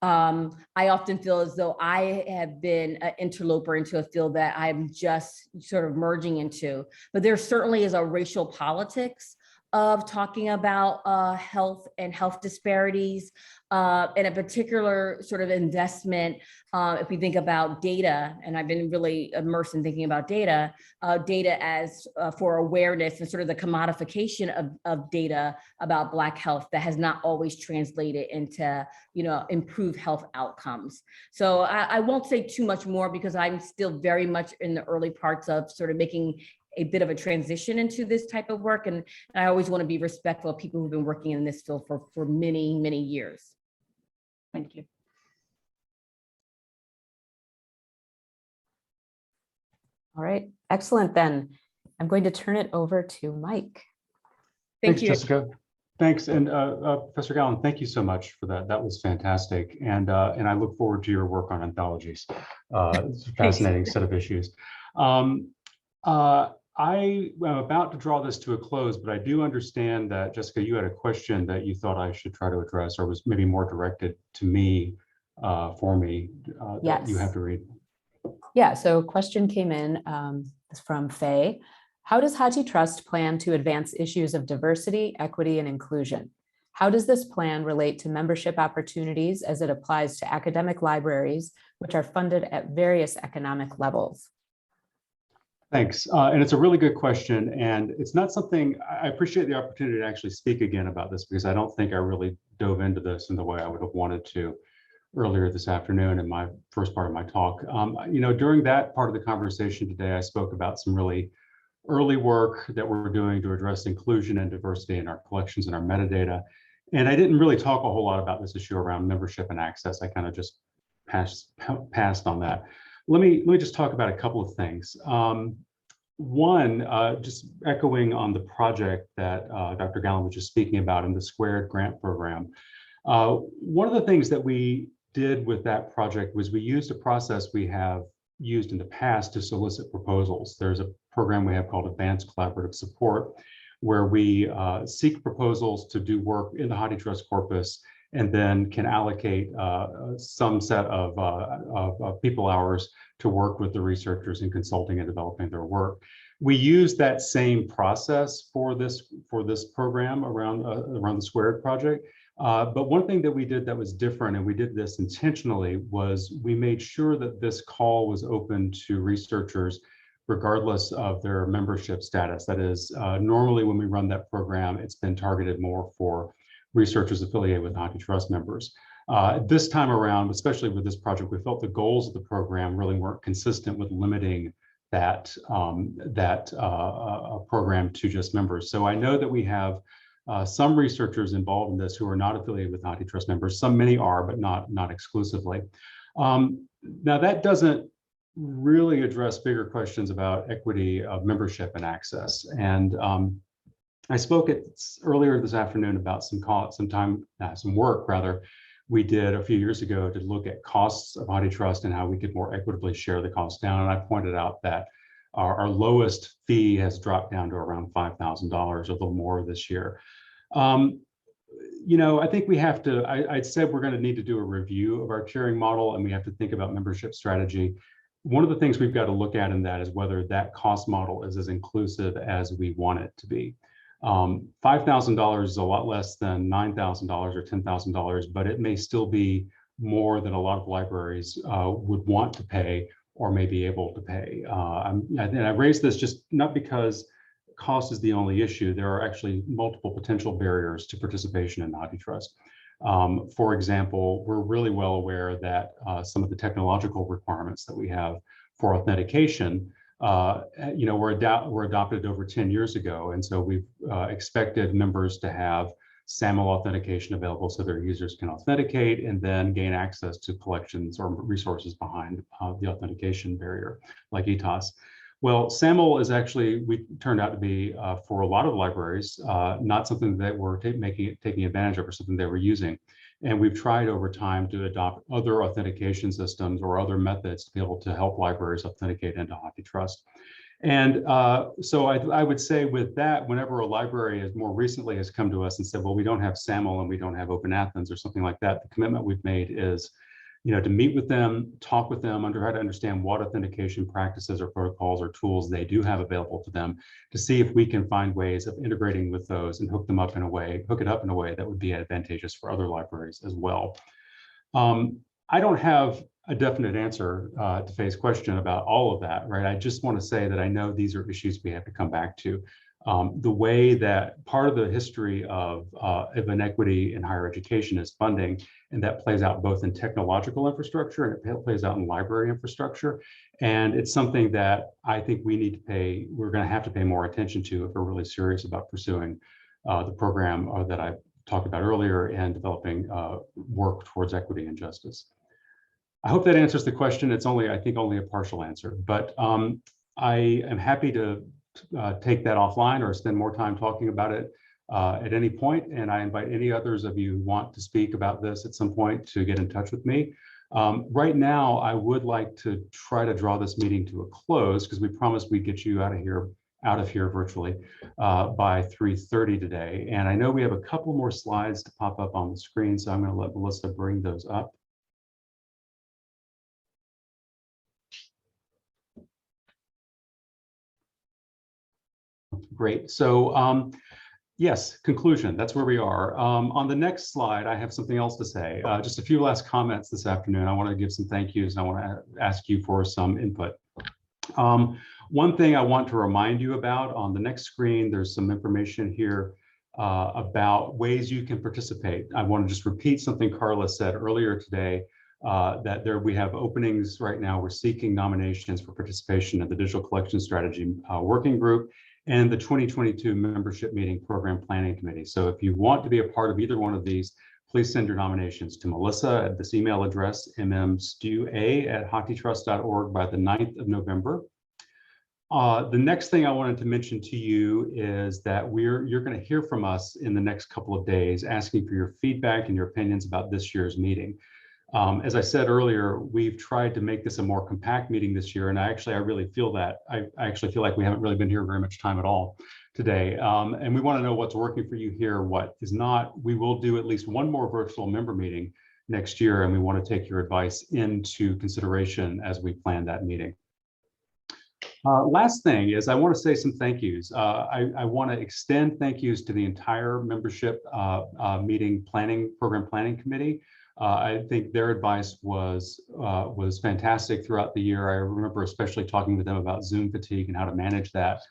Speaker 12: I often feel as though I have been an interloper into a field that I'm just sort of merging into. But there certainly is a racial politics of talking about health and health disparities, and a particular sort of investment. If we think about data, and I've been really immersed in thinking about data as for awareness and sort of the commodification of data about Black health that has not always translated into, improved health outcomes. So I won't say too much more because I'm still very much in the early parts of sort of making a bit of a transition into this type of work. And I always want to be respectful of people who've been working in this field for many, many years.
Speaker 11: Thank you.
Speaker 10: All right, excellent then. I'm going to turn it over to Mike.
Speaker 3: Thanks, Jessica. Thanks, and Professor Gallen, thank you so much for that. That was fantastic, and I look forward to your work on anthologies. It's a fascinating set of issues. I am about to draw this to a close, but I do understand that, Jessica, you had a question that you thought I should try to address, or was maybe more directed to me, for me,
Speaker 10: Yes.
Speaker 3: that you have to read.
Speaker 10: Yeah, so question came in from Faye. How does HathiTrust plan to advance issues of diversity, equity, and inclusion? How does this plan relate to membership opportunities as it applies to academic libraries, which are funded at various economic levels?
Speaker 3: Thanks. And it's a really good question. And it's not something, I appreciate the opportunity to actually speak again about this, because I don't think I really dove into this in the way I would have wanted to earlier this afternoon in my first part of my talk. During that part of the conversation today, I spoke about some really early work that we're doing to address inclusion and diversity in our collections and our metadata. And I didn't really talk a whole lot about this issue around membership and access. I kind of just passed on that. Let me just talk about a couple of things. One, just echoing on the project that Dr. Gallen was just speaking about in the Squared grant program. One of the things that we did with that project was we used a process we have used in the past to solicit proposals. There's a program we have called Advanced Collaborative Support, where we seek proposals to do work in the HathiTrust corpus, and then can allocate some set of people hours to work with the researchers in consulting and developing their work. We use that same process for this program around the Squared project. But one thing that we did that was different, and we did this intentionally, was we made sure that this call was open to researchers regardless of their membership status. That is, normally when we run that program, it's been targeted more for researchers affiliated with HathiTrust members. This time around, especially with this project, we felt the goals of the program really weren't consistent with limiting that program to just members. So I know that we have some researchers involved in this who are not affiliated with HathiTrust members. Many are, but not exclusively. Now that doesn't really address bigger questions about equity of membership and access. And I spoke earlier this afternoon about some work we did a few years ago to look at costs of HathiTrust and how we could more equitably share the costs down. And I pointed out that our lowest fee has dropped down to around $5,000, a little more this year. I think we have to, I said we're going to need to do a review of our tiering model, and we have to think about membership strategy. One of the things we've got to look at in that is whether that cost model is as inclusive as we want it to be. $5,000 is a lot less than $9,000 or $10,000, but it may still be more than a lot of libraries would want to pay or may be able to pay. And I raise this just not because cost is the only issue. There are actually multiple potential barriers to participation in HathiTrust. For example, we're really well aware that some of the technological requirements that we have for authentication, were adopted over 10 years ago. And so we've expected members to have SAML authentication available so their users can authenticate and then gain access to collections or resources behind the authentication barrier, like ETOS. Well, SAML is actually, turned out to be, for a lot of libraries, not something that we're taking advantage of or something they were using. And we've tried over time to adopt other authentication systems or other methods to be able to help libraries authenticate into HathiTrust. And so I would say with that, whenever a library has more recently has come to us and said, well, we don't have SAML and we don't have Open Athens or something like that, the commitment we've made is, to meet with them, talk with them, try to understand what authentication practices or protocols or tools they do have available to them, to see if we can find ways of integrating with those and hook it up in a way that would be advantageous for other libraries as well. I don't have a definite answer to Faye's question about all of that, right? I just want to say that I know these are issues we have to come back to. The way that part of the history of inequity in higher education is funding, and that plays out both in technological infrastructure and it plays out in library infrastructure. And it's something that I think we're going to have to pay more attention to if we're really serious about pursuing the program that I talked about earlier and developing work towards equity and justice. I hope that answers the question. It's I think only a partial answer, but I am happy to take that offline or spend more time talking about it at any point. And I invite any others of you who want to speak about this at some point to get in touch with me. Right now, I would like to try to draw this meeting to a close because we promised we'd get you out of here virtually by 3:30 today. And I know we have a couple more slides to pop up on the screen, so I'm going to let Melissa bring those up. Great. So yes, conclusion, that's where we are. On the next slide, I have something else to say. Just a few last comments this afternoon. I want to give some thank yous and I want to ask you for some input. One thing I want to remind you about on the next screen, there's some information here about ways you can participate. I want to just repeat something Carla said earlier today, that we have openings right now. We're seeking nominations for participation in the Digital Collection Strategy Working Group and the 2022 Membership Meeting Program Planning Committee. So if you want to be a part of either one of these, please send your nominations to Melissa at this email address, mmstua@hathitrust.org by the 9th of November. The next thing I wanted to mention to you is that you're going to hear from us in the next couple of days, asking for your feedback and your opinions about this year's meeting. As I said earlier, we've tried to make this a more compact meeting this year, and I really feel that. I actually feel like we haven't really been here very much time at all today. And we want to know what's working for you here, what is not. We will do at least one more virtual member meeting next year, and we want to take your advice into consideration as we plan that meeting. Last thing is I want to say some thank yous. I want to extend thank yous to the entire membership program planning committee. I think their advice was fantastic throughout the year. I remember especially talking with them about Zoom fatigue and how to manage that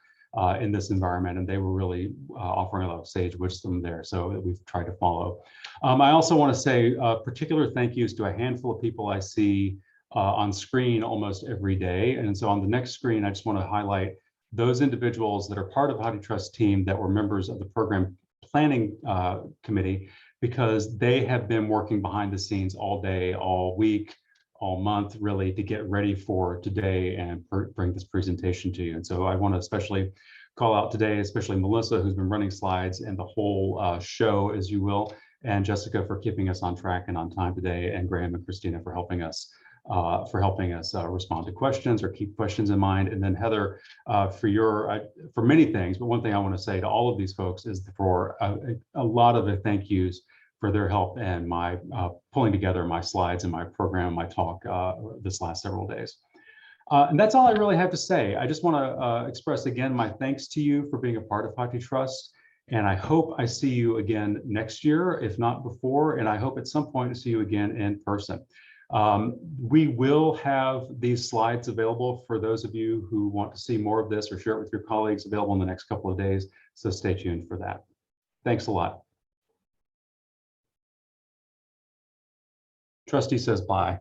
Speaker 3: in this environment, and they were really offering a lot of sage wisdom there, so we've tried to follow. I also want to say particular thank yous to a handful of people I see on screen almost every day. And so on the next screen, I just want to highlight those individuals that are part of HathiTrust team that were members of the program planning committee, because they have been working behind the scenes all day, all week, all month, really, to get ready for today and bring this presentation to you. And so I want to especially call out today, especially Melissa, who's been running slides and the whole show, as you will, and Jessica for keeping us on track and on time today, and Graham and Christina for helping us respond to questions or keep questions in mind. And then Heather, for many things, but one thing I want to say to all of these folks is for a lot of the thank yous for their help and my pulling together my slides and my program, my talk this last several days. And that's all I really have to say. I just want to express again my thanks to you for being a part of HathiTrust. And I hope I see you again next year, if not before, and I hope at some point to see you again in person. We will have these slides available for those of you who want to see more of this or share it with your colleagues, available in the next couple of days. So stay tuned for that. Thanks a lot. Trustee says bye.